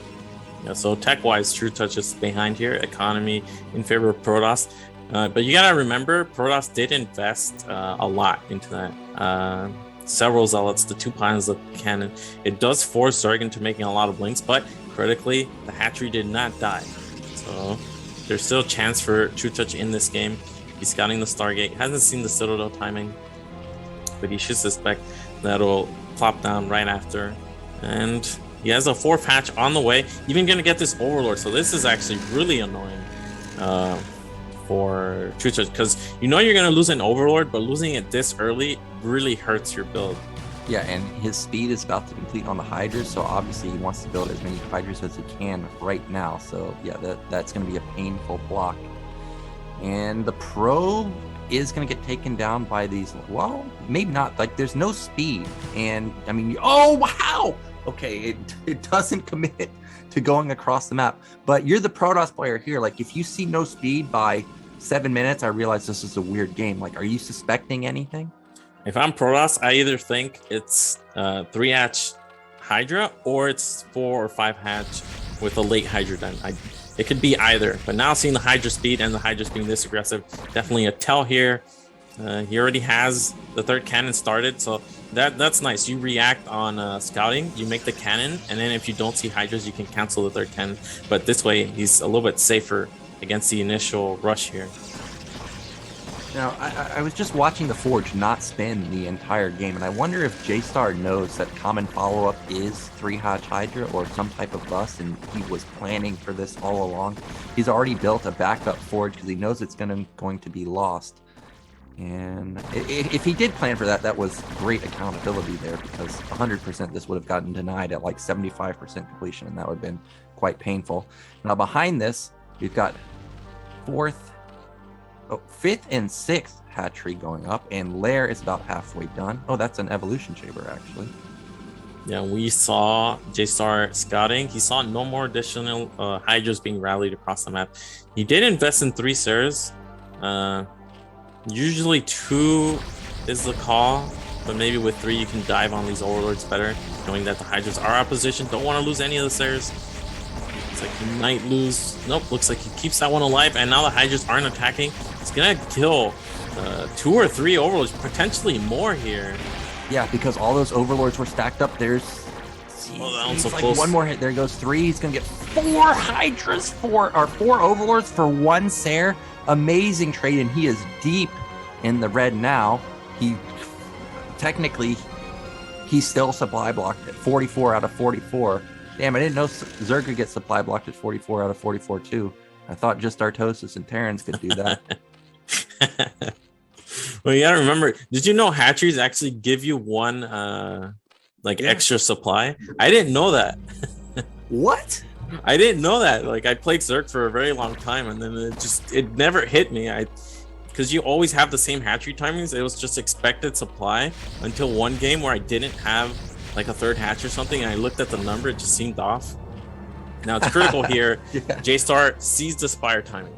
Speaker 3: Yeah, so tech-wise, trutaCz is behind here. Economy in favor of protoss. But you gotta remember, protoss did invest a lot into that. Several zealots, the 2 pylons of cannon. It does force Zerg into making a lot of blinks, but critically, the hatchery did not die. So there's still a chance for trutaCz in this game. He's scouting the Stargate. Hasn't seen the Citadel timing, but he should suspect that'll plop down right after. And he has a 4th hatch on the way. Even gonna get this Overlord. So this is actually really annoying for trutaCz, because you know you're gonna lose an Overlord, but losing it this early really hurts your build.
Speaker 2: Yeah, and his speed is about to complete on the Hydras, so obviously he wants to build as many Hydras as he can right now. So yeah, that's going to be a painful block. And the probe is going to get taken down by these, well, maybe not. Like, there's no speed. And, I mean, oh, wow! Okay, it doesn't commit to going across the map. But you're the Protoss player here. Like, if you see no speed by 7 minutes, I realize this is a weird game. Like, are you suspecting anything?
Speaker 3: If I'm Protoss, I either think it's 3-hatch Hydra or it's 4 or 5 hatch with a late Hydra den. It could be either, but now seeing the Hydra speed and the Hydras being this aggressive, definitely a tell here. He already has the 3rd cannon started, so that's nice. You react on scouting, you make the cannon, and then if you don't see Hydras, you can cancel the 3rd cannon. But this way, he's a little bit safer against the initial rush here.
Speaker 2: Now, I was just watching the Forge not spin the entire game, and I wonder if JayStar knows that common follow-up is 3-hatch Hydra or some type of bust, and he was planning for this all along. He's already built a backup Forge because he knows it's going to be lost. And if he did plan for that, that was great accountability there, because 100% this would have gotten denied at like 75% completion, and that would have been quite painful. Now, behind this, we've got 5th and 6th hatchery going up, and lair is about halfway done. Oh, that's an evolution chamber, actually.
Speaker 3: Yeah, we saw JayStar scouting. He saw no more additional Hydras being rallied across the map. He did invest in 3 Sairs. Usually 2 is the call, but maybe with 3 you can dive on these Overlords better, knowing that the Hydras are opposition. Don't want to lose any of the Sairs. Looks like he might lose. Nope, looks like he keeps that one alive, and now the Hydras aren't attacking. He's gonna kill 2 or 3 Overlords, potentially more here.
Speaker 2: Yeah, because all those Overlords were stacked up. There's
Speaker 3: that one's so
Speaker 2: like
Speaker 3: close.
Speaker 2: one more hit. There goes 3. He's gonna get 4 Hydras, 4 Overlords for 1 Sair. Amazing trade, and he is deep in the red now. Technically, he's still supply blocked at 44 out of 44. Damn, I didn't know Zerg could get supply blocked at 44 out of 44 too. I thought just Artosis and Terrans could do that.
Speaker 3: Well, you gotta remember, did you know hatcheries actually give you one like
Speaker 2: Yeah.
Speaker 3: extra supply. I didn't know that.
Speaker 2: What?
Speaker 3: I didn't know that. Like I played Zerg for a very long time, and then it never hit me. Because you always have the same hatchery timings. It was just expected supply until one game where I didn't have like a third hatch or something, and I looked at the number, it just seemed off. Now it's critical here.
Speaker 2: Yeah.
Speaker 3: JayStar sees the spire timing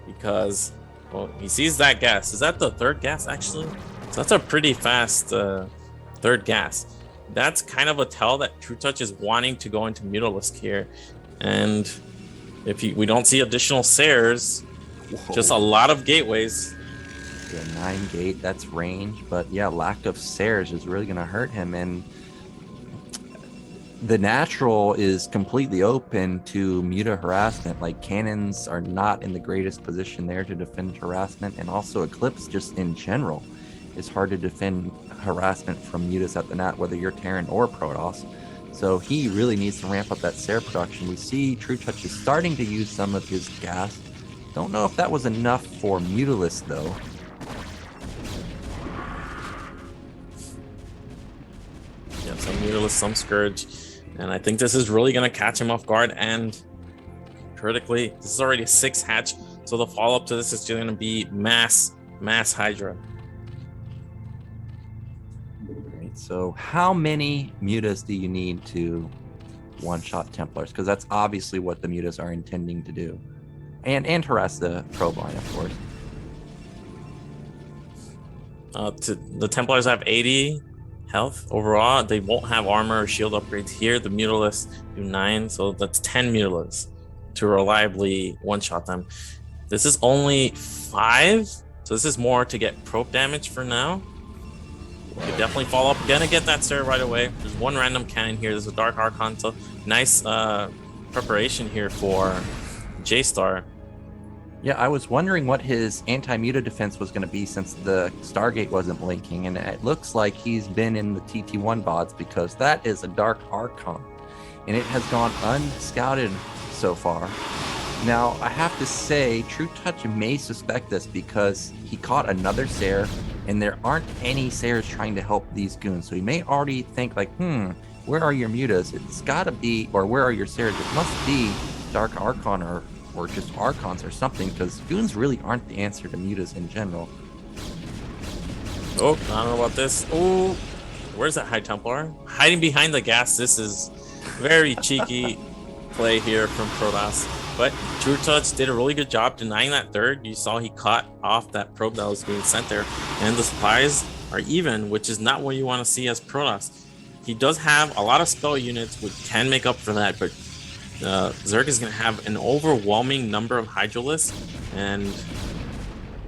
Speaker 3: because, well, he sees that gas. Is that the third gas actually? So that's a pretty fast third gas. That's kind of a tell that trutaCz is wanting to go into Mutalisk here, and if we don't see additional Sares, just a lot of gateways.
Speaker 2: Yeah, 9 gate, that's range, but yeah, lack of Sares is really gonna hurt him, and the natural is completely open to Muta harassment. Like cannons are not in the greatest position there to defend harassment, and also Eclipse just in general is hard to defend harassment from Mutas at the nat, whether you're Terran or Protoss. So he really needs to ramp up that Sare production. We see trutaCz is starting to use some of his gas. Don't know if that was enough for Mutalisk though.
Speaker 3: Yeah, some Mutalisk, some Scourge. And I think this is really going to catch him off guard. And critically, this is already a 6 hatch. So the follow-up to this is going to be mass Hydra.
Speaker 2: Right, so how many Mutas do you need to one-shot Templars? Because that's obviously what the Mutas are intending to do. And harass the probe line, of course.
Speaker 3: The Templars have 80 health overall. They won't have armor or shield upgrades here. The Mutalisks do 9, so that's 10 Mutalisks to reliably one-shot them. This is only 5, so this is more to get probe damage for now. You could definitely follow up. Gonna get that Sare right away. There's one random cannon here. There's a Dark Archon, so nice preparation here for JayStar.
Speaker 2: Yeah, I was wondering what his anti-muta defense was going to be since the Stargate wasn't blinking, and it looks like he's been in the TT1 VODs because that is a Dark Archon, and it has gone unscouted so far. Now, I have to say, trutaCz may suspect this because he caught another Sare, and there aren't any Sares trying to help these goons, so he may already think like, where are your mutas? It's gotta be, or where are your Sares? It must be Dark Archon or just Archons or something, because goons really aren't the answer to mutas in general.
Speaker 3: Oh, I don't know about this. Oh, where's that High Templar? Hiding behind the gas. This is very cheeky play here from Protoss. But trutaCz did a really good job denying that third. You saw he caught off that probe that was being sent there. And the supplies are even, which is not what you want to see as Protoss. He does have a lot of spell units which can make up for that, but Zerg is going to have an overwhelming number of Hydralisks, and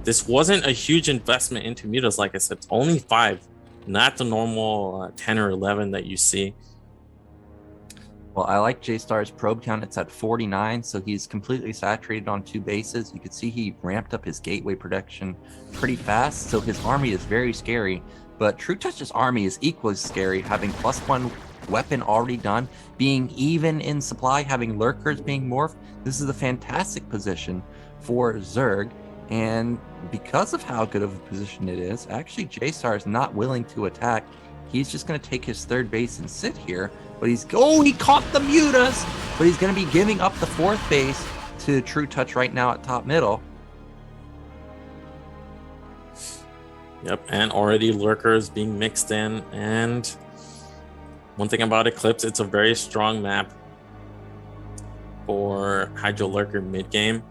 Speaker 3: this wasn't a huge investment into mutas. Like I said, it's only 5, not the normal 10 or 11 that you see.
Speaker 2: Well, I like JayStar's probe count. It's at 49, so he's completely saturated on 2 bases. You can see he ramped up his gateway production pretty fast, so his army is very scary. But trutaCz's army is equally scary, having +1 weapon already done, being even in supply, having lurkers being morphed. This is a fantastic position for Zerg, and because of how good of a position it is, actually JayStar is not willing to attack. He's just going to take his 3rd base and sit here, but he caught the mutas, but he's going to be giving up the 4th base to trutaCz right now at top middle.
Speaker 3: Yep, and already lurkers being mixed in. And one thing about Eclipse, it's a very strong map for Hydro Lurker mid-game.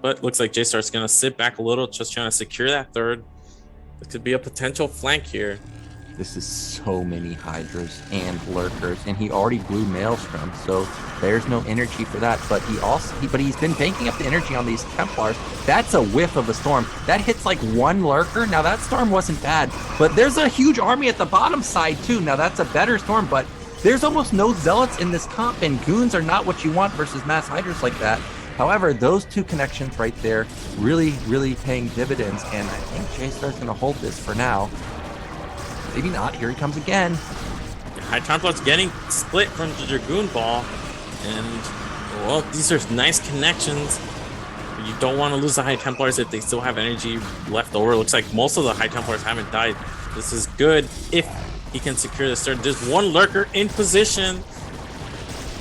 Speaker 3: But looks like JayStar's going to sit back a little, just trying to secure that 3rd. This could be a potential flank here.
Speaker 2: This is so many Hydras and Lurkers, and he already blew Maelstrom, so there's no energy for that. But he's been banking up the energy on these Templars. That's a whiff of a storm. That hits like 1 Lurker. Now that storm wasn't bad, but there's a huge army at the bottom side too. Now that's a better storm, but there's almost no Zealots in this comp, and goons are not what you want versus mass Hydras like that. However, those 2 connections right there really, really paying dividends, and I think JayStar's going to hold this for now. Maybe not. Here he comes again.
Speaker 3: High Templar's getting split from the Dragoon Ball, and well, these are nice connections. You don't want to lose the High Templars if they still have energy left over. It looks like most of the High Templars haven't died. This is good if he can secure this third. There's one lurker in position.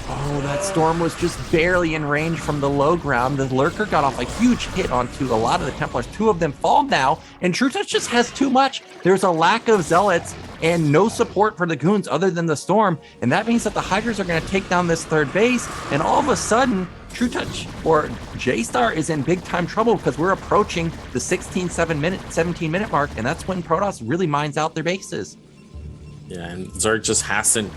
Speaker 2: Oh, that storm was just barely in range from the low ground. The lurker got off a huge hit onto a lot of the Templars. 2 of them fall now, and trutaCz just has too much. There's a lack of zealots and no support for the goons other than the storm, and that means that the Hydras are going to take down this third base, and all of a sudden, trutaCz or JayStar is in big time trouble because we're approaching the 17 minute mark, and that's when protoss really mines out their bases.
Speaker 3: Yeah, and Zerg just has to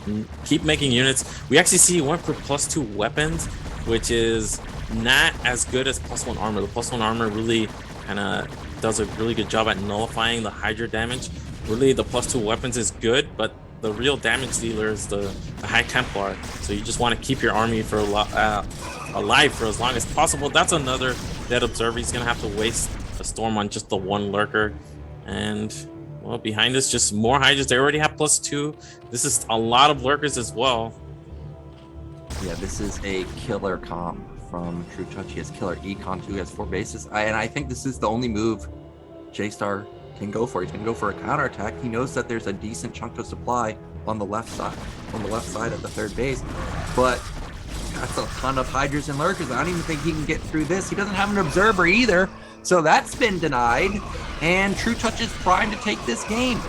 Speaker 3: keep making units. We actually see he went for +2 weapons, which is not as good as +1 armor. The +1 armor really kind of does a really good job at nullifying the Hydra damage. Really, the +2 weapons is good, but the real damage dealer is the High Templar. So you just want to keep your army for alive for as long as possible. That's another dead observer. He's going to have to waste a storm on just the one lurker. And well, behind us, just more Hydras. They already have +2. This is a lot of lurkers as well.
Speaker 2: Yeah, this is a killer comp from trutaCz. He has killer econ too. He has 4 bases. And I think this is the only move JayStar can go for. He's going to go for a counterattack. He knows that there's a decent chunk of supply on the left side, of the third base. But that's a ton of Hydras and lurkers. I don't even think he can get through this. He doesn't have an observer either. So that's been denied, and trutaCz is primed to take this game.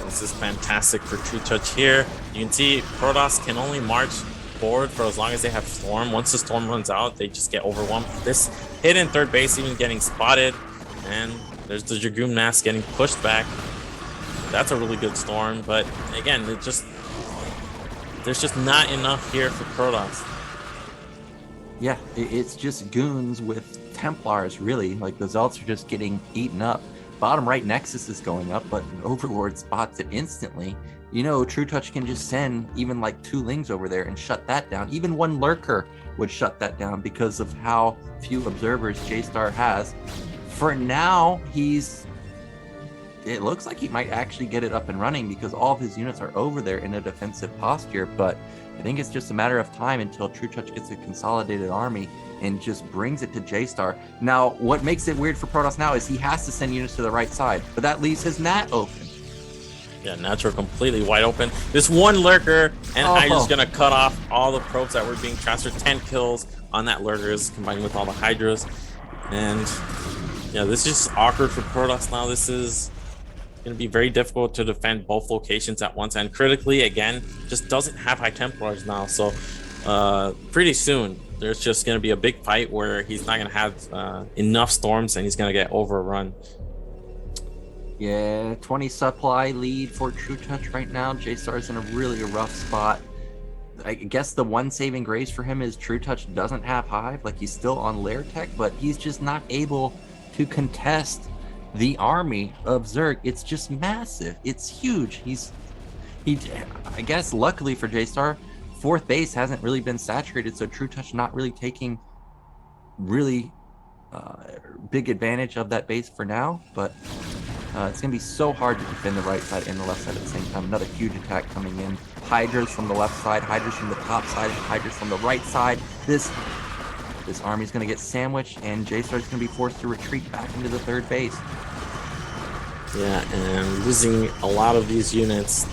Speaker 3: This is fantastic for trutaCz here. You can see protoss can only march forward for as long as they have storm. Once the storm runs out, they just get overwhelmed. This hit in third base even getting spotted, and there's the Dragoon Mass getting pushed back. That's a really good storm, but again, there's just not enough here for protoss.
Speaker 2: Yeah, it's just goons with Templars, really. Like, the Zealots are just getting eaten up. Bottom right Nexus is going up, but Overlord spots it instantly. You know, trutaCz can just send even like 2 Lings over there and shut that down. Even 1 Lurker would shut that down because of how few observers JayStar has. For now, it looks like he might actually get it up and running because all of his units are over there in a defensive posture, but I think it's just a matter of time until trutaCz gets a consolidated army and just brings it to JayStar. Now, what makes it weird for protoss now is he has to send units to the right side, but that leaves his Nat open.
Speaker 3: Yeah, Nats are completely wide open. This one lurker, and Hydra's gonna cut off all the probes that were being transferred. 10 kills on that lurkers, combined with all the Hydras. And yeah, this is just awkward for protoss now. This is going to be very difficult to defend both locations at once, and critically again just doesn't have High Templars now, so pretty soon there's just going to be a big fight where he's not going to have enough storms and he's going to get overrun.
Speaker 2: Yeah, 20 supply lead for trutaCz right now. JayStar is in a really rough spot. I guess the one saving grace for him is trutaCz doesn't have Hive. Like, he's still on Lair Tech, but he's just not able to contest the army of Zerg. It's just massive. It's huge. I guess luckily for JayStar, 4th base hasn't really been saturated, so trutaCz not really taking really big advantage of that base for now, but it's going to be so hard to defend the right side and the left side at the same time. Another huge attack coming in. Hydras from the left side, Hydras from the top side, Hydras from the right side. This army's going to get sandwiched, and JayStar is going to be forced to retreat back into the 3rd base.
Speaker 3: Yeah, and losing a lot of these units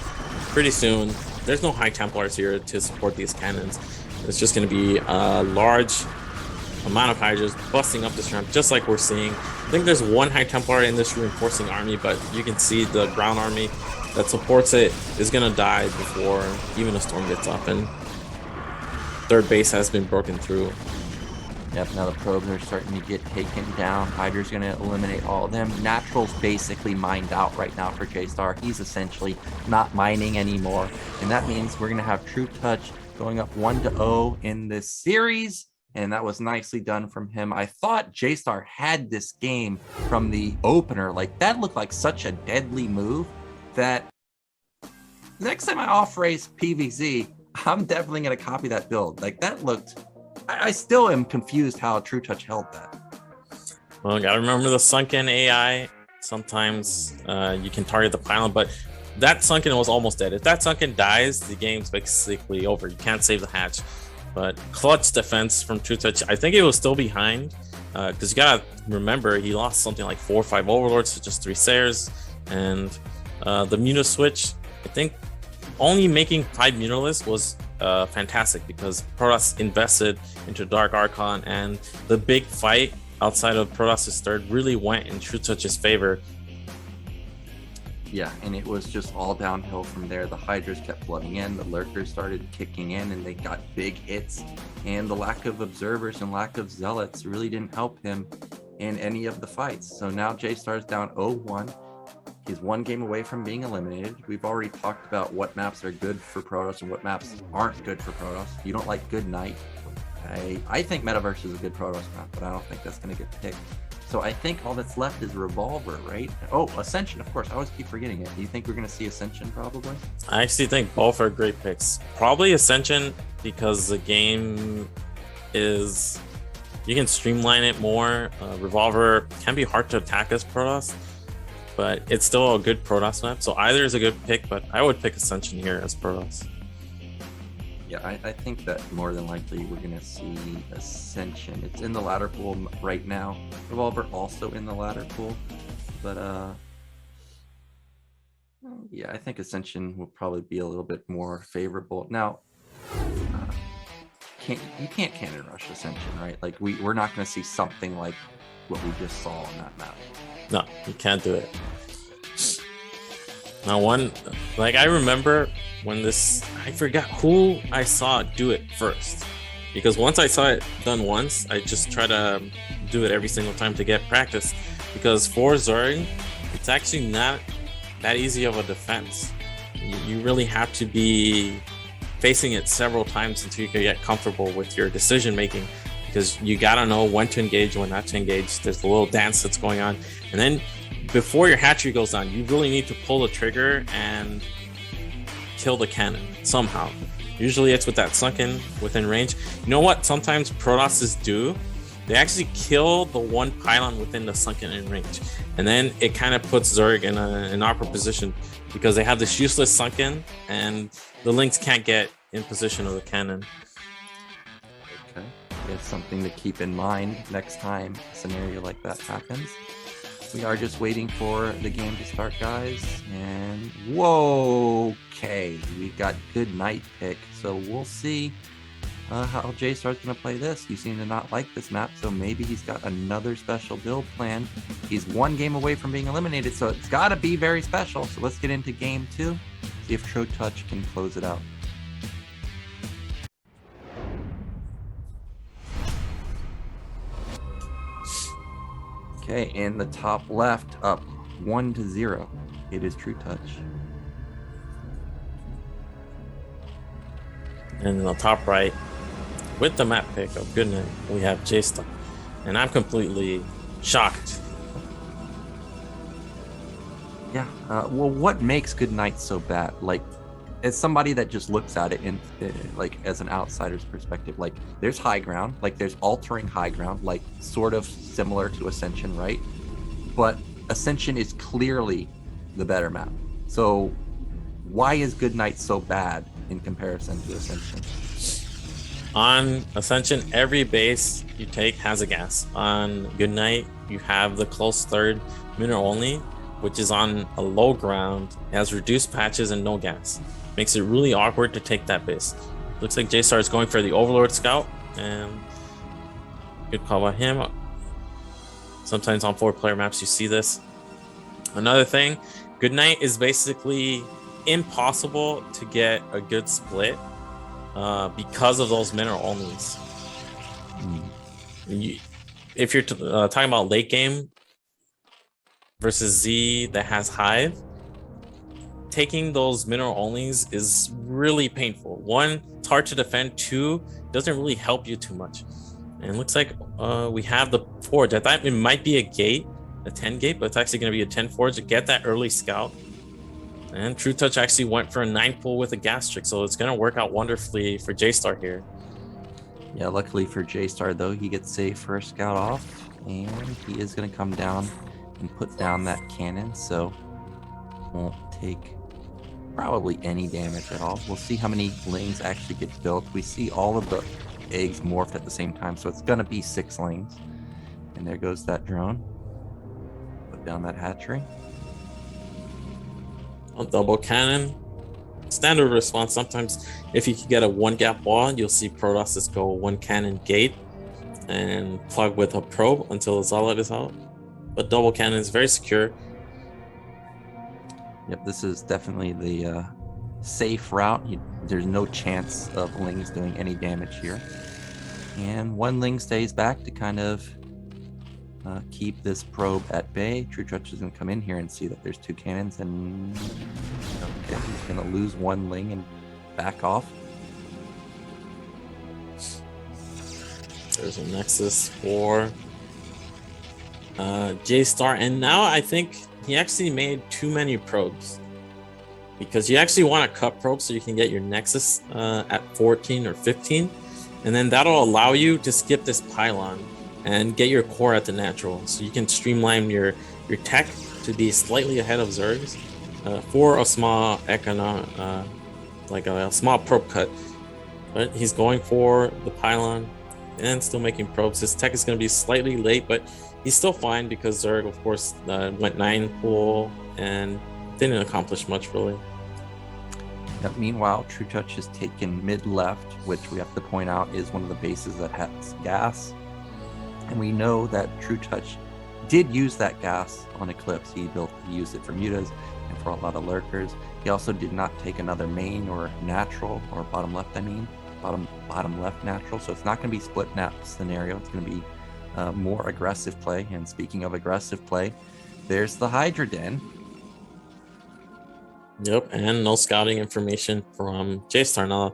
Speaker 3: pretty soon. There's no High Templars here to support these cannons. It's just going to be a large amount of Hydras busting up this ramp, just like we're seeing. I think there's 1 High Templar in this reinforcing army, but you can see the ground army that supports it is going to die before even a storm gets up, and 3rd base has been broken through.
Speaker 2: Yep, now the probes are starting to get taken down. Hydra's going to eliminate all of them. Natural's basically mined out right now for JayStar. He's essentially not mining anymore. And that means we're going to have trutaCz going up 1-0 in this series. And that was nicely done from him. I thought JayStar had this game from the opener. Like, that looked like such a deadly move that next time I off-race PVZ, I'm definitely going to copy that build. Like, that looked... I still am confused how trutaCz held that.
Speaker 3: Well, gotta remember the sunken AI. Sometimes you can target the pylon, but that sunken was almost dead. If that sunken dies, the game's basically over. You can't save the hatch. But clutch defense from trutaCz. I think it was still behind because you gotta remember he lost something like 4 or 5 overlords to just 3 Sayers. And the Muta switch, I think only making 5 Mutalists was fantastic because Protoss invested into Dark Archon, and the big fight outside of Protoss' third really went in trutaCz's favor.
Speaker 2: Yeah, and it was just all downhill from there. The Hydras kept flooding in, the Lurkers started kicking in, and they got big hits. And the lack of observers and lack of zealots really didn't help him in any of the fights. So now JayStar's down 0-1. He's 1 game away from being eliminated. We've already talked about what maps are good for Protoss and what maps aren't good for Protoss. You don't like Good Night. I think Metaverse is a good Protoss map, but I don't think that's going to get picked. So I think all that's left is Revolver, right? Oh, Ascension, of course. I always keep forgetting it. Do you think we're going to see Ascension probably?
Speaker 3: I actually think both are great picks. Probably Ascension because the game is... You can streamline it more. Revolver can be hard to attack as Protoss, but it's still a good Protoss map. So either is a good pick, but I would pick Ascension here as Protoss.
Speaker 2: Yeah, I think that more than likely we're going to see Ascension. It's in the ladder pool right now. Revolver also in the ladder pool. But yeah, I think Ascension will probably be a little bit more favorable. Now, you can't cannon rush Ascension, right? Like we're not going to see something like what we just saw on that map.
Speaker 3: No, you can't do it. Now I remember when I forgot who I saw do it first, because once I saw it done once, I just try to do it every single time to get practice, because for Zerg, it's actually not that easy of a defense. You really have to be facing it several times until you can get comfortable with your decision making, because you gotta know when to engage, when not to engage. There's a little dance that's going on, and then before your hatchery goes on, you really need to pull the trigger and kill the cannon somehow. Usually it's with that sunken within range. You know what sometimes Protosses do? They actually kill the one pylon within the sunken in range, and then it kind of puts Zerg in an awkward position because they have this useless sunken and the Lynx can't get in position of the cannon.
Speaker 2: Okay, it's something to keep in mind next time a scenario like that happens. We are just waiting for the game to start, guys. And whoa, okay, we got Good Night pick. So we'll see how JayStar's going to play this. You seem to not like this map, so maybe he's got another special build plan. He's 1 game away from being eliminated, so it's got to be very special. So let's get into game 2, see if trutaCz can close it out. Okay, in the top left, up 1-0. It is trutaCz.
Speaker 3: And in the top right, with the map pick of Good Night, we have JayStar. And I'm completely shocked.
Speaker 2: Yeah, well, what makes Good Night so bad? Like, as somebody that just looks at it in like as an outsider's perspective, like there's high ground, like there's altering high ground, like sort of similar to Ascension, right? But Ascension is clearly the better map. So why is Good Night so bad in comparison to Ascension?
Speaker 3: On Ascension, every base you take has a gas. On Good Night, you have the close third mineral only, which is on a low ground. It has reduced patches and no gas. Makes it really awkward to take that base. Looks like JayStar is going for the Overlord Scout, and good call by him. Sometimes on 4-player maps you see this. Another thing, Good Night is basically impossible to get a good split because of those mineral onlys. If you're talking about late game versus Z that has Hive, taking those mineral onlys is really painful. 1, it's hard to defend. 2, doesn't really help you too much. And it looks like we have the forge. I thought it might be a gate, a 10 gate, but it's actually going to be a 10 forge to get that early scout. And trutaCz actually went for a 9 pull with a gas trick, so it's going to work out wonderfully for JayStar here.
Speaker 2: Yeah, luckily for JayStar though, he gets a first scout off, and he is going to come down and put down that cannon, so won't take probably any damage at all. We'll see how many lanes actually get built. We see all of the eggs morphed at the same time, so it's going to be 6 lanes. And there goes that drone. Put down that hatchery.
Speaker 3: A double cannon. Standard response. Sometimes if you can get a one gap wall, you'll see protosses go one cannon gate and plug with a probe until the zealot is out. But double cannon is very secure.
Speaker 2: Yep, this is definitely the safe route. There's no chance of Lings doing any damage here. And one Ling stays back to kind of keep this probe at bay. trutaCz is going to come in here and see that there's two cannons, and okay, he's going to lose one Ling and back off.
Speaker 3: There's a Nexus for JayStar, and now I think he actually made too many probes, because you actually want to cut probes so you can get your Nexus at 14 or 15, and then that'll allow you to skip this pylon and get your core at the natural, so you can streamline your tech to be slightly ahead of Zergs for a small like a small probe cut. But he's going for the pylon and still making probes. His tech is going to be slightly late, but he's still fine because Zerg, of course, went 9 pool and didn't accomplish much really.
Speaker 2: Yep, meanwhile, trutaCz is taken mid-left, which we have to point out is one of the bases that has gas. And we know that trutaCz did use that gas on Eclipse. He used it for mutas and for a lot of lurkers. He also did not take another main or natural, or bottom left, I mean. Bottom left natural. So it's not going to be split nap scenario. It's going to be more aggressive play. And speaking of aggressive play, there's the Hydra Den.
Speaker 3: Yep, and no scouting information from JayStar. Now,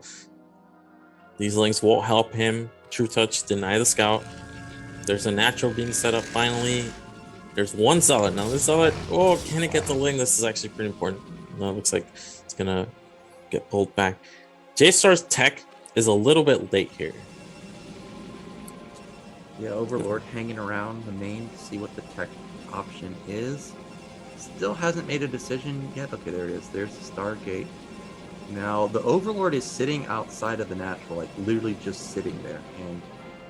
Speaker 3: these links won't help him. trutaCz deny the scout. There's a natural being set up finally. There's one zealot. Now this zealot, oh, can it get the Ling? This is actually pretty important. No, it looks like it's gonna get pulled back. JayStar's tech is a little bit late here.
Speaker 2: Yeah, Overlord hanging around the main to see what the tech option is. Still hasn't made a decision yet. Okay, there it is. There's the Stargate. Now, the Overlord is sitting outside of the natural, like literally just sitting there. And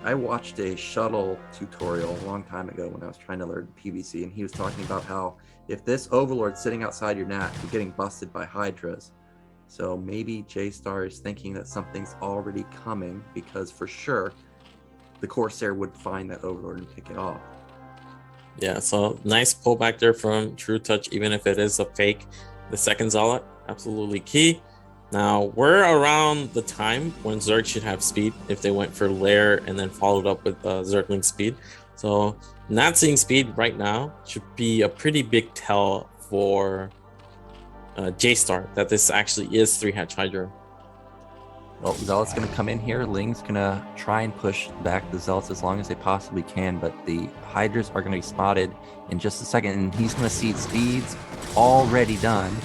Speaker 2: I watched a shuttle tutorial a long time ago when I was trying to learn PvC, and he was talking about how if this Overlord's sitting outside your nat, you're getting busted by Hydras. So maybe JayStar is thinking that something's already coming, because for sure the Corsair would find that Overlord and pick it off.
Speaker 3: Yeah, so nice pullback there from trutaCz, even if it is a fake. The second zealot, absolutely key. Now, we're around the time when Zerg should have speed if they went for Lair and then followed up with Zergling speed. So not seeing speed right now should be a pretty big tell for JayStar that this actually is 3-hatch Hydra.
Speaker 2: Well, Zealot's going to come in here. Ling's going to try and push back the Zealots as long as they possibly can, but the Hydras are going to be spotted in just a second, and he's going to see speeds already done.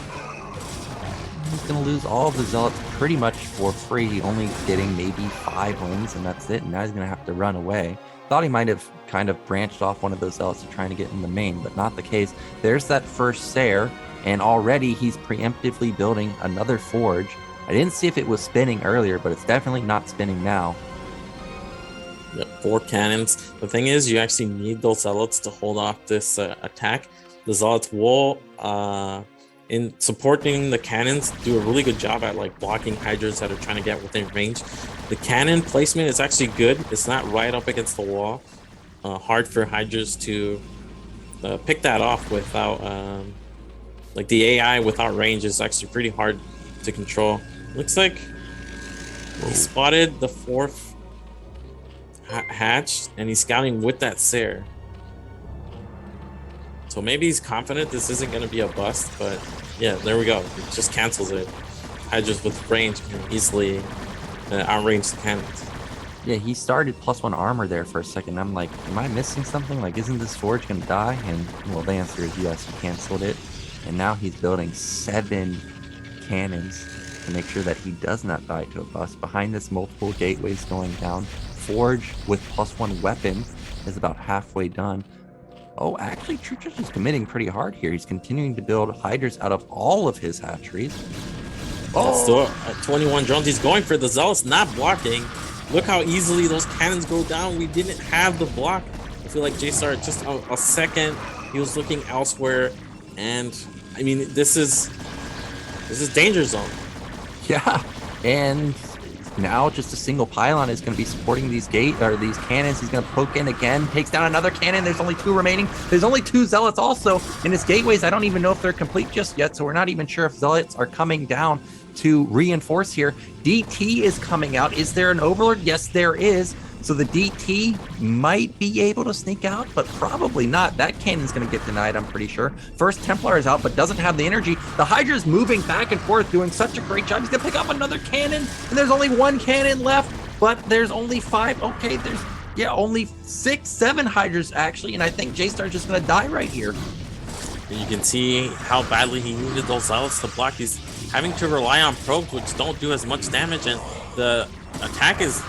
Speaker 2: He's going to lose all of the Zealots pretty much for free, only getting maybe 5 Lings, and that's it. And now he's going to have to run away. Thought he might have kind of branched off one of those Zealots to trying to get in the main, but not the case. There's that first Sair, and already he's preemptively building another Forge. I didn't see if it was spinning earlier, but it's definitely not spinning now.
Speaker 3: Yep, 4 cannons. The thing is, you actually need those Zealots to hold off this attack. The Zealots will, in supporting the cannons, do a really good job at like blocking Hydras that are trying to get within range. The cannon placement is actually good. It's not right up against the wall. Hard for Hydras to pick that off without, like the AI without range is actually pretty hard to control. Looks like he spotted the 4th hatch and he's scouting with that Sair. So maybe he's confident this isn't going to be a bust, but yeah, there we go. It just cancels it. Hydras with range can easily outrange the cannons.
Speaker 2: Yeah, he started +1 armor there for a second. I'm like, am I missing something? Like, isn't this Forge going to die? And well, the answer is yes, he canceled it. And now he's building 7 cannons to make sure that he does not die to a bust. Behind this, multiple gateways going down. Forge with +1 weapon is about halfway done. Oh, actually, trutaCz is committing pretty hard here. He's continuing to build Hydras out of all of his hatcheries.
Speaker 3: Oh, still at 21 drones. He's going for the Zealots, not blocking. Look how easily those cannons go down. We didn't have the block. I feel like JayStar just a second. He was looking elsewhere, and I mean, this is This is danger zone.
Speaker 2: Yeah, and now just a single pylon is going to be supporting these these cannons. He's going to poke in again, takes down another cannon. There's only 2 remaining. There's only 2 zealots also in his gateways. I don't even know if they're complete just yet, so we're not even sure if zealots are coming down to reinforce here. DT is coming out. Is there an overlord? Yes, there is. So the DT might be able to sneak out, but probably not. That cannon's going to get denied, I'm pretty sure. First Templar is out, but doesn't have the energy. The Hydra's moving back and forth, doing such a great job. He's going to pick up another cannon, and there's only 1 cannon left, but there's only 5. Okay, there's, yeah, only 6, 7 Hydras, actually, and I think JayStar's just going to die right here.
Speaker 3: And you can see how badly he needed those zealots to block. He's having to rely on probes, which don't do as much damage, and the attack is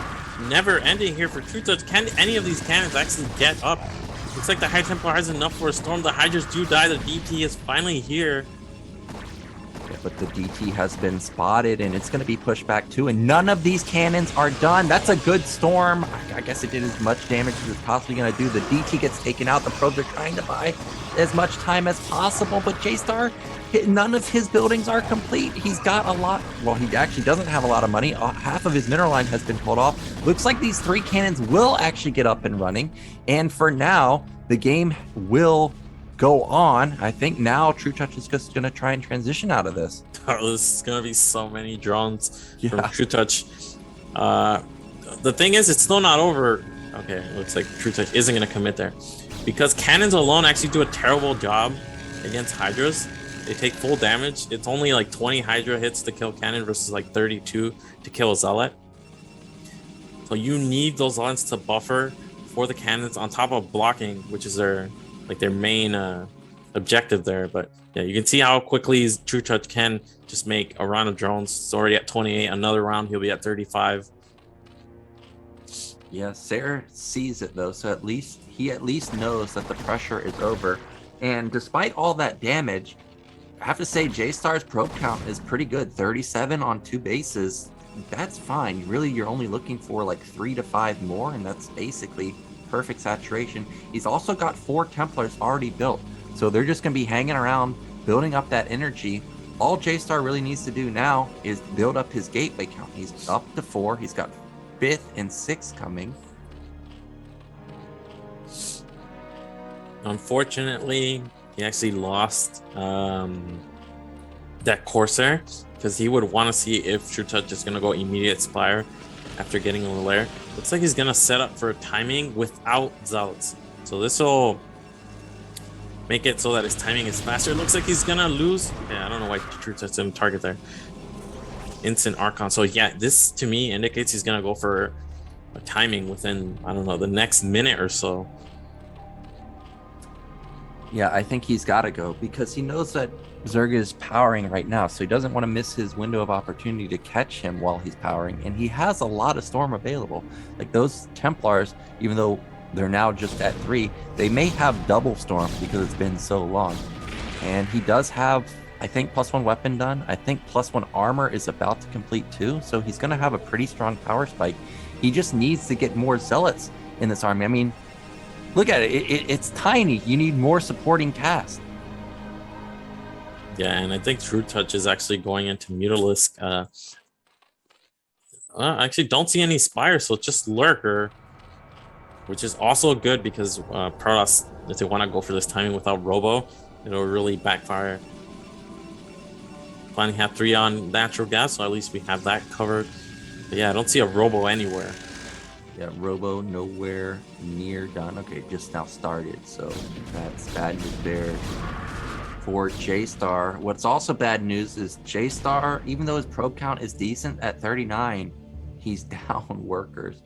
Speaker 3: never ending here for trutaCz. Can any of these cannons actually get up? Looks like the High Templar has enough for a storm. The Hydras do die. The DT is finally here.
Speaker 2: Yeah, but the DT has been spotted, and it's going to be pushed back too, and none of these cannons are done. That's a good storm. I guess it did as much damage as it's possibly going to do. The DT gets taken out. The probes are trying to buy as much time as possible, but JayStar, none of his buildings are complete. He's got a lot. Well, he actually doesn't have a lot of money. Half of his mineral line has been pulled off. Looks like these 3 cannons will actually get up and running. And for now, the game will go on. I think now trutaCz is just going to try and transition out of this.
Speaker 3: Oh, this is going to be so many drones from
Speaker 2: Yeah.
Speaker 3: trutaCz. The thing is, it's still not over. Okay, it looks like trutaCz isn't going to commit there. Because cannons alone actually do a terrible job against Hydras. They take full damage. It's only like 20 Hydra hits to kill cannon versus like 32 to kill a zealot. So you need those zealots to buffer for the cannons on top of blocking, which is their main objective there. But yeah, you can see how quickly trutaCz can just make a round of drones. It's already at 28. Another round, he'll be at 35.
Speaker 2: Yeah, Sarah sees it though, so he at least knows that the pressure is over. And despite all that damage, I have to say JayStar's probe count is pretty good. 37 on 2 bases. That's fine. Really, you're only looking for like 3 to 5 more, and that's basically perfect saturation. He's also got 4 Templars already built, so they're just going to be hanging around, building up that energy. All JayStar really needs to do now is build up his gateway count. He's up to 4. He's got 5th and 6th coming.
Speaker 3: Unfortunately, he actually lost that Corsair because he would want to see if trutaCz is going to go immediate Spire after getting a lair. Looks like he's going to set up for timing without Zealots. So this will make it so that his timing is faster. It looks like he's going to lose. Yeah, I don't know why trutaCz didn't target there. Instant Archon. So yeah, this to me indicates he's going to go for a timing within, I don't know, the next minute or so.
Speaker 2: Yeah, I think he's got to go because he knows that Zerg is powering right now, so he doesn't want to miss his window of opportunity to catch him while he's powering, and he has a lot of Storm available. Like those Templars, even though they're now just at 3, they may have double Storm because it's been so long. And he does have, I think, +1 weapon done. I think +1 armor is about to complete too, so he's going to have a pretty strong power spike. He just needs to get more Zealots in this army. I mean, look at it. It's tiny. You need more supporting cast.
Speaker 3: Yeah, and I think trutaCz is actually going into Mutalisk. I actually don't see any Spire, so it's just Lurker, which is also good because protoss, if they want to go for this timing without Robo, it'll really backfire. Finally have 3 on natural gas, so at least we have that covered. But yeah, I don't see a Robo anywhere.
Speaker 2: Yeah, Robo nowhere near done. Okay, just now started, so that's bad news there for JayStar. What's also bad news is JayStar, even though his probe count is decent at 39, he's down workers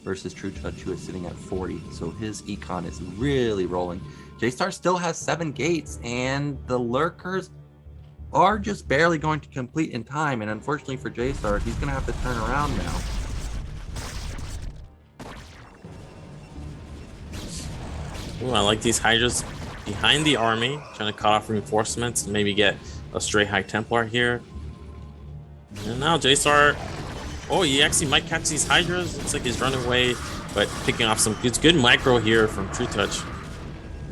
Speaker 2: versus trutaCz, who is sitting at 40. So his econ is really rolling. JayStar still has 7 gates, and the lurkers are just barely going to complete in time. And unfortunately for JayStar, he's going to have to turn around now.
Speaker 3: Ooh, I like these Hydras behind the army, trying to cut off reinforcements and maybe get a stray High Templar here. And now JayStar, oh, he actually might catch these Hydras. Looks like he's running away, but picking off some good micro here from trutaCz.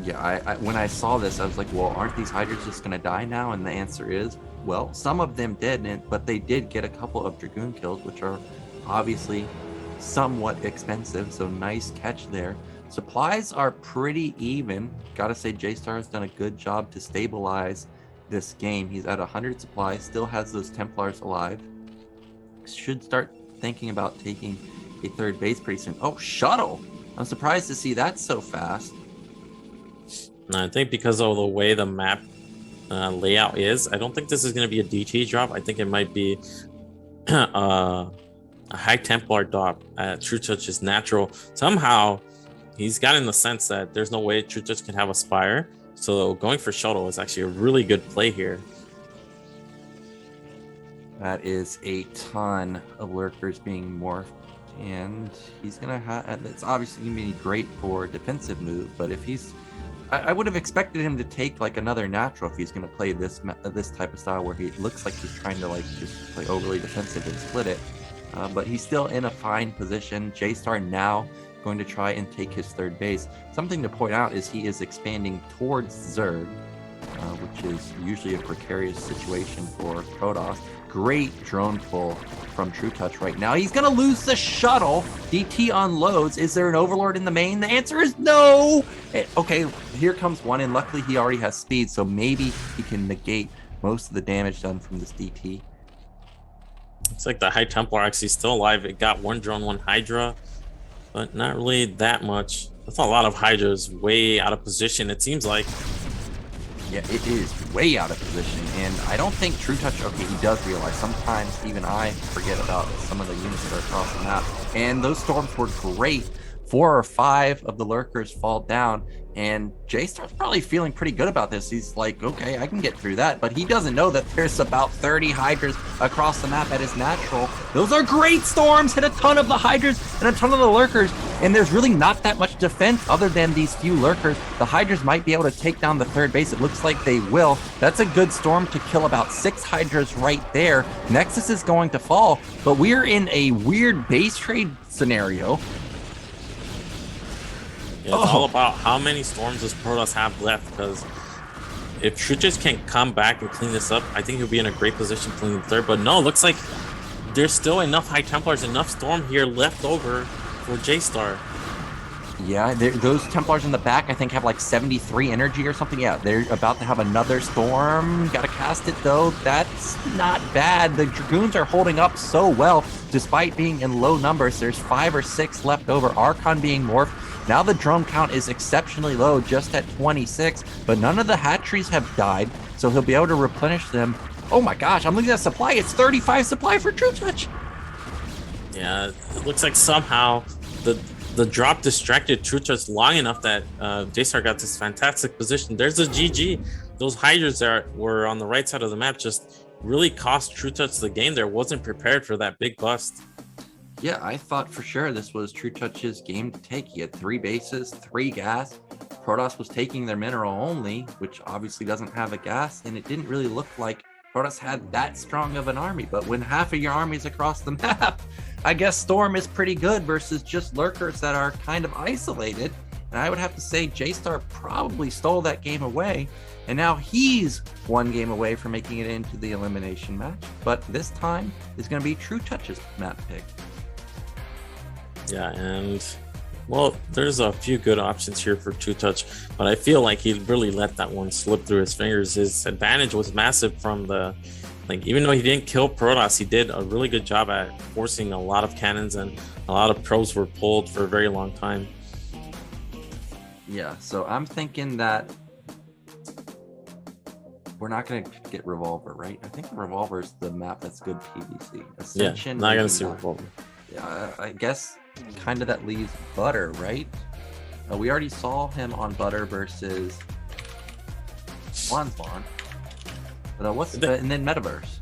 Speaker 2: Yeah, I when I saw this, I was like, well, aren't these Hydras just going to die now? And the answer is, well, some of them didn't, but they did get a couple of Dragoon kills, which are obviously somewhat expensive, so nice catch there. Supplies are pretty even. Gotta say, JayStar has done a good job to stabilize this game. He's at 100 supplies, still has those Templars alive. Should start thinking about taking a third base pretty soon. Oh, shuttle! I'm surprised to see that so fast.
Speaker 3: I think because of the way the map layout is, I don't think this is going to be a DT drop. I think it might be a high Templar drop at trutaCz natural. Somehow, he's gotten the sense that there's no way trutaCz can have a Spire. So going for shuttle is actually a really good play here.
Speaker 2: That is a ton of lurkers being morphed. And he's going to have... It's obviously going to be great for a defensive move, but if he's... I would have expected him to take like another natural if he's going to play this type of style where he looks like he's trying to like just play overly defensive and split it. But he's still in a fine position. JayStar now going to try and take his third base. Something to point out is he is expanding towards Zerg, which is usually a precarious situation for protoss. Great drone pull from trutaCz right now. He's going to lose the shuttle. DT unloads. Is there an Overlord in the main? The answer is no. Okay, here comes one, and luckily he already has speed, so maybe he can negate most of the damage done from this DT.
Speaker 3: It's like the High Templar actually still alive. It got one drone, one Hydra, but not really that much. That's a lot of Hydras way out of position, it seems like.
Speaker 2: Yeah, it is way out of position, and I don't think trutaCz, okay, he does realize sometimes even I forget about some of the units that are across the map, and those storms were great. 4 or 5 of the lurkers fall down, and JayStar's probably feeling pretty good about this. He's like, okay, I can get through that, but he doesn't know that there's about 30 Hydras across the map at his natural. Those are great storms, hit a ton of the Hydras and a ton of the lurkers, and there's really not that much defense other than these few lurkers. The Hydras might be able to take down the third base. It looks like they will. That's a good storm to kill about 6 Hydras right there. Nexus is going to fall, but we're in a weird base trade scenario.
Speaker 3: It's all about how many storms does Protoss have left, because if trutaCz can come back and clean this up, I think he'll be in a great position to clean the third. But no, it looks like there's still enough High Templars, enough storm here left over for JayStar.
Speaker 2: Yeah, those Templars in the back, I think, have like 73 energy or something. Yeah, they're about to have another storm. Gotta cast it, though. That's not bad. The Dragoons are holding up so well, despite being in low numbers. There's 5 or 6 left over. Archon being morphed. Now the drone count is exceptionally low, just at 26, but none of the hatcheries have died, so he'll be able to replenish them. Oh my gosh, I'm looking at supply. It's 35 supply for trutaCz.
Speaker 3: Yeah, it looks like somehow the drop distracted trutaCz long enough that JayStar got this fantastic position. There's a GG. Those Hydras that were on the right side of the map just really cost trutaCz the game there. Wasn't prepared for that big bust.
Speaker 2: Yeah, I thought for sure this was trutaCz's game to take. He had 3 bases, 3 gas. Protoss was taking their mineral only, which obviously doesn't have a gas, and it didn't really look like Protoss had that strong of an army. But when half of your army's across the map, I guess Storm is pretty good versus just lurkers that are kind of isolated. And I would have to say JayStar probably stole that game away, and now he's 1 game away from making it into the elimination match. But this time is going to be trutaCz's map pick.
Speaker 3: Yeah, and well, there's a few good options here for trutaCz, but I feel like he really let that one slip through his fingers. His advantage was massive from the, like, even though he didn't kill Protoss, he did a really good job at forcing a lot of cannons, and a lot of probes were pulled for a very long time.
Speaker 2: Yeah, so I'm thinking that we're not going to get Revolver, right? I think Revolver is the map that's good PvC. Ascension,
Speaker 3: yeah, not going to see Revolver.
Speaker 2: Yeah, I guess kind of that leaves Butter, right? We already saw him on Butter versus Zwanzwan. But and then Metaverse.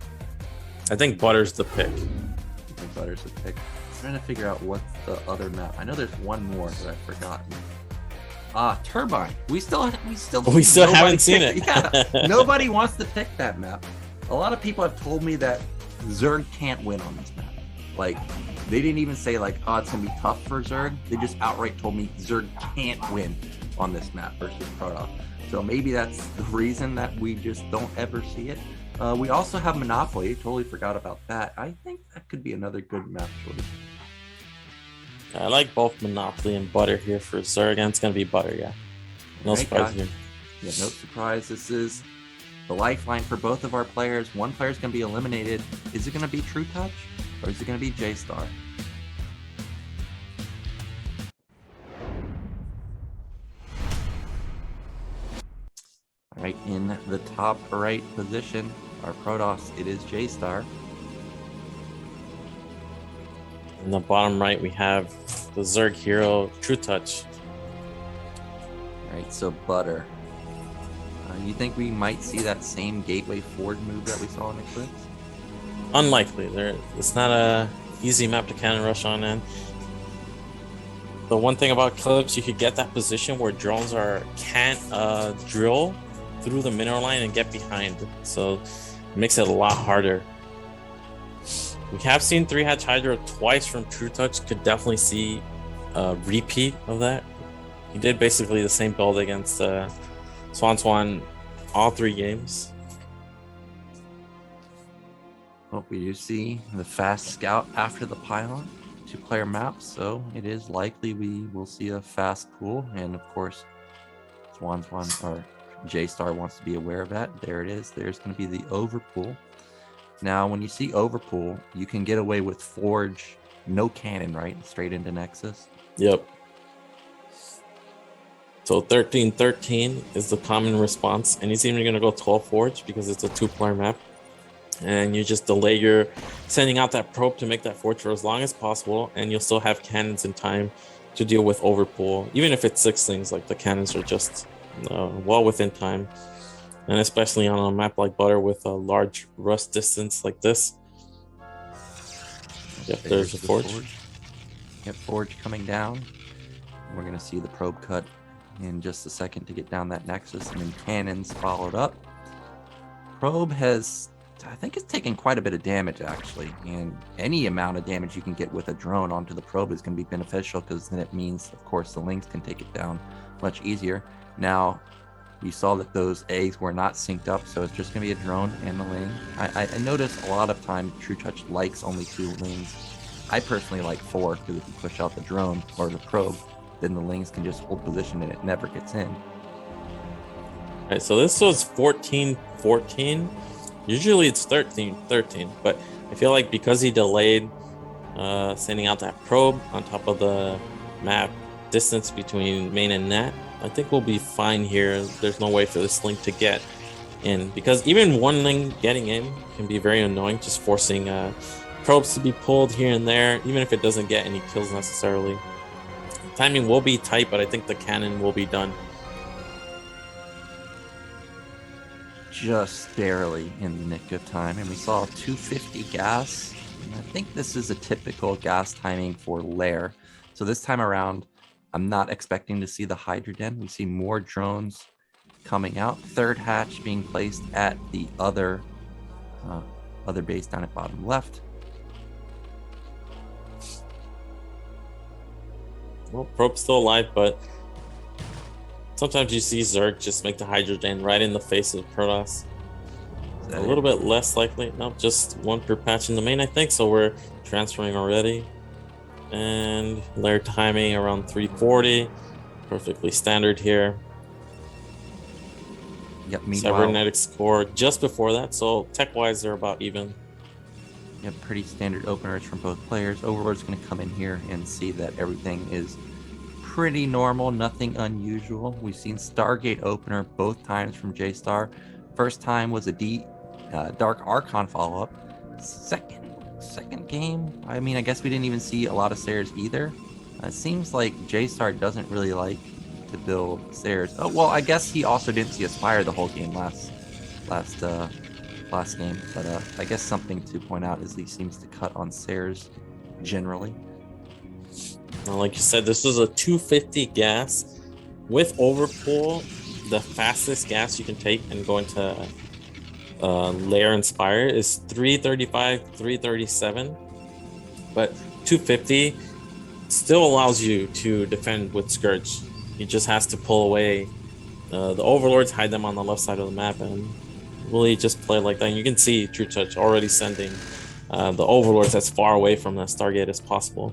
Speaker 3: I think Butter's the pick.
Speaker 2: I think Butter's the pick. I'm trying to figure out what's the other map. I know there's one more that I've forgotten. Turbine. We still
Speaker 3: haven't seen it.
Speaker 2: Yeah, nobody wants to pick that map. A lot of people have told me that Zerg can't win on this map. Like, they didn't even say like, oh, it's gonna be tough for Zerg. They just outright told me Zerg can't win. on this map versus protoss. So maybe that's the reason that we just don't ever see it. We also have Monopoly. Totally forgot about that. I think that could be another good map choice.
Speaker 3: I like both Monopoly and Butter here for Zerg, and it's going to be Butter, yeah. No
Speaker 2: Right,
Speaker 3: surprise
Speaker 2: guys.
Speaker 3: here.
Speaker 2: Yeah, no surprise. This is the lifeline for both of our players. One player's going to be eliminated. Is it going to be trutaCz or is it going to be JayStar? All right, in the top right position, our protoss, it is JayStar.
Speaker 3: In the bottom right, we have the Zerg hero, trutaCz.
Speaker 2: All right, so Butter. You think we might see that same gateway forward move that we saw in Eclipse?
Speaker 3: Unlikely. It's not a easy map to cannon rush on in. The one thing about Eclipse, you could get that position where drones can't drill through the mineral line and get behind. So it makes it a lot harder. We have seen 3-hatch Hydra twice from trutaCz. Could definitely see a repeat of that. He did basically the same build against Zwanzwan all 3 games.
Speaker 2: Well, we do see the fast scout after the pylon, 2-player map, so it is likely we will see a fast pool, and of course, Zwanzwan or JayStar wants to be aware of that. There it is. There's going to be the overpool. Now, when you see overpool, you can get away with Forge, no cannon, right? Straight into Nexus.
Speaker 3: Yep. So 13-13 is the common response, and he's even going to go 12 Forge because it's a 2-player map. And you just delay your sending out that probe to make that Forge for as long as possible, and you'll still have cannons in time to deal with overpool. Even if it's 6 things, like the cannons are just well within time. And especially on a map like Butter with a large rust distance like this. Yep, there's a Forge.
Speaker 2: Yep, Forge coming down. We're going to see the probe cut in just a second to get down that Nexus, and then cannons followed up. Probe has, I think, it's taken quite a bit of damage actually, and any amount of damage you can get with a drone onto the probe is going to be beneficial, because then it means, of course, the Lynx can take it down much easier. Now, we saw that those eggs were not synced up, so it's just going to be a drone and the Ling. I noticed a lot of time trutaCz likes only 2 Lings. I personally like 4, because if you push out the drone or the probe, then the Lings can just hold position and it never gets in.
Speaker 3: All right, so this was 14-14. Usually it's 13-13, but I feel like because he delayed sending out that probe on top of the map distance between main and net, I think we'll be fine here. There's no way for this Link to get in, because even one Link getting in can be very annoying, just forcing probes to be pulled here and there, even if it doesn't get any kills necessarily. Timing will be tight, but I think the cannon will be done.
Speaker 2: Just barely in the nick of time, and we saw 250 gas. And I think this is a typical gas timing for Lair. So this time around, I'm not expecting to see the Hydra Den. We see more drones coming out. 3rd hatch being placed at the other base down at bottom left.
Speaker 3: Well, probe's still alive, but sometimes you see Zerg just make the Hydra Den right in the face of protoss. A little bit less likely. Nope, just 1 per patch in the main, I think. So we're transferring already. And layer timing around 340. Perfectly standard here.
Speaker 2: Yep, meanwhile,
Speaker 3: Cybernetic score just before that. So tech-wise, they're about even.
Speaker 2: Yep, pretty standard openers from both players. Overlord's going to come in here and see that everything is pretty normal, nothing unusual. We've seen Stargate opener both times from JayStar. First time was a Dark Archon follow-up. Second game, I mean, I guess we didn't even see a lot of Sayers either. It seems like JayStar doesn't really like to build Sayers. Oh, well, I guess he also didn't see Aspire the whole game last game, but I guess something to point out is he seems to cut on Sayers generally.
Speaker 3: Well, like you said, this was a 250 gas with overpool. The fastest gas you can take and go into Lair Inspire is 335, 337, but 250 still allows you to defend with Scourge. He just has to pull away. The overlords hide them on the left side of the map, and really just play like that. And you can see trutaCz already sending the overlords as far away from that Stargate as possible.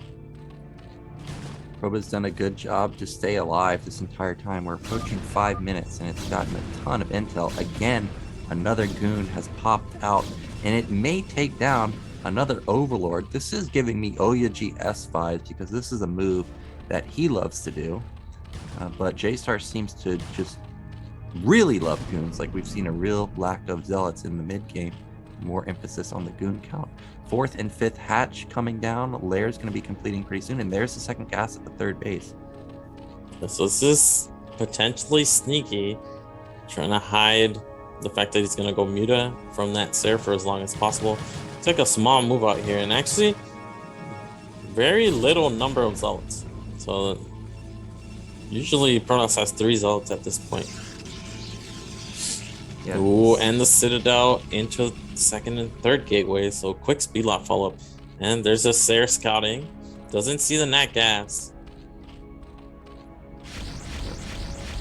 Speaker 2: Trovo's done a good job to stay alive this entire time. We're approaching 5 minutes, and it's gotten a ton of intel. Again, another goon has popped out, and it may take down another overlord. This is giving me Oya GS vibes because this is a move that he loves to do. But JayStar seems to just really love goons. Like, we've seen a real lack of zealots in the mid game. More emphasis on the goon count. 4th and 5th hatch coming down. Lair's going to be completing pretty soon, and there's the second gas at the 3rd base.
Speaker 3: So this is potentially sneaky, trying to hide the fact that he's going to go Muta from that Ser for as long as possible. It's like a small move out here, and actually very little number of zealots. So usually Protoss has 3 zealots at this point.
Speaker 2: Yeah.
Speaker 3: Ooh, and the Citadel into 2nd and 3rd gateway, so quick speed lock follow up. And there's a Ser scouting. Doesn't see the nat gas.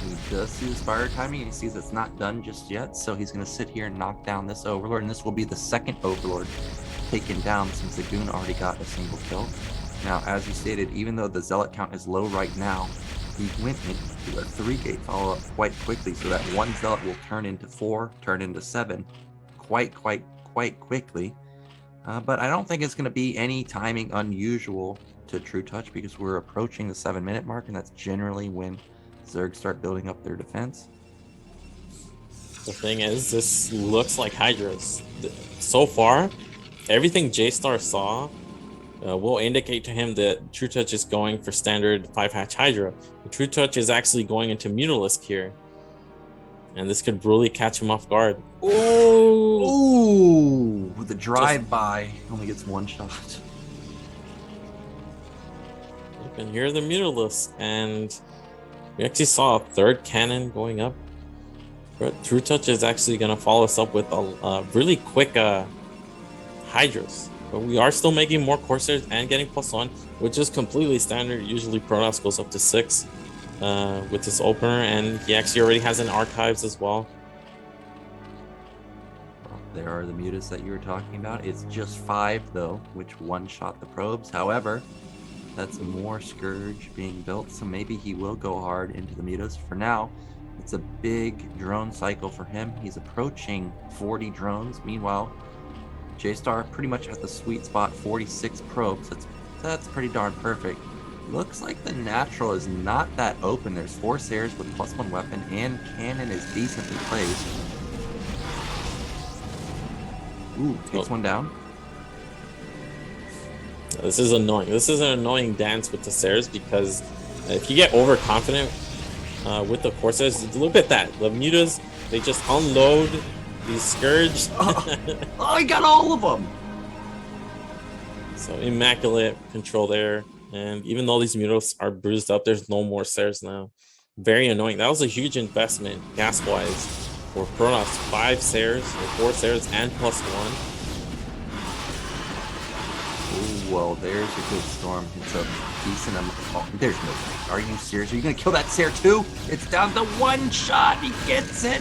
Speaker 2: He does see the fire timing, and he sees it's not done just yet, so he's going to sit here and knock down this overlord, and this will be the 2nd overlord taken down since the goon already got a single kill. Now, as you stated, even though the zealot count is low right now, he went into a 3-gate follow-up quite quickly, so that 1 zealot will turn into 4, turn into 7 quite quickly. But I don't think it's going to be any timing unusual to trutaCz because we're approaching the 7-minute mark, and that's generally when Zerg start building up their defense.
Speaker 3: The thing is, this looks like Hydras. So far, everything JayStar saw will indicate to him that trutaCz is going for standard 5-hatch Hydra. trutaCz is actually going into Mutalisk here. And this could really catch him off guard.
Speaker 2: Ooh! With the drive-by, only gets 1 shot.
Speaker 3: You can hear the Mutalisk, and we actually saw a 3rd cannon going up. But trutaCz is actually going to follow us up with a really quick Hydras. But we are still making more Corsairs and getting +1, which is completely standard. Usually Protoss goes up to 6 with this opener, and he actually already has an archives as well.
Speaker 2: There are the mutas that you were talking about. It's just 5 though, which 1-shot the probes. However, that's more Scourge being built, so maybe he will go hard into the mutas. For now, it's a big drone cycle for him. He's approaching 40 drones. Meanwhile, JayStar pretty much at the sweet spot, 46 probes. That's pretty darn perfect. Looks like the natural is not that open. There's 4 Sairs with +1 weapon, and cannon is decently placed. Ooh, takes 1 down.
Speaker 3: This is annoying. This is an annoying dance with the Sairs because if you get overconfident with the Corsairs, look at that. The mutas, they just unload these Scourge.
Speaker 2: Oh, I got all of them!
Speaker 3: So immaculate control there. And even though these mutas are bruised up, there's no more Sairs now. Very annoying. That was a huge investment gas-wise for Protoss. 5 Sairs, or 4 Sairs, and +1.
Speaker 2: Ooh, well, there's a good storm. It's a decent amount. Oh, there's no way. Are you serious? Are you going to kill that Sair too? It's down to 1 shot. He gets it.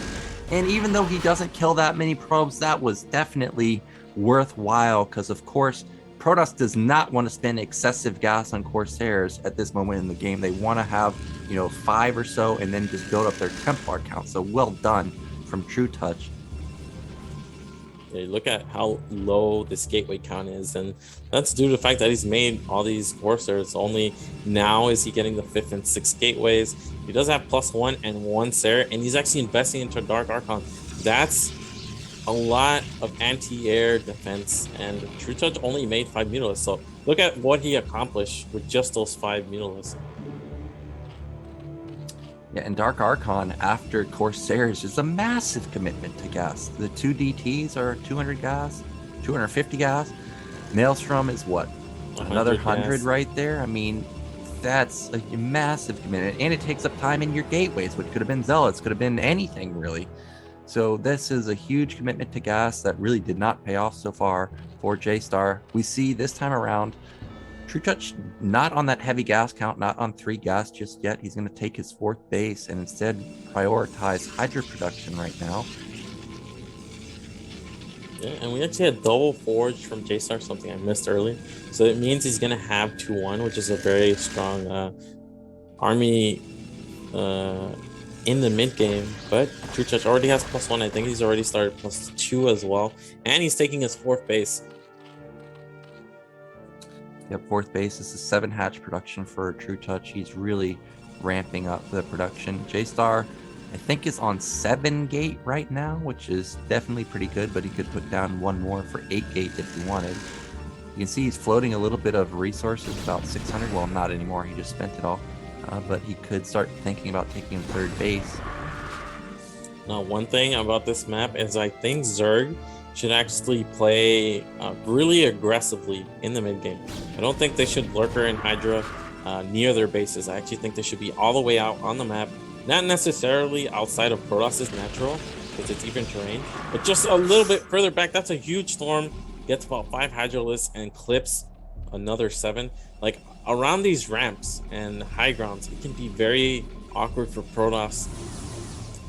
Speaker 2: And even though he doesn't kill that many probes, that was definitely worthwhile because, of course, Protoss does not want to spend excessive gas on Corsairs at this moment in the game. They want to have, 5 or so and then just build up their Templar count. So well done from trutaCz.
Speaker 3: Yeah, look at how low this gateway count is, and that's due to the fact that he's made all these Corsairs. Only now is he getting the 5th and 6th gateways. He does have +1 and 1 Sair, and he's actually investing into Dark Archon. That's a lot of anti-air defense, and trutaCz only made 5 Mutalisks. So look at what he accomplished with just those 5 Mutalisks.
Speaker 2: Yeah, and Dark Archon after Corsairs is a massive commitment to gas. The 2 DTs are 200 gas, 250 gas. Maelstrom is what? Another 100
Speaker 3: gas.
Speaker 2: Right there. I mean, that's a massive commitment. And it takes up time in your gateways, which could have been Zealots, could have been anything really. So this is a huge commitment to gas that really did not pay off so far for JayStar. We see this time around, TrueTouch not on that heavy gas count, not on 3 gas just yet. He's going to take his 4th base and instead prioritize Hydra production right now.
Speaker 3: Yeah, and we actually had double forge from JayStar, something I missed earlier. So it means he's going to have 2-1, which is a very strong army in the mid game. But TrueTouch already has +1. I think he's already started +2 as well. And he's taking his 4th base.
Speaker 2: Yep, 4th base. This is 7 hatch production for TrueTouch. He's really ramping up the production. JayStar, I think, is on 7 gate right now, which is definitely pretty good, but he could put down 1 more for 8 gate if he wanted. You can see he's floating a little bit of resources, about 600. Well, not anymore. He just spent it all. But he could start thinking about taking 3rd base.
Speaker 3: Now, one thing about this map is I think Zerg should actually play really aggressively in the mid game. I don't think they should lurker and Hydra near their bases. I actually think they should be all the way out on the map, not necessarily outside of Protoss's natural, because it's even terrain, but just a little bit further back. That's a huge storm. Gets about 5 Hydralists and clips another 7. Like, around these ramps and high grounds, it can be very awkward for Protoss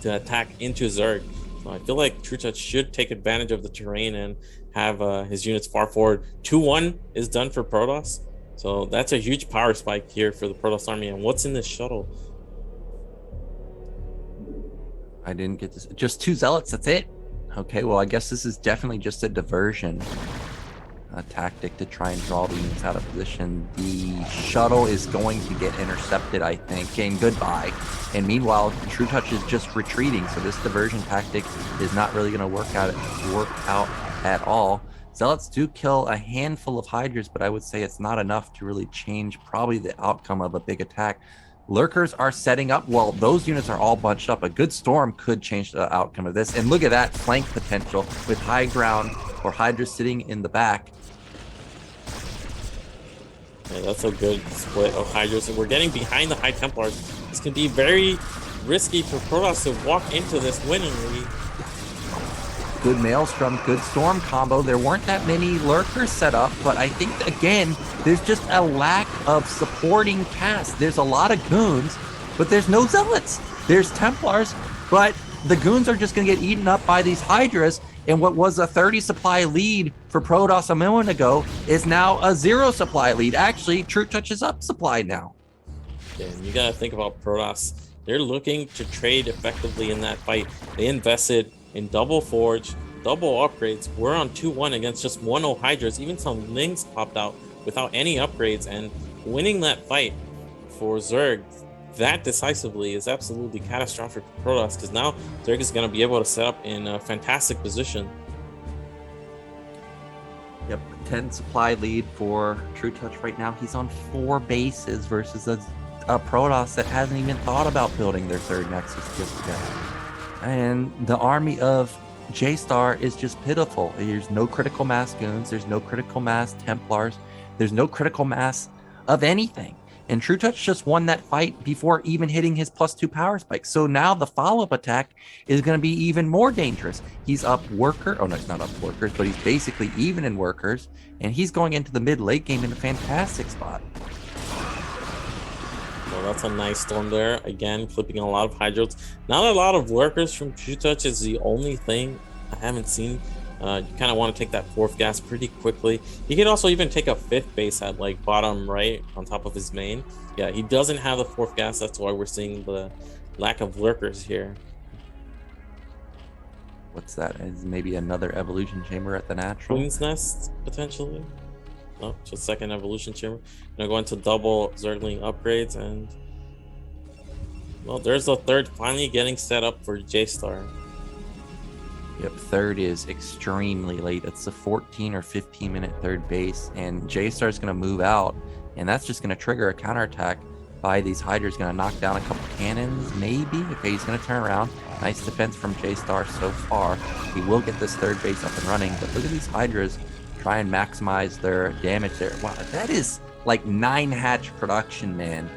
Speaker 3: to attack into Zerg. So I feel like TrueTouch should take advantage of the terrain and have his units far forward. 2-1 is done for Protoss. So that's a huge power spike here for the Protoss army. And what's in this shuttle?
Speaker 2: I didn't get this. Just 2 zealots, that's it. Okay, well, I guess this is definitely just a diversion tactic to try and draw the units out of position. The shuttle is going to get intercepted, I think, and goodbye. And meanwhile, TrueTouch is just retreating, so this diversion tactic is not really going to work out at all. Zealots do kill a handful of Hydras, but I would say it's not enough to really change probably the outcome of a big attack. Lurkers are setting up. Well, those units are all bunched up. A good storm could change the outcome of this. And look at that flank potential with high ground or Hydra sitting in the back.
Speaker 3: Yeah, that's a good split of Hydras. And we're getting behind the High Templars. This can be very risky for Protoss to walk into this winningly.
Speaker 2: Good Maelstrom, good Storm combo. There weren't that many Lurkers set up, but I think, again, there's just a lack of supporting cast. There's a lot of Goons, but there's no Zealots. There's Templars, but the Goons are just going to get eaten up by these Hydras, and what was a 30 supply lead for Protoss a moment ago is now a 0 supply lead. Actually, TrueTouch is up supply now.
Speaker 3: Yeah, and you got to think about Protoss. They're looking to trade effectively in that fight. They invested in double forge, double upgrades. We're on 2-1 against just 1-0 Hydras. Even some Lings popped out without any upgrades, and winning that fight for Zerg that decisively is absolutely catastrophic for Protoss, because now Zerg is going to be able to set up in a fantastic position.
Speaker 2: Yep, 10 supply lead for TrueTouch right now. He's on 4 bases versus a Protoss that hasn't even thought about building their 3rd Nexus just yet. And the army of JayStar is just pitiful. There's no critical mass Goons, there's no critical mass Templars, there's no critical mass of anything. And TrueTouch just won that fight before even hitting his +2 power spike. So now the follow-up attack is going to be even more dangerous. He's up worker. Oh, no, he's not up workers, but he's basically even in workers. And he's going into the mid-late game in a fantastic spot.
Speaker 3: Well, that's a nice storm there. Again, clipping a lot of Hydras. Not a lot of Lurkers from TrueTouch is the only thing I haven't seen. You kind of want to take that 4th gas pretty quickly. He could also even take a 5th base at like bottom right on top of his main. Yeah, he doesn't have the 4th gas. That's why we're seeing the lack of Lurkers here.
Speaker 2: What's that? Is maybe another evolution chamber at the natural?
Speaker 3: Queen's Nest, potentially. No, just 2nd evolution chamber. Gonna go into double Zergling upgrades, and well, there's a 3rd finally getting set up for JayStar.
Speaker 2: Yep, 3rd is extremely late. It's a 14 or 15 minute 3rd base, and JayStar is going to move out, and that's just going to trigger a counterattack by these Hydras. Going to knock down a couple cannons, maybe. Okay, he's going to turn around. Nice defense from JayStar so far. He will get this 3rd base up and running, but look at these Hydras try and maximize their damage there. Wow, that is like 9 hatch production, man.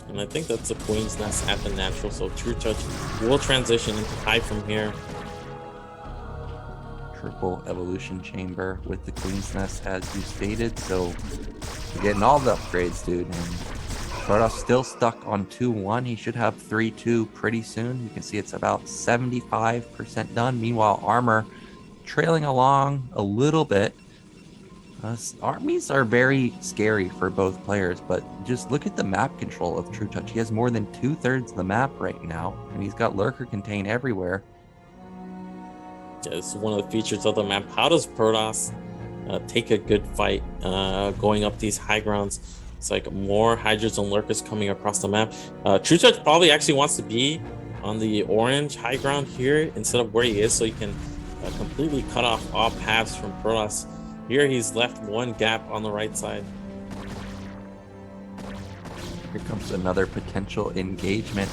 Speaker 3: And I think that's a Queen's Nest at the natural, so TrueTouch will transition into high from here.
Speaker 2: triple evolution chamber with the Queen's Nest as you stated, so we're getting all the upgrades, dude. And protoss still stuck on 2-1. He should have 3-2 pretty soon. You can see it's about 75% done. Meanwhile, armor trailing along a little bit. Armies are very scary for both players, but just look at the map control of trutaCz. He has more than 2/3 of the map right now, and he's got lurker contain everywhere.
Speaker 3: Yeah, this is one of the features of the map. How does protoss take a good fight going up these high grounds? It's like more hydras and lurkers coming across the map. trutaCz probably actually wants to be on the orange high ground here instead of where he is, so he can completely cut off all paths from protoss. Here he's left one gap on the right side.
Speaker 2: Here comes another potential engagement.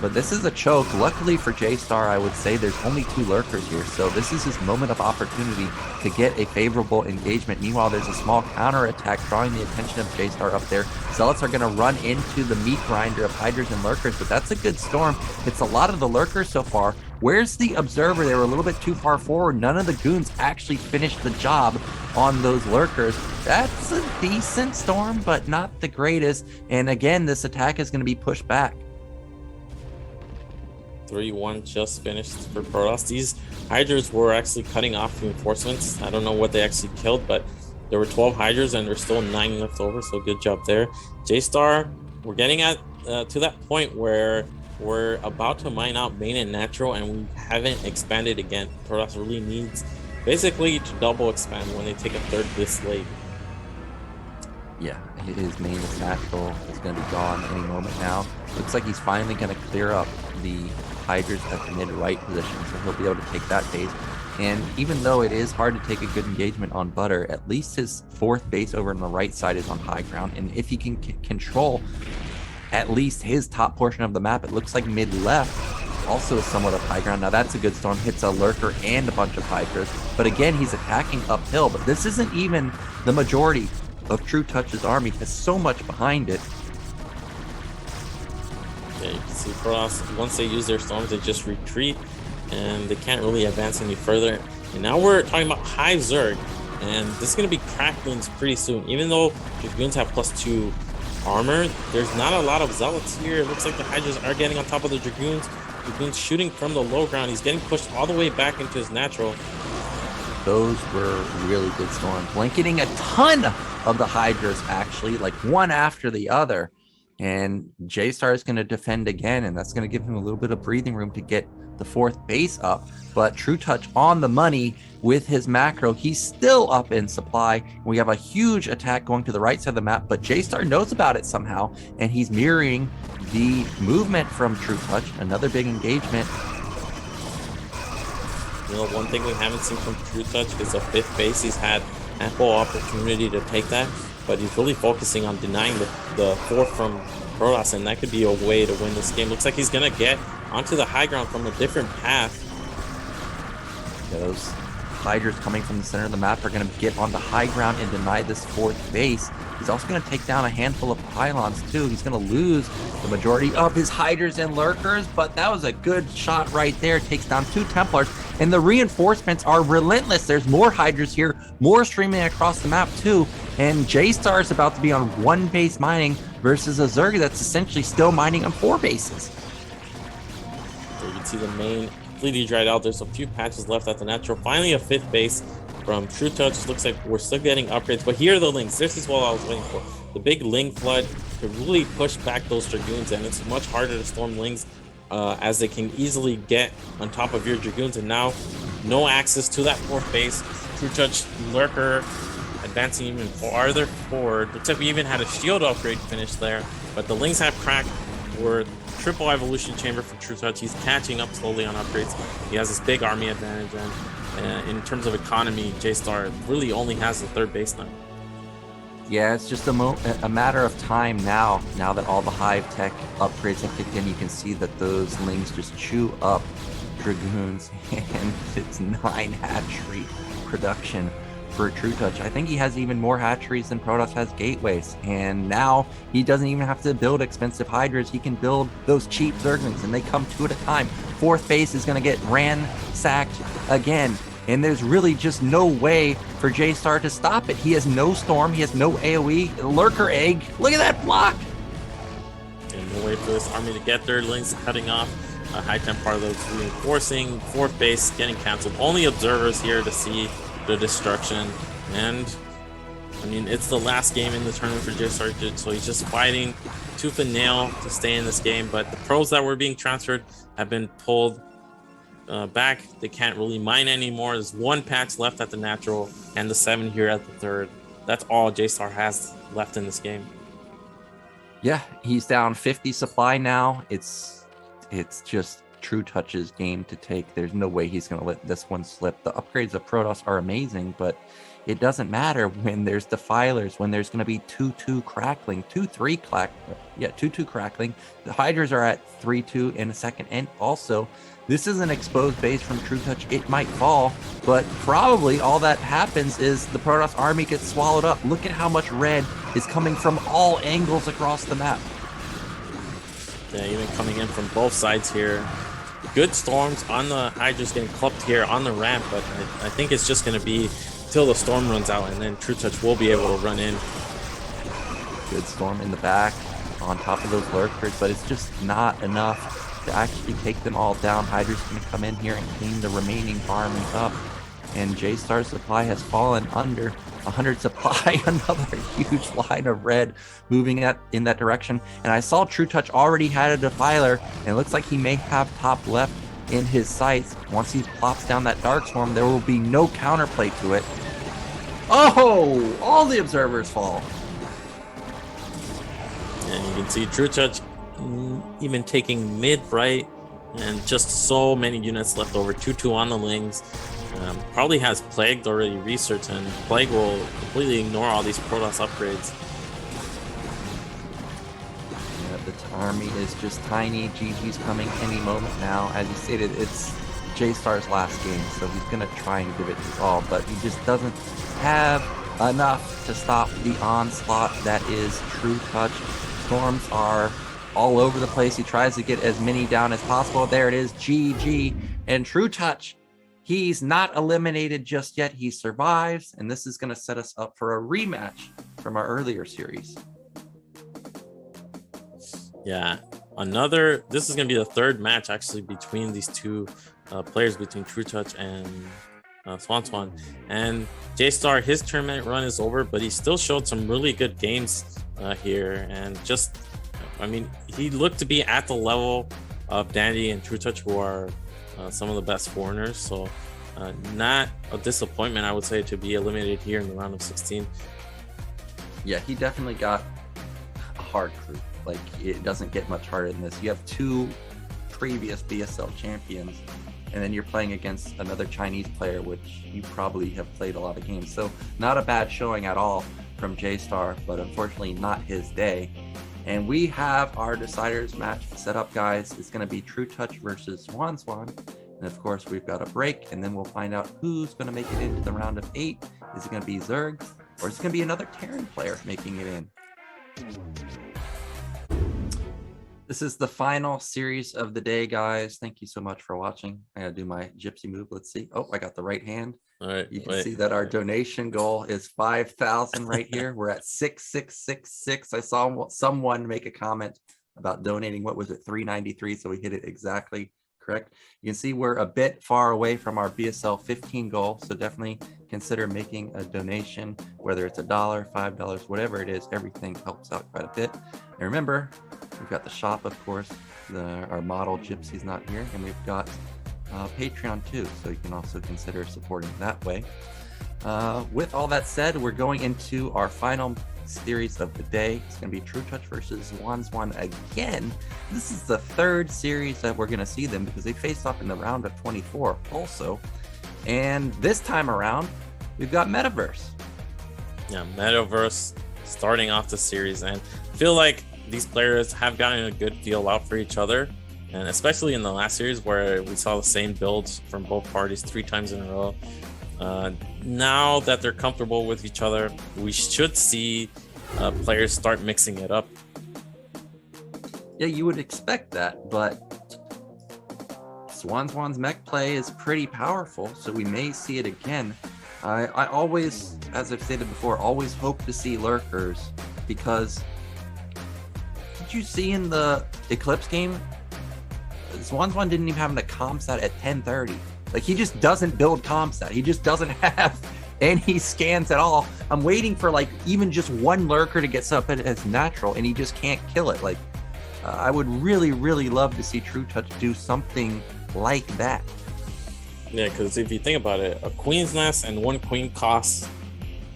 Speaker 2: But this is a choke. Luckily for JayStar, I would say there's only 2 lurkers here. So this is his moment of opportunity to get a favorable engagement. Meanwhile, there's a small counterattack drawing the attention of JayStar up there. Zealots are going to run into the meat grinder of hydras and lurkers, but that's a good storm. It's a lot of the lurkers so far. Where's the observer? They were a little bit too far forward. None of the goons actually finished the job on those lurkers. That's a decent storm, but not the greatest. And again, this attack is going to be pushed back.
Speaker 3: 3-1 just finished for protoss. These hydras were actually cutting off reinforcements. I don't know what they actually killed, but there were 12 hydras and there's still 9 left over, so good job there. JayStar, we're getting at to that point where we're about to mine out main and natural, and we haven't expanded again. Protoss really needs basically to double expand when they take a third this late.
Speaker 2: Yeah, his main is natural is going to be gone any moment now. Looks like he's finally going to clear up the hydras at the mid-right position, so he'll be able to take that base. And even though it is hard to take a good engagement on Butter, at least his 4th base over on the right side is on high ground. And if he can control at least his top portion of the map, it looks like mid-left also is somewhat of high ground. Now that's a good storm, hits a lurker and a bunch of hydras. But again, he's attacking uphill, but this isn't even the majority of trutaCz's army. Has so much behind it.
Speaker 3: Yeah, you can see protoss, once they use their storms, they just retreat and they can't really advance any further. And now we're talking about high Zerg, and this is going to be cracklings pretty soon. Even though Dragoons have +2 armor, there's not a lot of zealots here. It looks like the hydras are getting on top of the Dragoons. Dragoons shooting from the low ground. He's getting pushed all the way back into his natural.
Speaker 2: Those were really good storms, blanketing a ton of the hydras, actually, like one after the other. And JayStar is going to defend again, and that's going to give him a little bit of breathing room to get the 4th base up. But trutaCz on the money with his macro. He's still up in supply. We have a huge attack going to the right side of the map, but JayStar knows about it somehow, and he's mirroring the movement from trutaCz. Another big engagement.
Speaker 3: You know, one thing we haven't seen from trutaCz is a 5th base. He's had ample opportunity to take that, but he's really focusing on denying the 4th from protoss, and that could be a way to win this game. Looks like he's gonna get onto the high ground from a different path.
Speaker 2: Yeah, those hydras coming from the center of the map are going to get on the high ground and deny this 4th base. He's also going to take down a handful of pylons too. He's going to lose the majority of his hydras and lurkers, but that was a good shot right there. Takes down 2 Templars, and the reinforcements are relentless. There's more hydras here, more streaming across the map too, and JayStar is about to be on 1 base mining versus a Zerg that's essentially still mining on 4 bases.
Speaker 3: So you can see the main completely dried out. There's a few patches left at the natural. Finally a 5th base from trutaCz. Looks like we're still getting upgrades, but here are the links. This is what I was waiting for. The big ling flood to really push back those Dragoons, and it's much harder to storm lings as they can easily get on top of your Dragoons. And now no access to that 4th base. trutaCz lurker advancing even farther forward. Looks like we even had a shield upgrade finished there, but the lings have cracked. We're triple evolution chamber for trutaCz. He's catching up slowly on upgrades. He has this big army advantage, and in terms of economy, JayStar really only has the 3rd base now.
Speaker 2: Yeah, it's just a matter of time now that all the hive tech upgrades have kicked in. You can see that those lings just chew up Dragoons, and it's 9 hatchery production for trutaCz. I think he has even more hatcheries than Protoss has gateways, and now he doesn't even have to build expensive hydras. He can build those cheap Zerglings, and they come 2 at a time. 4th base is going to get ransacked again. and there's really just no way for JayStar to stop it. He has no storm, he has no AoE, lurker egg. Look at that block.
Speaker 3: And no way for this army to get there. Links cutting off a high temp part of those reinforcing. Fourth base getting canceled. Only observers here to see the destruction. And I mean, it's the last game in the tournament for JayStar, so he's just fighting tooth and nail to stay in this game. But the pros that were being transferred have been pulled back. They can't really mine anymore. There's one patch left at the natural and the 7 here at the third. That's all JayStar has left in this game.
Speaker 2: Yeah, he's down 50 supply now. It's just trutaCz's game to take. There's no way he's going to let this one slip. The upgrades of Protoss are amazing, but it doesn't matter when there's defilers, when there's going to be 2-2 crackling, 2-3 crackling. The Hydras are at 3-2 in a second. And also, this is an exposed base from trutaCz. It might fall, but probably all that happens is the Protoss army gets swallowed up. Look at how much red is coming from all angles across the map.
Speaker 3: Yeah, even coming in from both sides here. Good storms on the Hydras getting clubbed here on the ramp, but I think it's just going to be till the storm runs out, and then trutaCz will be able to run in.
Speaker 2: Good storm in the back on top of those lurkers, but it's just not enough to actually take them all down. Hydra's going to come in here and clean the remaining army up, and JayStar's supply has fallen under 100 supply. Another huge line of red moving in that direction, and I saw trutaCz already had a defiler, and it looks like he may have top left in his sights. Once he plops down that dark swarm, there will be no counterplay to it. Oh, all the observers fall.
Speaker 3: And you can see trutaCz even taking mid right, and just so many units left over. 2-2 on the Lings. Probably has Plagued already researched, and Plague will completely ignore all these Protoss upgrades.
Speaker 2: Yeah, the army is just tiny. GG's coming any moment now. As you stated, it's JayStar's last game, so he's going to try and give it his all, but he just doesn't have enough to stop the onslaught that is trutaCz. Storms are all over the place. He tries to get as many down as possible. There it is, GG. And trutaCz, he's not eliminated just yet. He survives, and this is going to set us up for a rematch from our earlier series.
Speaker 3: Yeah, this is going to be the third match actually between these two players, between trutaCz and Zwanzwan. And JayStar, his tournament run is over, but he still showed some really good games here. And just, I mean, he looked to be at the level of Dandy and trutaCz, who are some of the best foreigners. So not a disappointment, I would say, to be eliminated here in the round of 16.
Speaker 2: Yeah, he definitely got a hard crew. Like, it doesn't get much harder than this. You have two previous BSL champions, and then you're playing against another Chinese player, which you probably have played a lot of games. So not a bad showing at all from JayStar, but unfortunately not his day. And we have our deciders match set up, guys. It's going to be trutaCz versus Zwanzwan. And of course, we've got a break, and then we'll find out who's going to make it into the round of 8. Is it going to be Zerg, or is it going to be another Terran player making it in? This is the final series of the day, guys. Thank you so much for watching. I gotta do my gypsy move. Let's see. Oh, I got the right hand.
Speaker 3: All right.
Speaker 2: You can see that our donation goal is 5,000 right here. We're at 6,666. I saw someone make a comment about donating. What was it? 393. So we hit it exactly correct. You can see we're a bit far away from our BSL 15 goal. So definitely consider making a donation, whether it's $1, $5, whatever it is. Everything helps out quite a bit. And remember, we've got the shop, of course. Our model Gypsy's not here, and we've got Patreon too, so you can also consider supporting that way. With all that said, we're going into our final series of the day. It's going to be trutaCz versus Zwanzwan again. This is the third series that we're going to see them, because they faced off in the round of 24 also. And this time around, we've got Metaverse.
Speaker 3: Yeah, Metaverse starting off the series, and I feel like these players have gotten a good feel out for each other, and especially in the last series where we saw the same builds from both parties 3 times in a row. Now that they're comfortable with each other, we should see players start mixing it up.
Speaker 2: Yeah, you would expect that, but Zwanzwan's mech play is pretty powerful, so we may see it again. I always, as I've stated before, always hope to see lurkers, because did you see in the Eclipse game, Zwanzwan didn't even have the comsat at 1030. Like, he just doesn't build comsat. He just doesn't have any scans at all. I'm waiting for like even just one lurker to get set up as natural, and he just can't kill it. Like, I would really, really love to see trutaCz do something like that.
Speaker 3: Yeah, because if you think about it, a queen's nest and one queen costs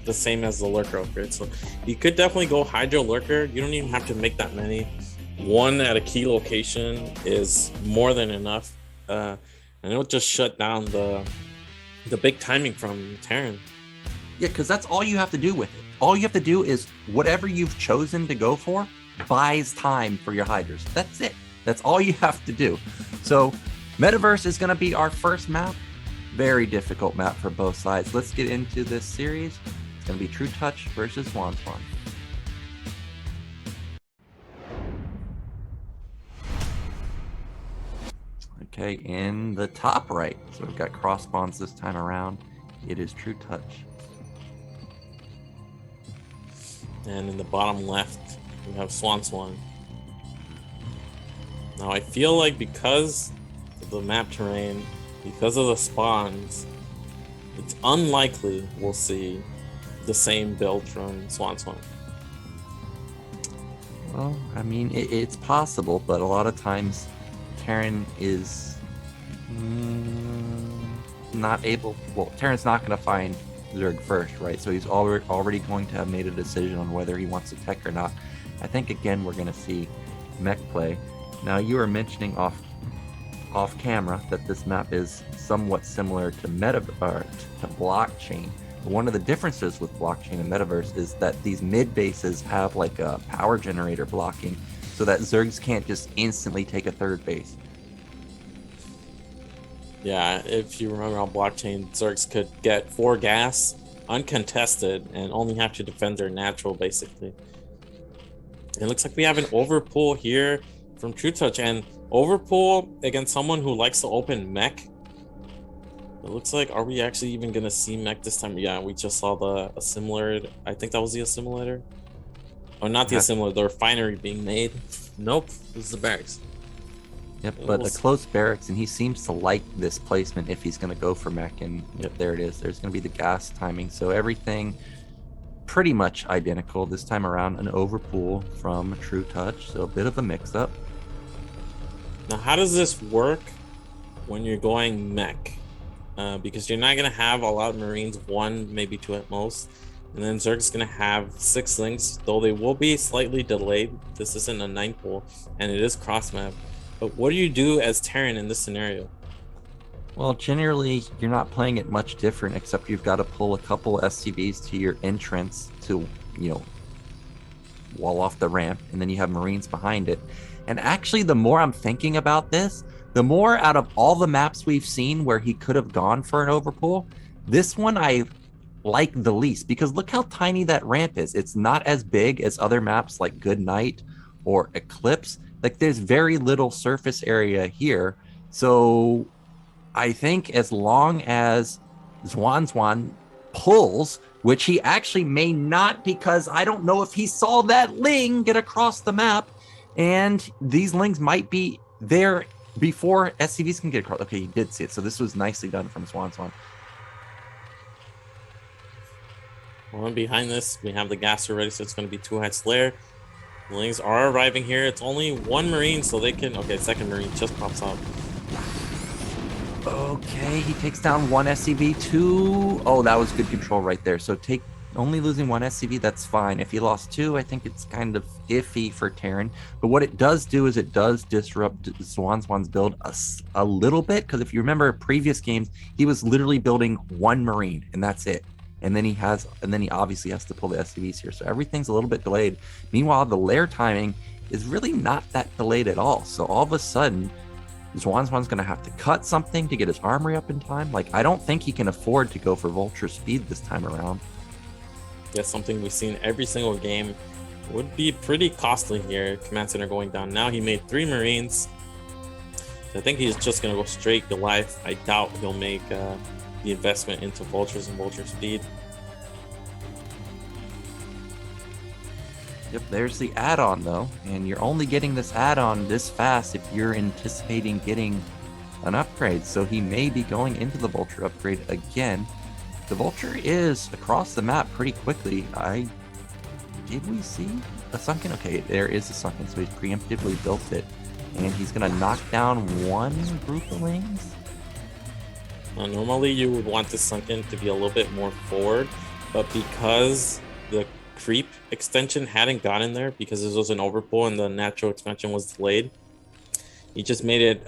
Speaker 3: the same as the lurker upgrade. So you could definitely go hydro lurker. You don't even have to make that many. One at a key location is more than enough. And it'll just shut down the big timing from Terran.
Speaker 2: Yeah, because that's all you have to do with it. All you have to do is whatever you've chosen to go for buys time for your hydras. That's it. That's all you have to do. So Metaverse is going to be our first map. Very difficult map for both sides. Let's get into this series. It's going to be trutaCz versus Zwanzwan. Okay, in the top right, so we've got cross spawns this time around. It is trutaCz.
Speaker 3: And in the bottom left, we have Zwanzwan. Now I feel like because of the map terrain, because of the spawns, it's unlikely we'll see the same build from Zwanzwan.
Speaker 2: Well, I mean, it's possible, but a lot of times Terran is not able. Well, Terran's not going to find Zerg first, right? So he's already going to have made a decision on whether he wants to tech or not. I think again we're going to see mech play. Now you were mentioning off camera that this map is somewhat similar to to blockchain. One of the differences with blockchain and metaverse is that these mid bases have like a power generator blocking, so that Zergs can't just instantly take a third base.
Speaker 3: Yeah, if you remember on blockchain, Zergs could get 4 gas uncontested and only have to defend their natural, basically. It looks like we have an overpull here from trutaCz, and overpull against someone who likes to open mech. It looks like, are we actually even gonna see mech this time? Yeah, we just saw the assimilator. I think that was the assimilator. Oh, not the assimilator, the refinery being made. Nope, this is the barracks.
Speaker 2: Yep, but a close barracks, and he seems to like this placement if he's going to go for mech, and yep, there it is. There's going to be the gas timing, so everything pretty much identical. This time around, an overpull from trutaCz, so a bit of a mix-up.
Speaker 3: Now, how does this work when you're going mech? Because you're not going to have a lot of Marines, 1, maybe 2 at most, and then Zerg's going to have 6 links, though they will be slightly delayed. This isn't a 9 pool, and it is cross-map. But what do you do as Terran in this scenario?
Speaker 2: Well, generally, you're not playing it much different, except you've got to pull a couple SCVs to your entrance to, wall off the ramp, and then you have Marines behind it. And actually, the more I'm thinking about this, the more out of all the maps we've seen where he could have gone for an overpull, this one I like the least, because look how tiny that ramp is. It's not as big as other maps like Good Night or Eclipse. Like, there's very little surface area here. So I think as long as Zwanzwan pulls, which he actually may not, because I don't know if he saw that Ling get across the map, and these Lings might be there before SCVs can get across. Okay, he did see it. So this was nicely done from Zwanzwan.
Speaker 3: Well, and behind this, we have the gas already, so it's going to be 2-hide Slayer. The Lings are arriving here. It's only 1 Marine, so they can... Okay, second Marine just pops out.
Speaker 2: Okay, he takes down 1 SCV, 2... Oh, that was good control right there. So only losing 1 SCV, that's fine. If he lost 2, I think it's kind of iffy for Terran. But what it does do is it does disrupt Zwanzwan's build a little bit, because if you remember previous games, he was literally building 1 Marine, and that's it. And then he obviously has to pull the SCVs here. So everything's a little bit delayed. Meanwhile, the lair timing is really not that delayed at all. So all of a sudden, Zwanzwan's going to have to cut something to get his armory up in time. Like, I don't think he can afford to go for vulture speed this time around.
Speaker 3: Yeah, something we've seen every single game. Would be pretty costly here. Command center going down. Now he made 3 Marines. I think he's just gonna go straight Goliath. I doubt he'll make the investment into vultures and vulture speed.
Speaker 2: Yep, there's the add-on though, and you're only getting this add-on this fast if you're anticipating getting an upgrade. So he may be going into the vulture upgrade again. The vulture is across the map pretty quickly. Did we see a sunken? Okay, there is a sunken, so he's preemptively built it, and he's gonna knock down one group of lings.
Speaker 3: Normally you would want this sunken to be a little bit more forward, but because the creep extension hadn't gotten there, because this was an overpull and the natural expansion was delayed, he just made it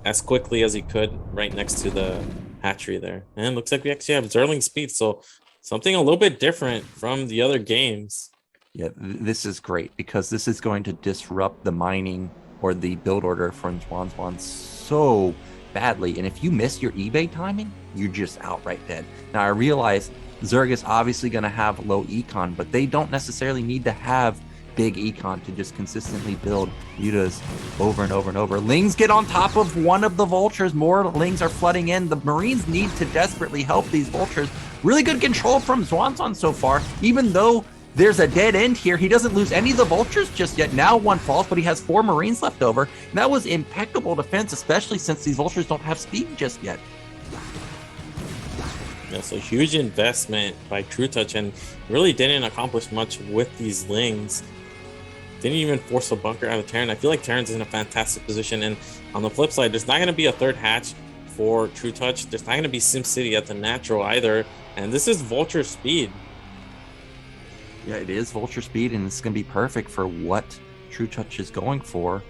Speaker 3: as quickly as he could right next to the hatchery there. And looks like we actually have Zerling speed, so something a little bit different from the other games.
Speaker 2: Yeah, this is great because this is going to disrupt the mining or the build order from Zwanzwan so badly. And if you miss your eBay timing, you're just outright dead. Now, I realize Zerg is obviously going to have low econ, but they don't necessarily need to have big econ to just consistently build mutas over and over and over. Lings get on top of one of the vultures. More lings are flooding in. The Marines need to desperately help these vultures. Really good control from Zwanzwan so far. Even though there's a dead end here, he doesn't lose any of the vultures just yet. Now one falls, but he has 4 Marines left over. And that was impeccable defense, especially since these vultures don't have speed just yet.
Speaker 3: Yeah, so huge investment by trutaCz, and really didn't accomplish much with these lings. Didn't even force a bunker out of Terran. I feel like Terran's in a fantastic position, and on the flip side, there's not going to be a third hatch for trutaCz. There's not going to be SimCity at the natural either, and this is vulture speed.
Speaker 2: Yeah, it is vulture speed, and it's going to be perfect for what trutaCz is going for.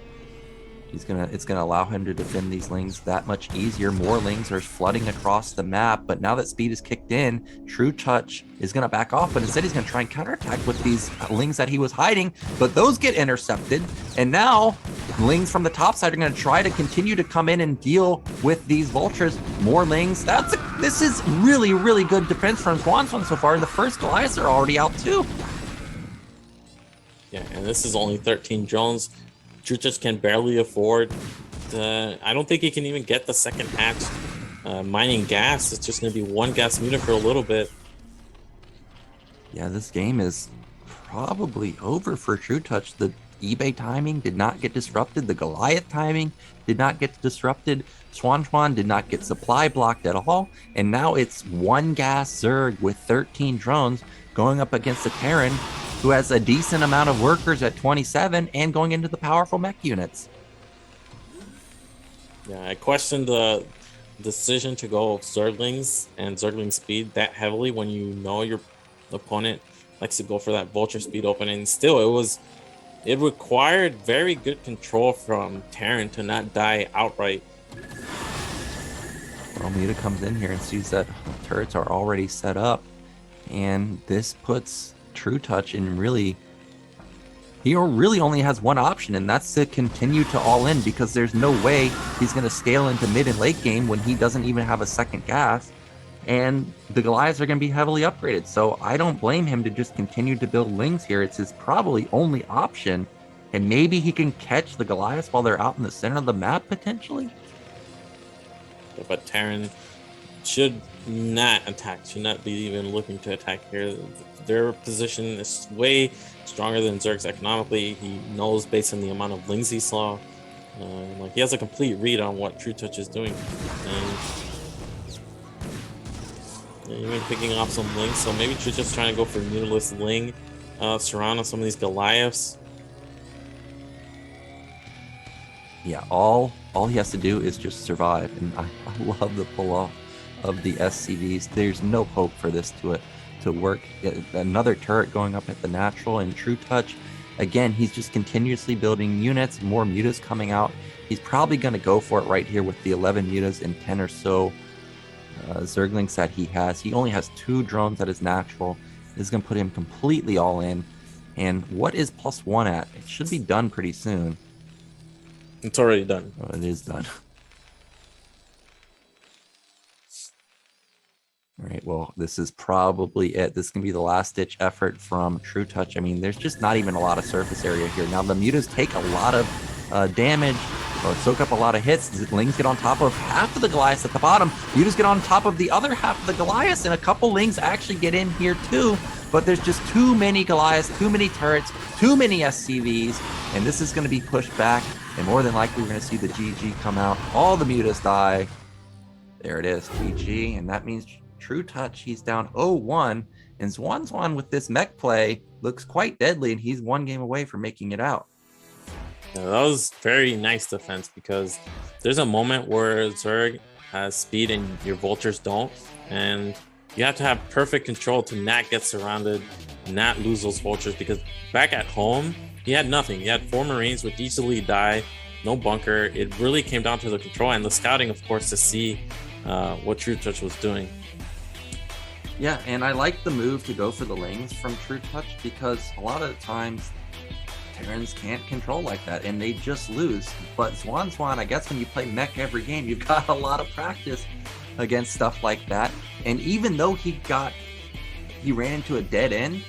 Speaker 2: It's gonna allow him to defend these lings that much easier. More lings are flooding across the map, but now that speed is kicked in, trutaCz is gonna back off, but instead he's gonna try and counterattack with these lings that he was hiding, but those get intercepted, and now lings from the top side are gonna try to continue to come in and deal with these vultures. More lings. This is really, really good defense from Zwanzwan so far, and the first Goliaths are already out too.
Speaker 3: Yeah, and this is only 13 drones. trutaCz can barely afford. I don't think he can even get the second hatch. Mining gas, it's just going to be one gas muta for a little bit.
Speaker 2: Yeah, this game is probably over for trutaCz. The eBay timing did not get disrupted. The Goliath timing did not get disrupted. Zwanzwan did not get supply blocked at all. And now it's one gas Zerg with 13 drones going up against the Terran, who has a decent amount of workers at 27 and going into the powerful mech units.
Speaker 3: Yeah, I questioned the decision to go Zerglings and Zergling speed that heavily when you know your opponent likes to go for that vulture speed opening. Still, it required very good control from Terran to not die outright.
Speaker 2: Well, Muta comes in here and sees that turrets are already set up, and this puts trutaCz in he really only has one option, and that's to continue to all in, because there's no way he's going to scale into mid and late game when he doesn't even have a second gas, and the Goliaths are going to be heavily upgraded. So I don't blame him to just continue to build lings here. It's his probably only option, and maybe he can catch the Goliaths while they're out in the center of the map potentially.
Speaker 3: But Terran should not attack, should not be even looking to attack here. Their position is way stronger than Zerg's economically. He knows based on the amount of lings he saw. Like he has a complete read on what trutaCz is doing. And even picking off some lings, so maybe trutaCz trying to go for mutalist ling, surround on some of these Goliaths.
Speaker 2: Yeah, all he has to do is just survive, and I love the pull-off of the SCVs. There's no hope for this to work. Another turret going up at the natural, and trutaCz, again, he's just continuously building units, more mutas coming out. He's probably going to go for it right here with the 11 mutas and 10 or so Zerglings that he has. He only has 2 drones at his natural. This is going to put him completely all in. And what is +1 at? It should be done pretty soon.
Speaker 3: It's already done.
Speaker 2: Oh, it is done. All right, well, this is probably it. This can be the last-ditch effort from trutaCz. I mean, there's just not even a lot of surface area here. Now, the mutas take a lot of damage, Well, soak up a lot of hits. Lings get on top of half of the Goliaths at the bottom. Mutas get on top of the other half of the Goliaths, and a couple Lings actually get in here too. But there's just too many Goliaths, too many turrets, too many SCVs, and this is going to be pushed back. And more than likely, we're going to see the GG come out. All the Mutas die. There it is, GG, and that means trutaCz, he's down 0-1. And Zwanzwan with this mech play looks quite deadly, and he's one game away from making it out.
Speaker 3: Yeah, that was very nice defense, because there's a moment where Zerg has speed and your vultures don't, and you have to have perfect control to not get surrounded, not lose those vultures, because back at home, he had nothing. He had 4 Marines, would easily die, no bunker. It really came down to the control and the scouting, of course, to see what trutaCz was doing.
Speaker 2: Yeah, and I like the move to go for the Lings from trutaCz, because a lot of the times Terrans can't control like that, and they just lose. But Zwanzwan, I guess when you play Mech every game, you've got a lot of practice against stuff like that. And even though he ran into a dead end,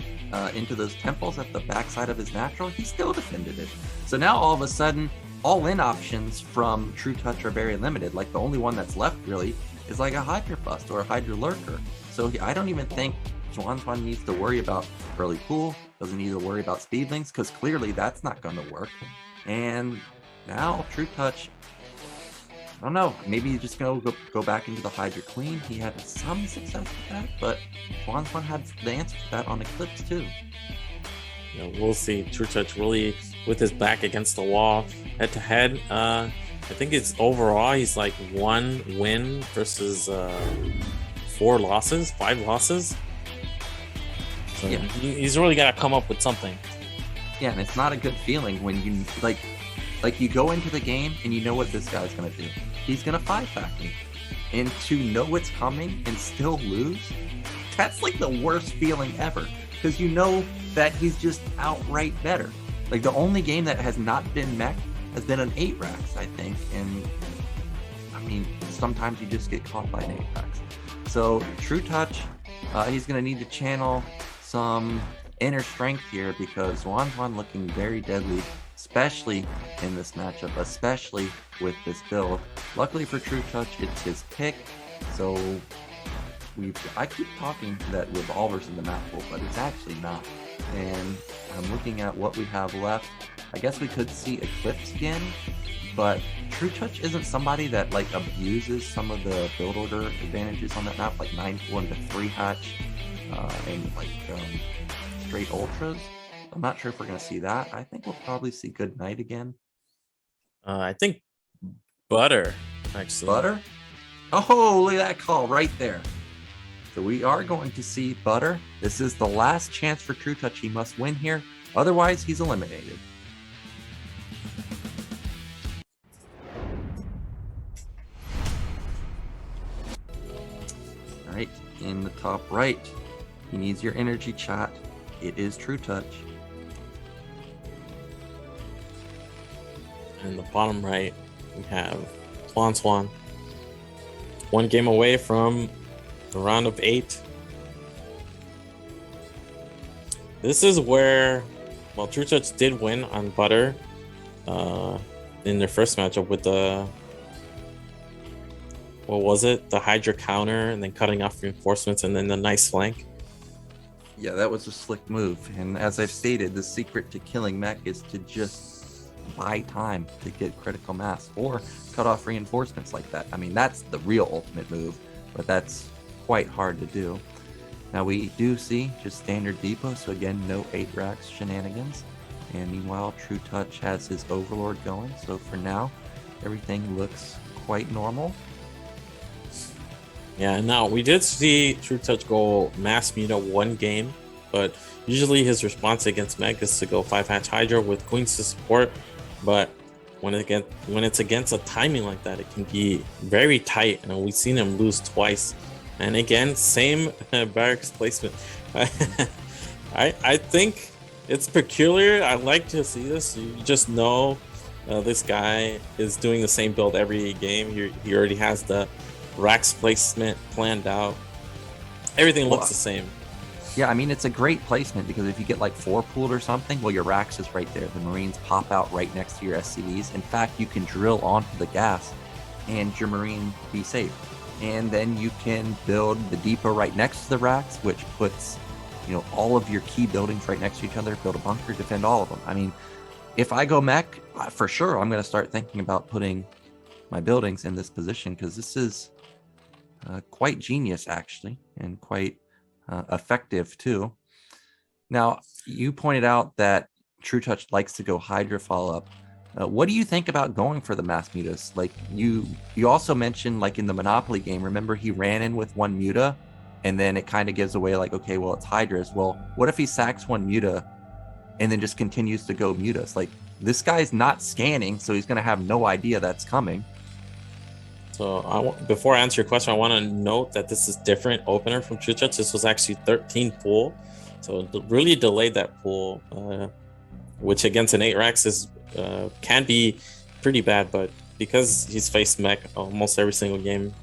Speaker 2: into those temples at the backside of his natural, he still defended it. So now all of a sudden, all-in options from trutaCz are very limited. Like the only one that's left really is like a Hydra Bust or a Hydra Lurker. So I don't even think Zwanzwan needs to worry about early pool, doesn't need to worry about speedlings, because clearly that's not going to work. And now trutaCz, I don't know, maybe he's just going to go back into the Hydra Queen. He had some success with that, but Zwanzwan had the answer to that on Eclipse too.
Speaker 3: You know, we'll see. trutaCz really with his back against the wall, head to head. I think it's overall he's like 1 win versus 5 losses. So
Speaker 2: yeah,
Speaker 3: he's really got to come up with something.
Speaker 2: Yeah, and it's not a good feeling when you like you go into the game and you know what this guy's gonna do. He's gonna 5-pack me, and to know it's coming and still lose, that's like the worst feeling ever, because you know that he's just outright better. Like the only game that has not been Mech has been an 8-Rax, I think, and I mean sometimes you just get caught by an 8-Rax. So trutaCz, he's gonna need to channel some inner strength here, because Zwanzwan looking very deadly, especially in this matchup, especially with this build. Luckily for trutaCz, it's his pick, so I keep talking that Revolver's in the map pool, but it's actually not. And I'm looking at what we have left. I guess we could see Eclipse again, but trutaCz isn't somebody that like abuses some of the build order advantages on that map, like 9-4 into 3 hatch, and like straight ultras. I'm not sure if we're going to see that. I think we'll probably see Good Night again.
Speaker 3: I think Butter, actually.
Speaker 2: Butter? Oh, look at that call right there. So we are going to see Butter. This is the last chance for trutaCz. He must win here. Otherwise, he's eliminated. All right, in the top right, he needs your energy chat. It is trutaCz.
Speaker 3: In the bottom right, we have XuanXuan. 1 game away from the round of 8. This is where, well, trutaCz did win on Butter in their first matchup with the, what was it? The Hydra counter, and then cutting off reinforcements, and then the nice flank.
Speaker 2: Yeah, that was a slick move. And as I've stated, the secret to killing Mech is to just buy time to get critical mass or cut off reinforcements like that. I mean, that's the real ultimate move, but that's quite hard to do. Now we do see just standard depot, so again, no 8-Rax shenanigans. And meanwhile, trutaCz has his Overlord going, so for now, everything looks quite normal.
Speaker 3: Yeah, now we did see trutaCz go mass muta 1 game, but usually his response against Mech is to go 5-hatch Hydra with Queens to support. But when it's against a timing like that, it can be very tight, and we've seen him lose twice. And again, same barracks placement. I think it's peculiar. I like to see this. You just know this guy is doing the same build every game. He already has the Rax placement planned out. Everything looks the same.
Speaker 2: Yeah, I mean, it's a great placement because if you get like 4 pooled or something, well, your Rax is right there. The Marines pop out right next to your SCVs. In fact, you can drill onto the gas and your Marine be safe. And then you can build the depot right next to the Rax, which puts, you know, all of your key buildings right next to each other, build a bunker, defend all of them. I mean, if I go Mech, for sure, I'm going to start thinking about putting my buildings in this position because this is quite genius, actually, and quite effective too. Now, you pointed out that trutaCz likes to go Hydra follow-up. What do you think about going for the mass mutas? Like you also mentioned, like in the Monopoly game, remember he ran in with 1 muta, and then it kind of gives away like, okay, well, it's Hydras. Well, what if he sacks 1 muta and then just continues to go mutas? Like this guy's not scanning, so he's going to have no idea that's coming.
Speaker 3: So before I answer your question, I want to note that this is different opener from trutaCz. This was actually 13 pool, so it really delayed that pool, which against an 8 Rax is can be pretty bad. But because he's faced Mech almost every single game,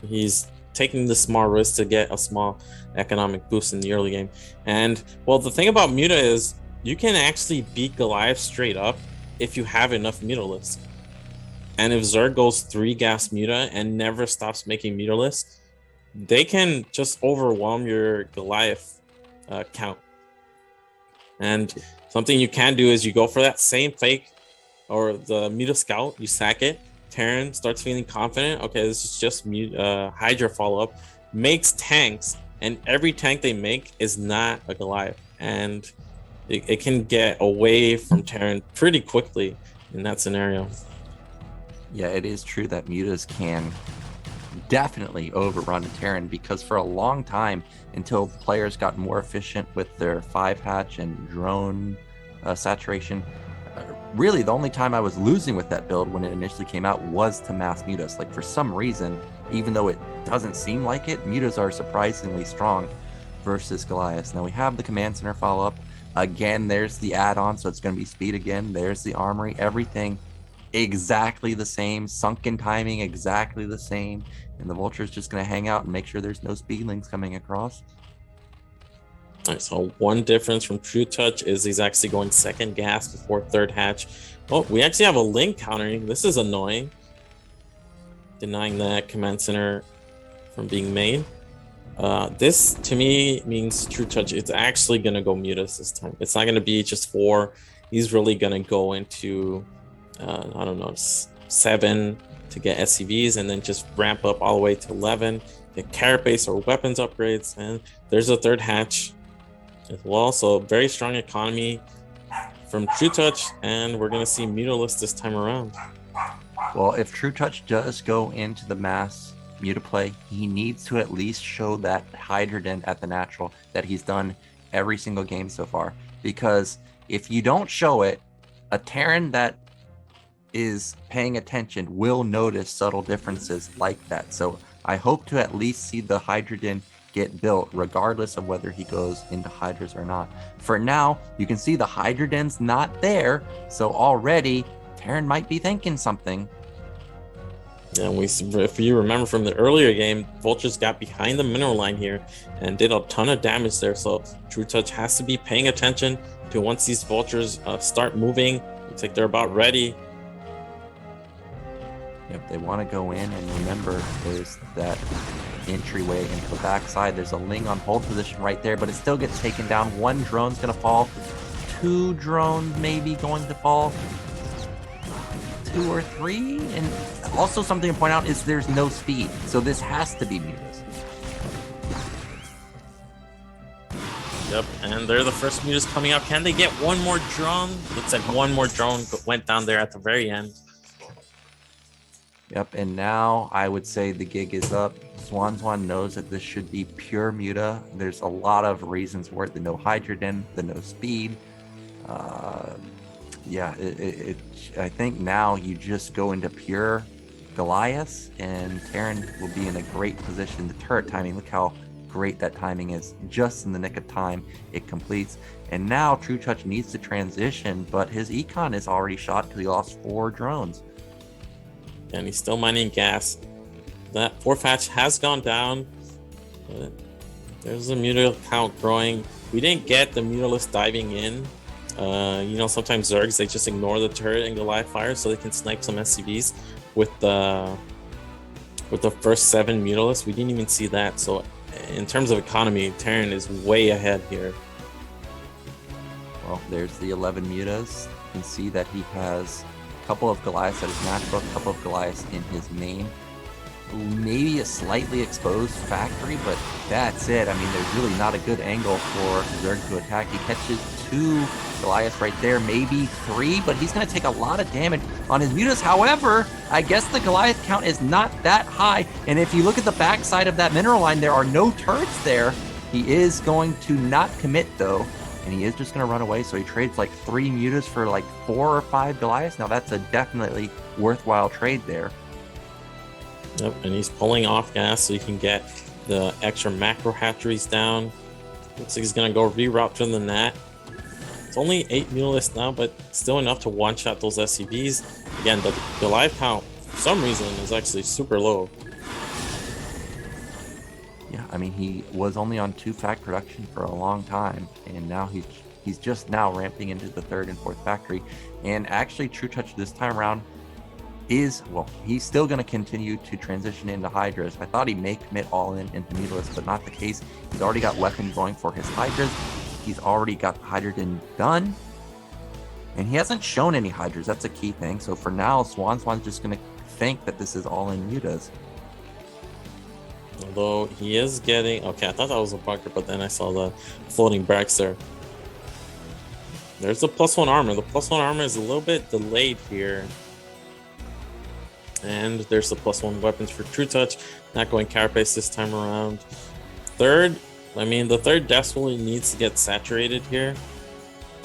Speaker 3: he's taking the small risk to get a small economic boost in the early game. And well, the thing about muta is you can actually beat Goliath straight up if you have enough muta lists. And if Zerg goes 3 gas muta and never stops making muta lists, they can just overwhelm your Goliath count. And something you can do is you go for that same fake or the muta scout, you sack it, Terran starts feeling confident. Okay, this is just Hydra follow-up, makes tanks, and every tank they make is not a Goliath. And it can get away from Terran pretty quickly in that scenario.
Speaker 2: Yeah, it is true that mutas can definitely overrun a Terran because for a long time, until players got more efficient with their 5-hatch and drone saturation, really the only time I was losing with that build when it initially came out was to mass mutas. Like for some reason, even though it doesn't seem like it, mutas are surprisingly strong versus Goliaths. Now we have the command center follow-up. Again, there's the add-on, so it's going to be speed again. There's the armory, everything exactly the same, sunken timing exactly the same, and the vulture's just going to hang out and make sure there's no speedlings coming across.
Speaker 3: All right, so one difference from trutaCz is he's actually going 2nd gas before 3rd hatch. Oh, we actually have a link countering. This is annoying, denying that command center from being made. This to me means trutaCz it's actually going to go mutas this time. It's not going to be just 4. He's really going to go into I don't know, 7 to get SCVs and then just ramp up all the way to 11, get carapace or weapons upgrades, and there's a 3rd hatch as well. So very strong economy from trutaCz, and we're going to see mutalist this time around.
Speaker 2: Well, if trutaCz does go into the mass muta play, he needs to at least show that Hydrogen at the natural that he's done every single game so far, because if you don't show it, a Terran that is paying attention will notice subtle differences like that. So I hope to at least see the Hydrogen get built regardless of whether he goes into Hydras or not. For now, you can see the Hydrogen's not there, so already Terran might be thinking something.
Speaker 3: And if you remember from the earlier game, Vultures got behind the mineral line here and did a ton of damage there. So trutaCz has to be paying attention to once these Vultures start moving. Looks like they're about ready.
Speaker 2: Yep, they want to go in, and remember, there's that entryway into the backside. There's a Ling on hold position right there, but it still gets taken down. 1 drone's going to fall. 2 drones maybe going to fall. 2 or 3. And also something to point out is there's no speed, so this has to be mutas.
Speaker 3: Yep, and they're the first mutas coming up. Can they get 1 more drone? Looks like 1 more drone went down there at the very end.
Speaker 2: Yep, and now I would say the gig is up. Zwanzwan knows that this should be pure muta. There's a lot of reasons for it. The no hydrogen, the no speed. Yeah, I think now you just go into pure Goliath, and Terran will be in a great position. The turret timing, look how great that timing is. Just in the nick of time, it completes. And now trutaCz needs to transition, but his econ is already shot because he lost 4 drones.
Speaker 3: And he's still mining gas. That 4th hatch has gone down. There's the mutal count growing. We didn't get the mutalist diving in. You know, sometimes Zergs, they just ignore the turret and Goliath fire so they can snipe some SCVs with the first 7 mutalists. We didn't even see that. So in terms of economy, Terran is way ahead here.
Speaker 2: Well, there's the 11 mutas. You can see that he has a couple of Goliaths at his matchbook, a couple of Goliaths in his main. Maybe a slightly exposed factory, but that's it. I mean, there's really not a good angle for Zerg to attack. He catches 2 Goliaths right there, maybe 3, but he's going to take a lot of damage on his mutas. However, I guess the Goliath count is not that high, and if you look at the backside of that mineral line, there are no turrets there. He is going to not commit, though, and he is just going to run away, so he trades like 3 mutas for like 4 or 5 Goliaths. Now, that's a definitely worthwhile trade there.
Speaker 3: Yep, and he's pulling off gas so he can get the extra macro hatcheries down. Looks like he's going to go reroute to the net. It's only 8 mutalists now, but still enough to one-shot those SCVs. Again, the Goliath count, for some reason, is actually super low.
Speaker 2: Yeah, I mean, he was only on 2 fact production for a long time, and now he's just now ramping into the 3rd and 4th factory. And actually, trutaCz this time around is, well, he's still going to continue to transition into Hydras. I thought he may commit all in into Mutalists, but not the case. He's already got weapons going for his Hydras. He's already got Hydrogen done. And he hasn't shown any Hydras. That's a key thing. So for now, Zwanzwan's just going to think that this is all in Mutas.
Speaker 3: Although he is getting... Okay, I thought that was a bunker, but then I saw the floating barracks there. There's the +1 armor. The +1 armor is a little bit delayed here. And there's the +1 weapons for trutaCz. Not going carapace this time around. Third, I mean, the 3rd desperately needs to get saturated here.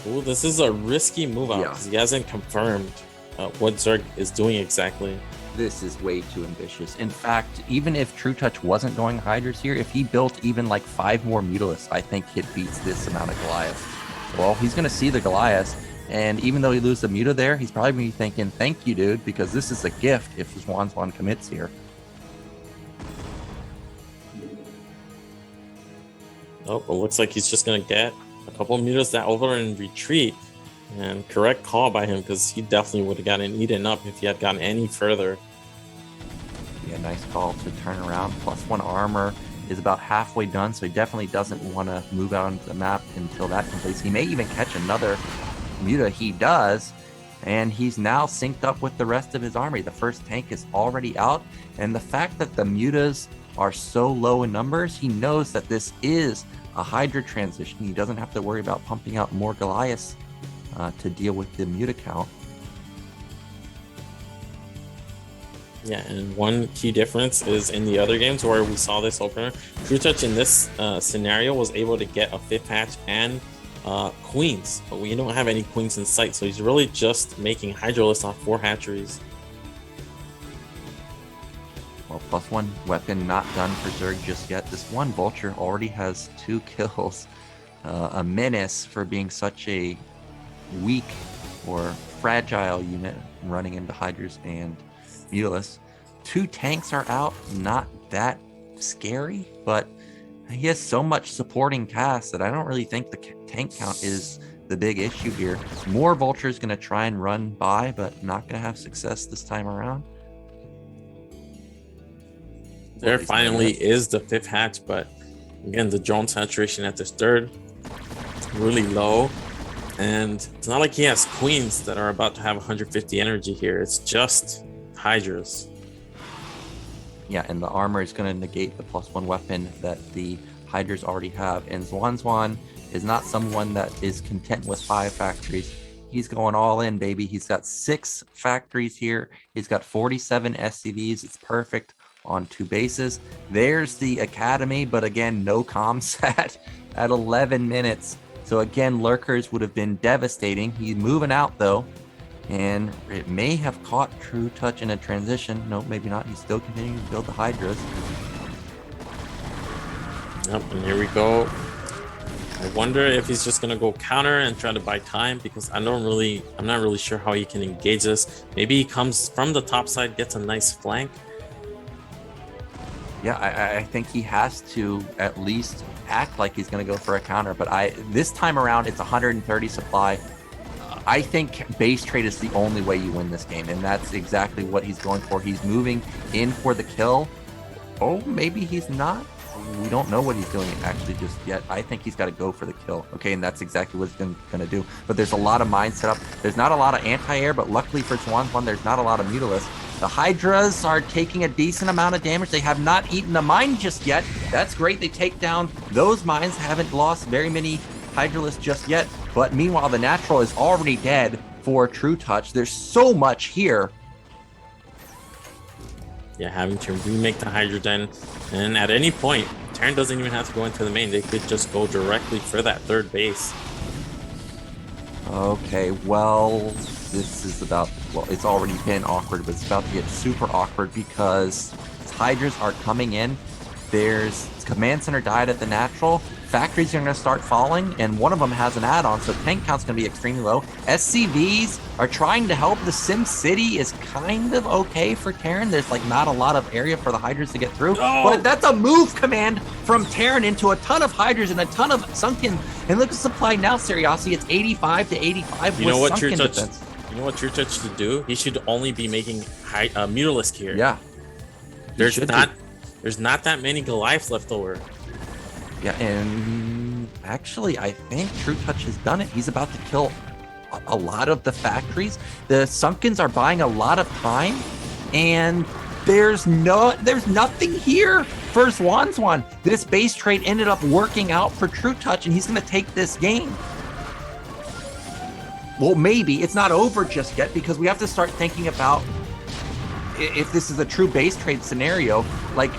Speaker 3: Ooh, this is a risky move out because he hasn't confirmed what Zerg is doing exactly.
Speaker 2: This is way too ambitious. In fact, even if trutaCz wasn't going Hydras here, if he built even like 5 more Mutalists, I think it beats this amount of Goliaths. Well, he's going to see the Goliaths. And even though he loses the Muta there, he's probably going to be thinking, thank you, dude, because this is a gift if Zwanzwan commits here.
Speaker 3: Oh, it looks like he's just going to get a couple of Mutas that over and retreat. And correct call by him, because he definitely would have gotten eaten up if he had gotten any further.
Speaker 2: Yeah, nice call to turn around. +1 armor is about halfway done, so he definitely doesn't want to move out onto the map until that completes. He may even catch another Muta. He does, and he's now synced up with the rest of his army. The first tank is already out, and the fact that the Mutas are so low in numbers, he knows that this is a Hydra transition. He doesn't have to worry about pumping out more Goliaths to deal with the Muta count.
Speaker 3: Yeah, and one key difference is in the other games where we saw this opener, trutaCz in this scenario was able to get a 5th hatch and queens, but we don't have any queens in sight, so he's really just making Hydralists off 4 hatcheries.
Speaker 2: Well, +1 weapon not done for Zerg just yet. This one Vulture already has 2 kills. A menace for being such a weak or fragile unit running into Hydras and Mutalists. 2 tanks are out, not that scary, but he has so much supporting cast that I don't really think the tank count is the big issue here. More Vultures going to try and run by, but not going to have success this time around.
Speaker 3: There finally is the 5th hatch, but again, the drone saturation at this 3rd really low. And it's not like he has queens that are about to have 150 energy here. It's just Hydras.
Speaker 2: Yeah, and the armor is going to negate the +1 weapon that the Hydras already have. And Zwanzwan is not someone that is content with 5 factories. He's going all in, baby. He's got 6 factories here. He's got 47 SCVs. It's perfect on 2 bases. There's the Academy, but again, no comsat at 11 minutes. So again, lurkers would have been devastating. He's moving out though, and it may have caught trutaCz in a transition. No, maybe not. He's still continuing to build the Hydras.
Speaker 3: Yep, and here we go. I wonder if he's just gonna go counter and try to buy time, because I'm not really sure how he can engage this. Maybe he comes from the top side, gets a nice flank.
Speaker 2: Yeah, I think he has to at least act like he's going to go for a counter. But this time around, it's 130 supply. I think base trade is the only way you win this game, and that's exactly what he's going for. He's moving in for the kill. Oh, maybe he's not. We don't know what he's doing actually just yet. I think he's got to go for the kill. Okay, and that's exactly what he's going to do. But there's a lot of mines set up. There's not a lot of anti-air, but luckily for Zwanzwan, there's not a lot of Mutalisk. The Hydras are taking a decent amount of damage. They have not eaten a mine just yet. That's great. They take down those mines. Haven't lost very many Hydralisks just yet. But meanwhile, the natural is already dead for trutaCz. There's so much here.
Speaker 3: Yeah, having to remake the Hydra Den. And at any point, Terran doesn't even have to go into the main. They could just go directly for that third base.
Speaker 2: Okay, well, this is about, well, it's already been awkward, but it's about to get super awkward because Hydras are coming in. There's command center died at the natural. Factories are going to start falling, and one of them has an add-on, so tank count's going to be extremely low. SCVs are trying to help. The Sim City is kind of okay for Terran. There's like not a lot of area for the Hydras to get through, but that's a move command from Terran into a ton of Hydras and a ton of sunken. And look at supply now, Seriosity. It's 85 to 85
Speaker 3: you know
Speaker 2: with
Speaker 3: what
Speaker 2: sunken defense.
Speaker 3: You know what trutaCz should do? He should only be making Mutalisk here.
Speaker 2: Yeah.
Speaker 3: There's not that many Goliaths left over.
Speaker 2: Yeah, and actually, I think trutaCz has done it. He's about to kill a lot of the factories. The Sunkens are buying a lot of time, and there's nothing here for Zwanzwan. This base trade ended up working out for trutaCz, and he's going to take this game. Well, maybe. It's not over just yet, because we have to start thinking about if this is a true base trade scenario, like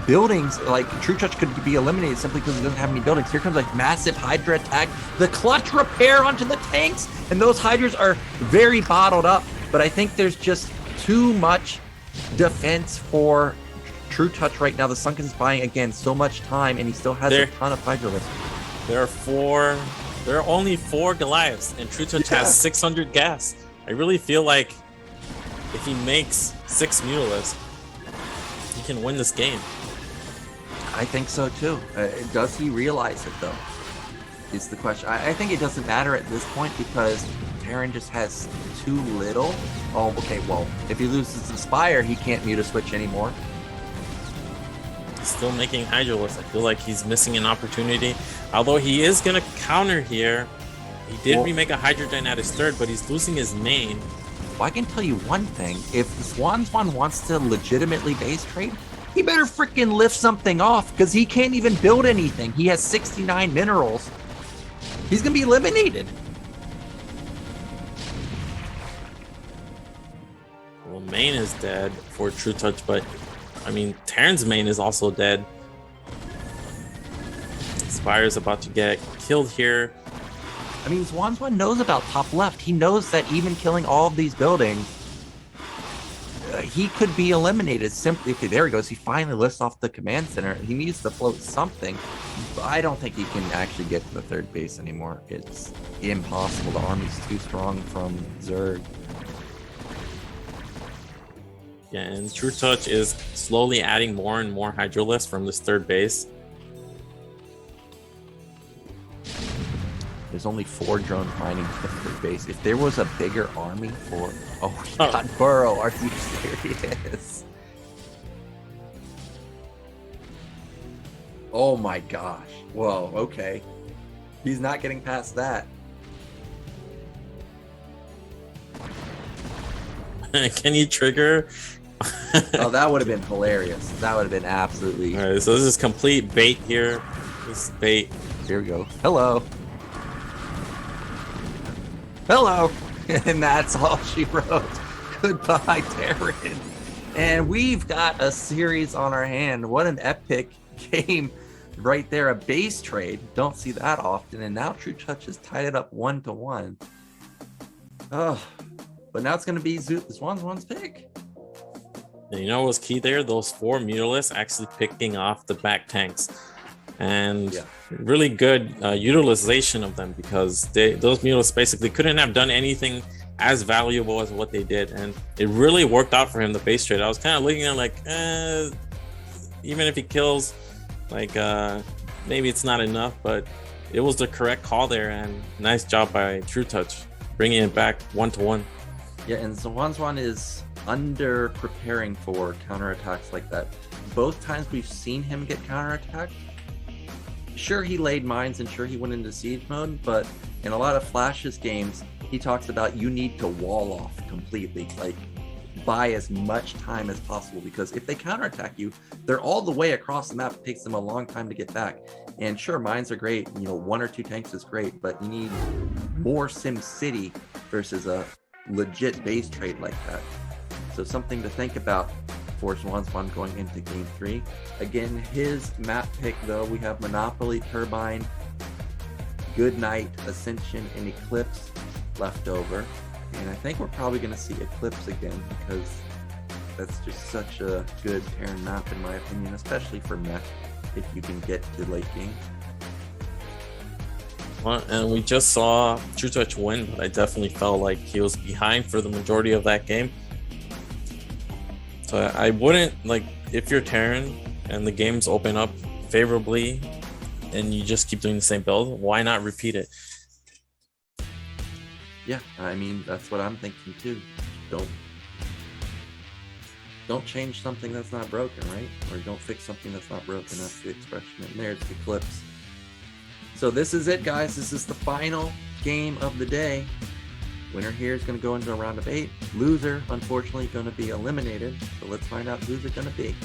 Speaker 2: buildings, like trutaCz could be eliminated simply because he doesn't have any buildings. Here comes a massive Hydra attack, the clutch repair onto the tanks, and those Hydras are very bottled up. But I think there's just too much defense for trutaCz right now. The Sunken's buying again so much time, and he still has a ton of Hydralisks.
Speaker 3: There are only 4 Goliaths, and trutaCz has 600 gas. I really feel like if he makes 6 Mutalisks, he can win this game.
Speaker 2: I think so too. Does he realize it though? Is the question. I think it doesn't matter at this point because Terran just has too little. Oh, okay. Well, if he loses the Spire, he can't mute a switch anymore.
Speaker 3: He's still making Hydralisks. I feel like he's missing an opportunity. Although he is gonna counter here. He did remake a Hydra Den at his third, but he's losing his main.
Speaker 2: Well, I can tell you one thing. If Zwanzwan wants to legitimately base trade, he better freaking lift something off because he can't even build anything. He has 69 minerals. He's going to be eliminated.
Speaker 3: Well, main is dead for trutaCz, but I mean, Terran's main is also dead. Spire's about to get killed here.
Speaker 2: I mean, Zwanzwan knows about top left. He knows that even killing all of these buildings, he could be eliminated simply. Okay, there he goes. He finally lifts off the command center. He needs to float something. But I don't think he can actually get to the third base anymore. It's impossible. The army's too strong from Zerg.
Speaker 3: Yeah, and trutaCz is slowly adding more and more Hydralisks from this third base.
Speaker 2: There's only 4 drones mining to the third base. If there was a bigger army for... Oh, he got Burrow. Are you serious? Oh my gosh. Whoa, okay. He's not getting past that.
Speaker 3: Can you trigger?
Speaker 2: Oh, that would have been hilarious. That would have been absolutely...
Speaker 3: All right, so this is complete bait here. This is bait.
Speaker 2: Here we go. Hello. Hello. And that's all she wrote. Goodbye, Terran. And we've got a series on our hand. What an epic game right there. A base trade. Don't see that often. And now trutaCz has tied it up 1-1. Oh, but now it's going to be Zwanzwan's pick.
Speaker 3: And you know what was key there? Those 4 Mutalisks actually picking off the back tanks. And really good utilization of them because those Mutalisks basically couldn't have done anything as valuable as what they did. And it really worked out for him, the base trade. I was kind of looking at like, even if he kills, like maybe it's not enough, but it was the correct call there, and nice job by trutaCz bringing it back 1-1.
Speaker 2: Yeah, and Zwanzwan is under preparing for counterattacks like that. Both times we've seen him get counterattacked, sure he laid mines and sure he went into siege mode, but in a lot of Flash's games, he talks about you need to wall off completely, like buy as much time as possible, because if they counterattack you, they're all the way across the map. It takes them a long time to get back. And sure, mines are great, you know, 1 or 2 tanks is great, but you need more Sim City versus a legit base trade like that. So something to think about for Zwanzwan going into game 3. Again, his map pick though, we have Monopoly, Turbine, Good Night, Ascension, and Eclipse left over. And I think we're probably going to see Eclipse again, because that's just such a good Terran map in my opinion, especially for Mech, if you can get to late game.
Speaker 3: Well, and we just saw trutaCz win, but I definitely felt like he was behind for the majority of that game. So I wouldn't, like, if you're Terran and the games open up favorably and you just keep doing the same build, why not repeat it?
Speaker 2: Yeah, I mean, that's what I'm thinking too. Don't change something that's not broken, right? Or don't fix something that's not broken. That's the expression. And there's Eclipse. So this is it, guys. This is the final game of the day. Winner here is going to go into a round of 8. Loser, unfortunately, going to be eliminated. So let's find out who's it going to be.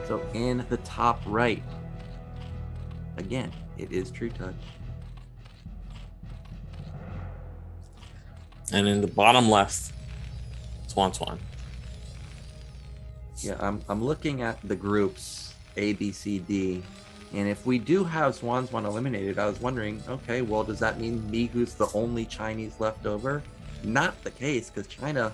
Speaker 2: So in the top right, again, it is trutaCz.
Speaker 3: And in the bottom left, SwanXuan.
Speaker 2: Yeah, I'm looking at the groups A, B, C, D, and if we do have Zwanzwan eliminated, I was wondering, okay, well, does that mean Mihu's the only Chinese left over? Not the case, because China,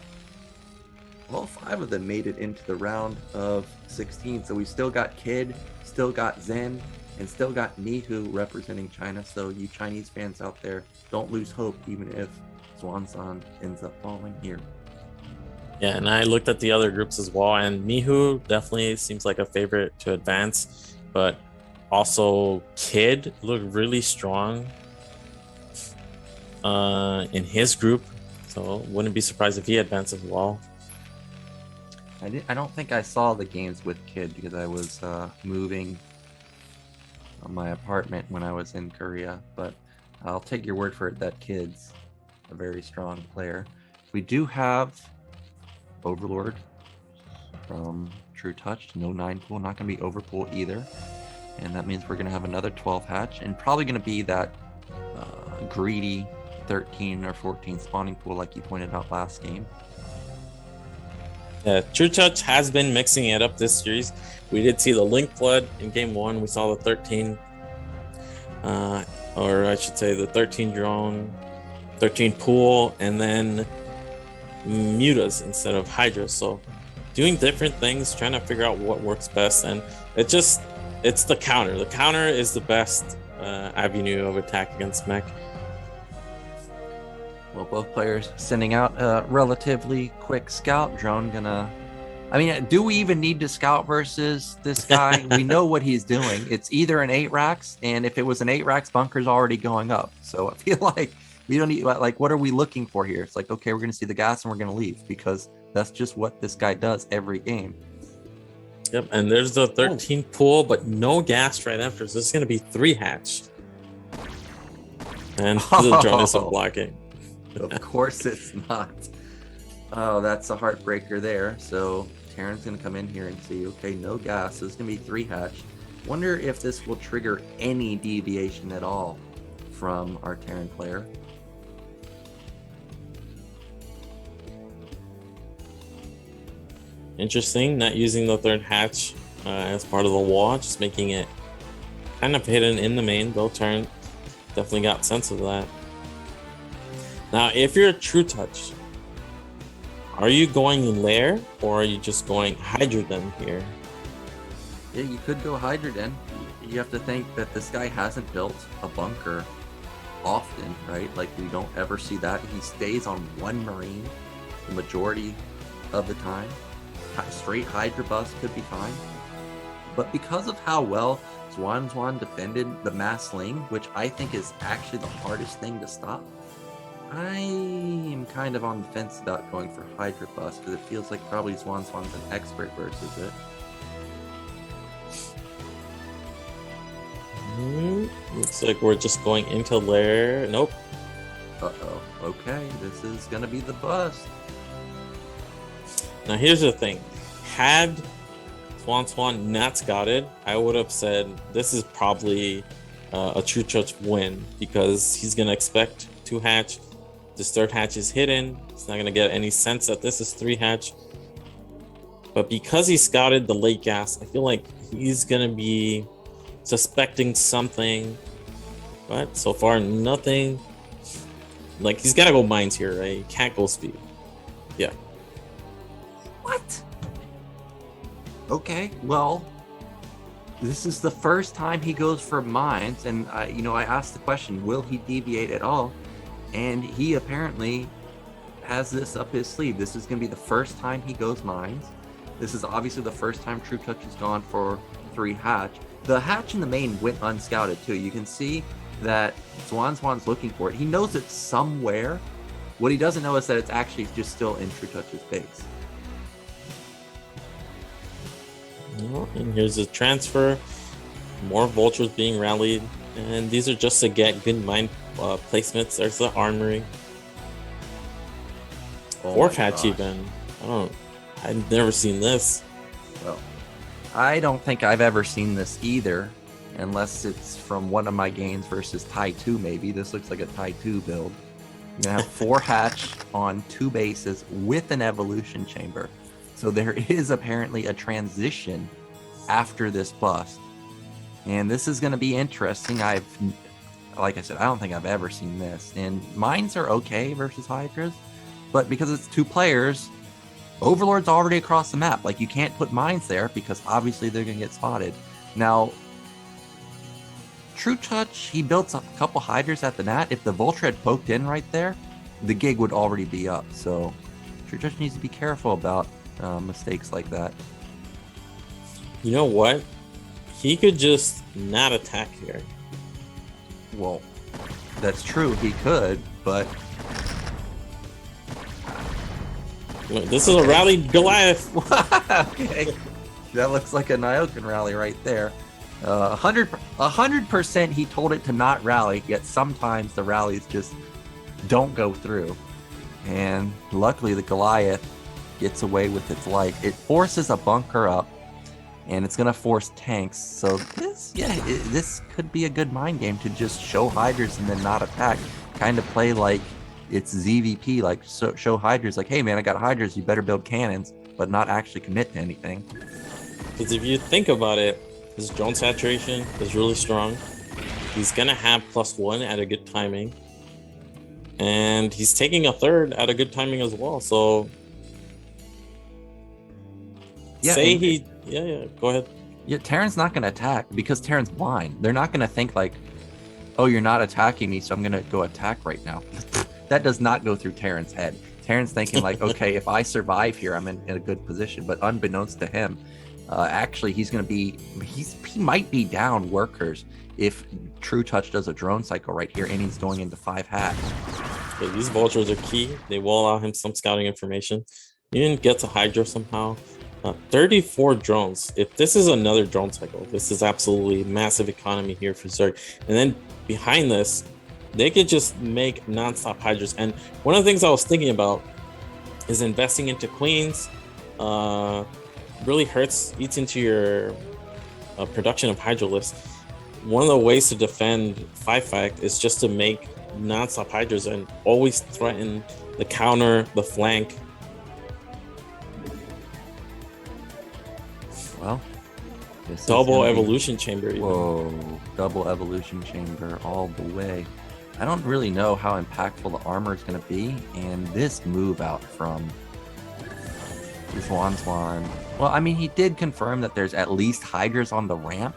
Speaker 2: all 5 of them made it into the round of 16. So we still got Kid, still got Zen, and still got Mihu representing China. So you Chinese fans out there, don't lose hope, even if Zwanzwan ends up falling here.
Speaker 3: Yeah, and I looked at the other groups as well, and Mihu definitely seems like a favorite to advance, but also Kid looked really strong in his group, so wouldn't be surprised if he advances as well.
Speaker 2: I don't think I saw the games with Kid because I was moving on my apartment when I was in Korea, but I'll take your word for it that Kid's a very strong player. We do have Overlord from trutaCz, no 9 pool, not going to be overpool either, and that means we're going to have another 12 hatch, and probably going to be that greedy 13 or 14 spawning pool like you pointed out last game.
Speaker 3: Yeah, trutaCz has been mixing it up this series. We did see the Link Flood in game 1. We saw the 13, or I should say the 13 drone, 13 pool, and then mutas instead of hydras. So doing different things, trying to figure out what works best, and it's the counter. The counter is the best avenue of attack against Mech.
Speaker 2: Well, both players sending out a relatively quick scout drone. I mean, do we even need to scout versus this guy? We know what he's doing. It's either an 8 racks, and if it was an 8 racks, bunker's already going up. So I feel like we don't need, like, what are we looking for here? It's like, okay, we're going to see the gas and we're going to leave, because that's just what this guy does every game.
Speaker 3: Yep, and there's the 13 pool, but no gas right after. So it's going to be 3 hatch. And the drone isn't blocking.
Speaker 2: Of course it's not. Oh, that's a heartbreaker there. So Terran's going to come in here and see, okay, no gas. So it's going to be 3 hatch. Wonder if this will trigger any deviation at all from our Terran player.
Speaker 3: Interesting, not using the 3rd hatch as part of the wall, just making it kind of hidden in the main. Though Terran definitely got sense of that. Now, if you're a trutaCz, are you going lair or are you just going hydrogen here?
Speaker 2: Yeah, you could go hydrogen. You have to think that this guy hasn't built a bunker often, right? Like we don't ever see that. He stays on one Marine the majority of the time. Straight Hydra bust could be fine. But because of how well Zwanzwan defended the mass sling, which I think is actually the hardest thing to stop, I am kind of on the fence about going for Hydra bust because it feels like probably Zwanzwan's an expert versus it.
Speaker 3: Looks like we're just going into lair. Nope.
Speaker 2: Uh-oh. Okay, this is gonna be the bust.
Speaker 3: Now here's the thing. Had Zwanzwan not scouted, I would have said this is probably a trutaCz win because he's gonna expect 2 hatch. This 3rd hatch is hidden. He's not gonna get any sense that this is 3 hatch. But because he scouted the late gas, I feel like he's gonna be suspecting something. But so far, nothing. Like he's gotta go mines here, right? He can't go speed. Yeah.
Speaker 2: What? Okay, well, this is the first time he goes for mines, and I asked the question, will he deviate at all? And he apparently has this up his sleeve. This is going to be the first time he goes mines. This is obviously the first time trutaCz has gone for 3 hatch. The hatch in the main went unscouted too. You can see that Zwanzwan's looking for it. He knows it's somewhere. What he doesn't know is that it's actually just still in trutaCz's base.
Speaker 3: And here's the transfer. More vultures being rallied. And these are just to get good mine placements. There's the armory.
Speaker 2: Oh
Speaker 3: 4th hatch even. I've never seen this.
Speaker 2: Well, I don't think I've ever seen this either, unless it's from one of my games versus Tai 2 maybe. This looks like a Tai 2 build. You're gonna have 4 hatch on 2 bases with an evolution chamber. So there is apparently a transition after this bust. And this is gonna be interesting. Like I said, I don't think I've ever seen this. And mines are okay versus Hydras, but because it's 2 players, Overlord's already across the map. Like you can't put mines there because obviously they're gonna get spotted. Now, trutaCz, he built a couple Hydras at the nat. If the Vulture had poked in right there, the gig would already be up. So trutaCz needs to be careful about mistakes like that.
Speaker 3: You know what? He could just not attack here.
Speaker 2: Well, that's true, he could, but...
Speaker 3: This is a rally Goliath.
Speaker 2: Okay, that looks like a Nyoken rally right there. 100% he told it to not rally, yet sometimes the rallies just don't go through. And luckily the Goliath gets away with its life. It forces a bunker up, and it's gonna force tanks. So this could be a good mind game to just show Hydras and then not attack. Kind of play like it's ZVP, like show Hydras like, hey man, I got Hydras, you better build cannons, but not actually commit to anything.
Speaker 3: Because if you think about it, his drone saturation is really strong. He's gonna have +1 at a good timing, and he's taking a 3rd at a good timing as well. So
Speaker 2: yeah,
Speaker 3: go ahead.
Speaker 2: Yeah, Terran's not gonna attack because Terran's blind. They're not gonna think like, oh, you're not attacking me, so I'm gonna go attack right now. That does not go through Terran's head. Terran's thinking like, okay, if I survive here, I'm in a good position. But unbeknownst to him, actually, he might be down workers if trutaCz does a drone cycle right here, and he's going into 5 hatch.
Speaker 3: Yeah, these vultures are key. They will allow him some scouting information. He didn't get to Hydra somehow. 34 drones. If this is another drone cycle, this is absolutely massive economy here for Zerg. And then behind this, they could just make non-stop Hydras. And one of the things I was thinking about is investing into queens. Really eats into your production of Hydralisks. One of the ways to defend 5-fact is just to make non-stop Hydras and always threaten the counter, the flank.
Speaker 2: Well,
Speaker 3: double evolution chamber. Even.
Speaker 2: Whoa, double evolution chamber all the way. I don't really know how impactful the armor is going to be, and this move out from Zwanzwan. Well, I mean, he did confirm that there's at least Hydras on the ramp.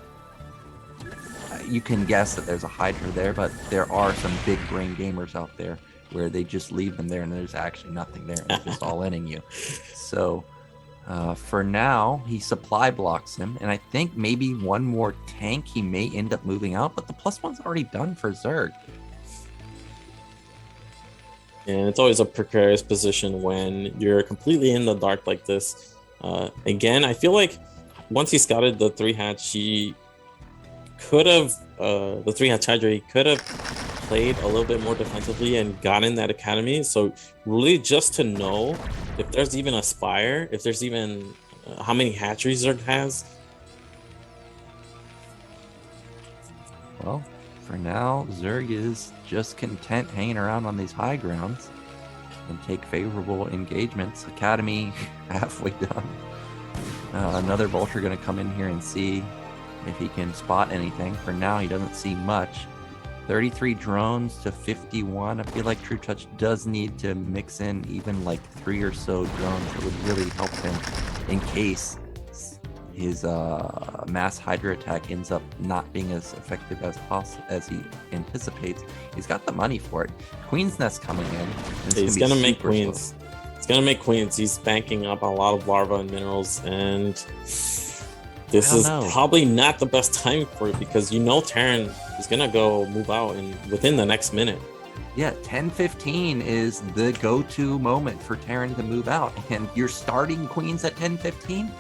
Speaker 2: you can guess that there's a Hydra there, but there are some big brain gamers out there where they just leave them there and there's actually nothing there and they're just all inning you. So for now, he supply blocks him, and I think maybe one more tank he may end up moving out, but the +1's already done for Zerg.
Speaker 3: And it's always a precarious position when you're completely in the dark like this. Again, I feel like once he scouted the 3-hatch, he could have, the 3-hatch Hydra, he could have played a little bit more defensively and gotten that academy. So really just to know if there's even a spire, if there's even how many hatcheries Zerg has.
Speaker 2: Well, for now, Zerg is just content hanging around on these high grounds and take favorable engagements. Academy halfway done. Another Vulture going to come in here and see if he can spot anything. For now, he doesn't see much. 33 drones to 51. I feel like trutaCz does need to mix in even like 3 or so drones that would really help him in case his mass Hydra attack ends up not being as effective as he anticipates. He's got the money for it. Queen's Nest coming in.
Speaker 3: He's gonna make queens. He's gonna make queens. He's banking up a lot of larva and minerals, and this is probably not the best time for it because Terran is gonna go move out within the next minute.
Speaker 2: Yeah, 10:15 is the go-to moment for Terran to move out, and you're starting queens at 10:15.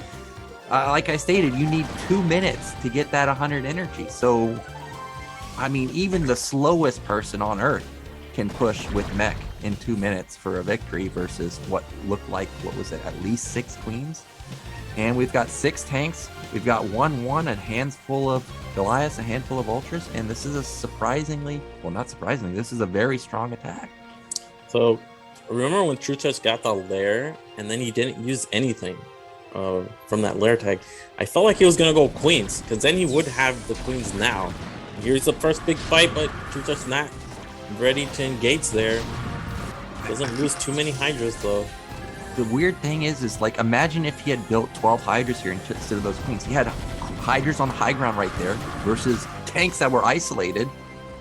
Speaker 2: Like I stated, you need 2 minutes to get that 100 energy. So, I mean, even the slowest person on Earth can push with Mech in 2 minutes for a victory versus what looked like, what was it, at least 6 queens? And we've got 6 tanks. We've got 1-1, a handful of Goliaths, a handful of Ultras, and this is a surprisingly, well, not surprisingly, this is a very strong attack.
Speaker 3: So, remember when trutaCz got the lair and then he didn't use anything from that lair tag? I felt like he was gonna go queens because then he would have the queens now. Here's the first big fight, but trutaCz not ready to engage there. Doesn't lose too many Hydras though.
Speaker 2: The weird thing is like, imagine if he had built 12 Hydras here instead of those queens. He had Hydras on the high ground right there versus tanks that were isolated.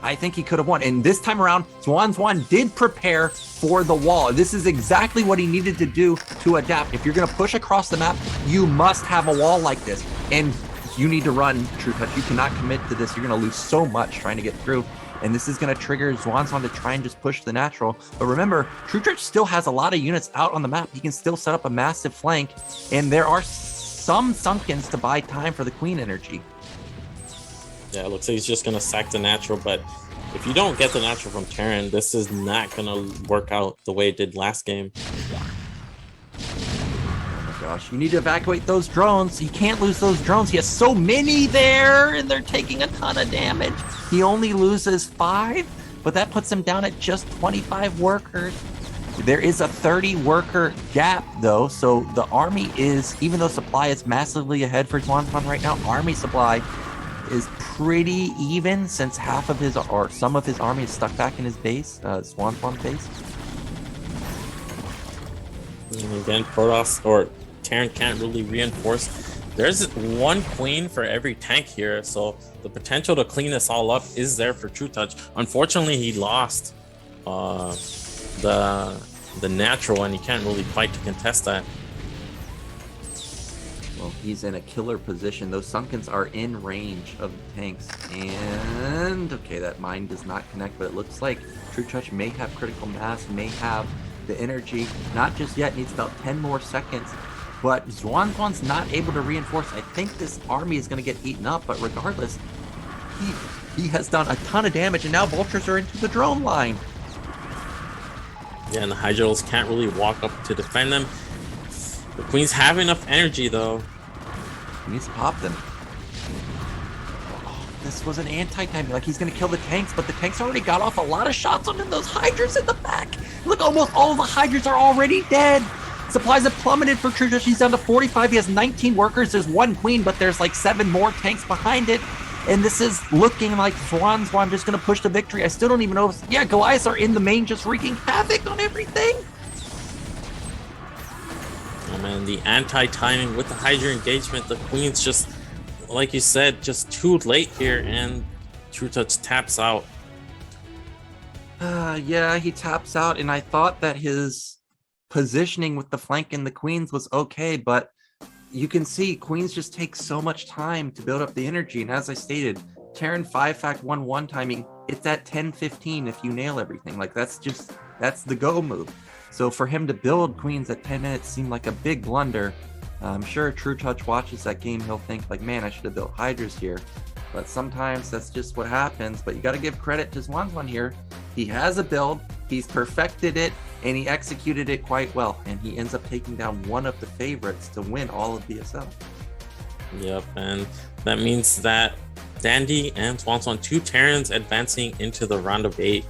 Speaker 2: I think he could have won. And this time around, Zwanzwan did prepare for the wall. This is exactly what he needed to do to adapt. If you're going to push across the map, you must have a wall like this. And you need to run, trutaCz. You cannot commit to this. You're going to lose so much trying to get through. And this is going to trigger Zwanzwan to try and just push the natural. But remember, trutaCz still has a lot of units out on the map. He can still set up a massive flank. And there are some Sunkens to buy time for the queen energy.
Speaker 3: Yeah, it looks like he's just going to sack the natural, but if you don't get the natural from Terran, this is not going to work out the way it did last game.
Speaker 2: Oh my gosh, you need to evacuate those drones. You can't lose those drones. He has so many there, and they're taking a ton of damage. He only loses 5, but that puts him down at just 25 workers. There is a 30 worker gap though, so the army is, even though supply is massively ahead for Zwanzwan right now, army supply is pretty even since half of his, or some of his army is stuck back in his base, Zwanzwan base.
Speaker 3: And again, protoss or Terran can't really reinforce. There's 1 queen for every tank here, so the potential to clean this all up is there for trutaCz. Unfortunately, he lost the natural, and he can't really fight to contest that.
Speaker 2: Well, he's in a killer position. Those Sunkens are in range of the tanks. And, okay, that mine does not connect, but it looks like trutaCz may have critical mass, may have the energy. Not just yet, needs about 10 more seconds. But Zwanzwan's not able to reinforce. I think this army is going to get eaten up, but regardless, he has done a ton of damage, and now Vultures are into the drone line.
Speaker 3: Yeah, and the Hydras can't really walk up to defend them. The Queens have enough energy, though.
Speaker 2: He needs to pop them. Oh, this was an anti-timing. Like, he's going to kill the tanks, but the tanks already got off a lot of shots onto those Hydras in the back. Look, almost all the Hydras are already dead. Supplies have plummeted for trutaCz. He's down to 45. He has 19 workers. There's 1 queen, but there's like 7 more tanks behind it. And this is looking like Zwanzwan just going to push the victory. I still don't even know. Yeah, Goliaths are in the main just wreaking havoc on everything.
Speaker 3: Oh man, the anti-timing with the Hydra engagement, the Queen's just, like you said, just too late here. And trutaCz taps out.
Speaker 2: Yeah, he taps out, and I thought that his positioning with the flank and the queens was okay, but you can see queens just take so much time to build up the energy. And as I stated, Terran 5-fact 1-1 timing, it's at 10:15 if you nail everything. Like that's the go move. So for him to build queens at 10 minutes seemed like a big blunder. I'm sure trutaCz watches that game, he'll think like, man, I should have built hydras here. But sometimes that's just what happens. But you got to give credit to Zwanzwan here. He has a build, he's perfected it, and he executed it quite well. And he ends up taking down one of the favorites to win all of BSL.
Speaker 3: Yep, and that means that Dandy and Zwanzwan, 2 Terrans advancing into the round of 8.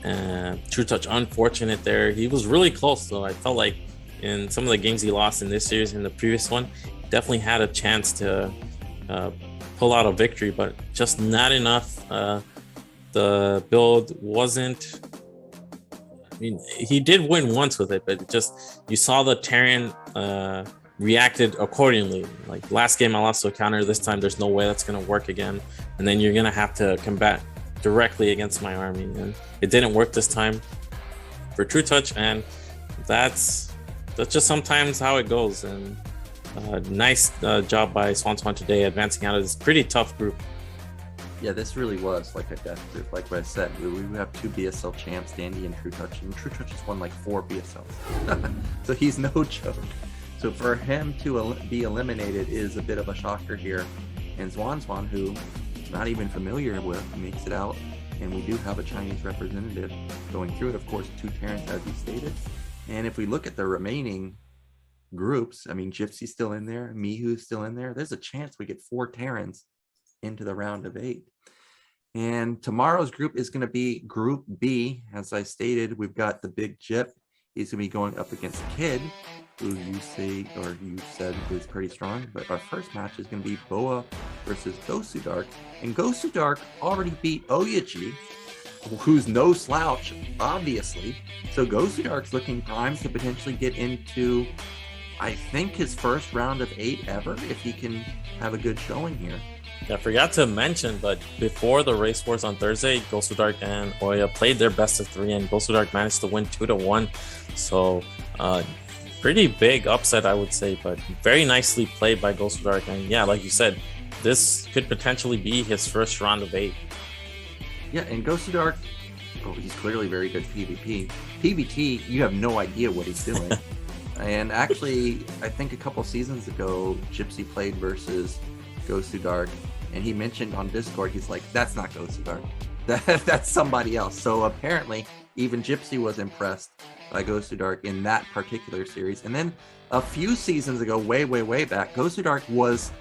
Speaker 3: trutaCz unfortunate there. He was really close though. I felt like in some of the games he lost in this series and the previous one, definitely had a chance to pull out a victory, but just not enough. The build wasn't, I mean, he did win once with it, but just, you saw the Terran reacted accordingly. Like last game I lost to a counter, this time there's no way that's going to work again. And then you're going to have to combat directly against my army. And it didn't work this time for trutaCz, and that's just sometimes how it goes. And nice job by Zwanzwan today, advancing out of this pretty tough group.
Speaker 2: Yeah, this really was like a death group. Like what I said, we have 2 BSL champs, Dandy and trutaCz, and trutaCz has won like 4 BSLs. So he's no joke. So for him to be eliminated is a bit of a shocker here. And Zwanzwan, who not even familiar with, makes it out. And we do have a Chinese representative going through it. Of course, 2 Terrans, as you stated. And if we look at the remaining groups, I mean, Gypsy's still in there, Mihu's still in there. There's a chance we get 4 Terrans into the round of 8. And tomorrow's group is going to be Group B. As I stated, we've got the big Gyp. He's going to be going up against Kid, who you said is pretty strong. But our first match is going to be Boa versus Gosudark. And Gosudark already beat Oyaji, who's no slouch, obviously. So Gosudark's looking primed to potentially get into, I think, his first round of 8 ever, if he can have a good showing here.
Speaker 3: I forgot to mention, but before the race wars on Thursday, Gosudark and Oya played their best of 3, and Gosudark managed to win 2-1. So pretty big upset, I would say, but very nicely played by Gosudark. And yeah, like you said, this could potentially be his first round of 8.
Speaker 2: Yeah, and Gosudark, he's clearly very good PvP. PvT, you have no idea what he's doing. And actually, I think a couple seasons ago, Gypsy played versus Gosudark, and he mentioned on Discord, he's like, that's not Gosudark. That's somebody else. So apparently, even Gypsy was impressed by Gosudark in that particular series. And then a few seasons ago, way back, Gosudark was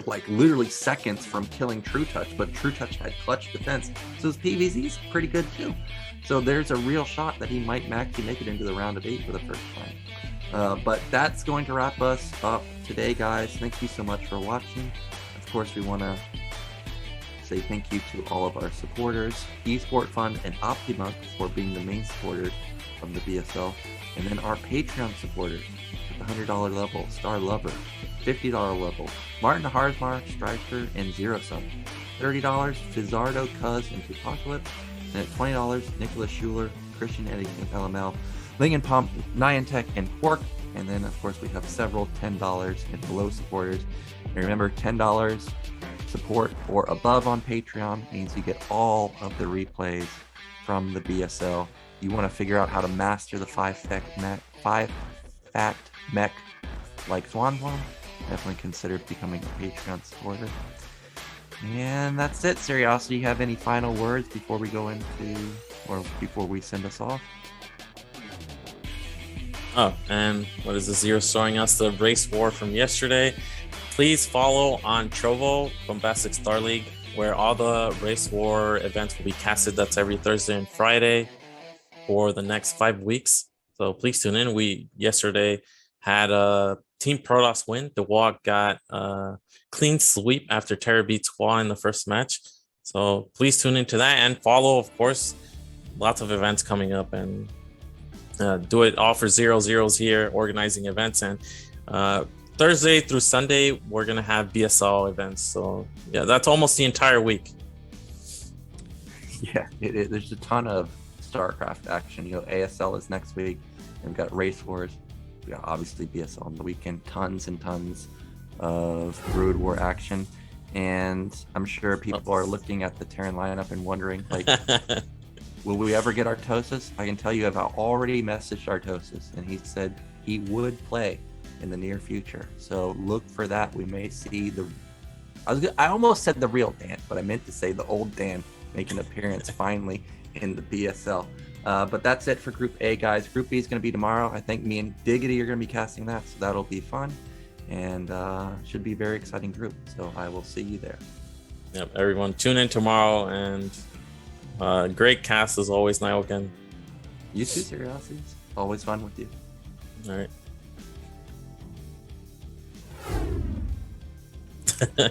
Speaker 2: like literally seconds from killing trutaCz, but trutaCz had clutch defense. So his PvZ is pretty good too. So there's a real shot that he might actually make it into the round of 8 for the first time. But that's going to wrap us up today, guys. Thank you so much for watching. Of course, we want to say thank you to all of our supporters, Esport Fund and Optima for being the main supporters of the BSL, and then our Patreon supporters at the $100 level, Star Lover, $50 level, Martin Harzmar, Striker, and Zero Sum. $30, Fizzardo, Cuz, and Tupacalypse, and at $20, Nicholas Schuler, Christian Eddington, LML, Ling and Pump, Niantic, and Pork. And then, of course, we have several $10 and below supporters. And remember, $10 support or above on Patreon means you get all of the replays from the BSL. You want to figure out how to master the 5-fact mech like Zwanzwan, definitely consider becoming a Patreon supporter. And that's it. Seriosity, do you have any final words before we go into, or before we send us off?
Speaker 3: Oh, and what is the Zero showing us? The race war from yesterday. Please follow on Trovo, Bombastic Starleague, where all the race war events will be casted. That's every Thursday and Friday for the next 5 weeks. So please tune in. We yesterday had a Team Protoss win. The Walk got a clean sweep after Terra beat Squaw in the first match. So please tune into that and follow, of course, lots of events coming up, and do it all for 0-0s here, organizing events. And Thursday through Sunday, we're going to have BSL events. So yeah, that's almost the entire week.
Speaker 2: Yeah, there's a ton of StarCraft action. You know, ASL is next week, and we've got Race Wars. We got obviously BSL on the weekend. Tons and tons of Broodwar action, and I'm sure people are looking at the Terran lineup and wondering, like, will we ever get Artosis? I can tell you, I've already messaged Artosis, and he said he would play in the near future. So look for that. We may see I almost said the real Dan, but I meant to say the old Dan make an appearance finally in the BSL. But that's it for Group A, guys. Group B is going to be tomorrow. I think me and Diggity are going to be casting that, so that'll be fun. And should be a very exciting group. So I will see you there.
Speaker 3: Yep, everyone tune in tomorrow, and great cast as always, Nyoken.
Speaker 2: You too, Seriosities. Always fun with you.
Speaker 3: All right.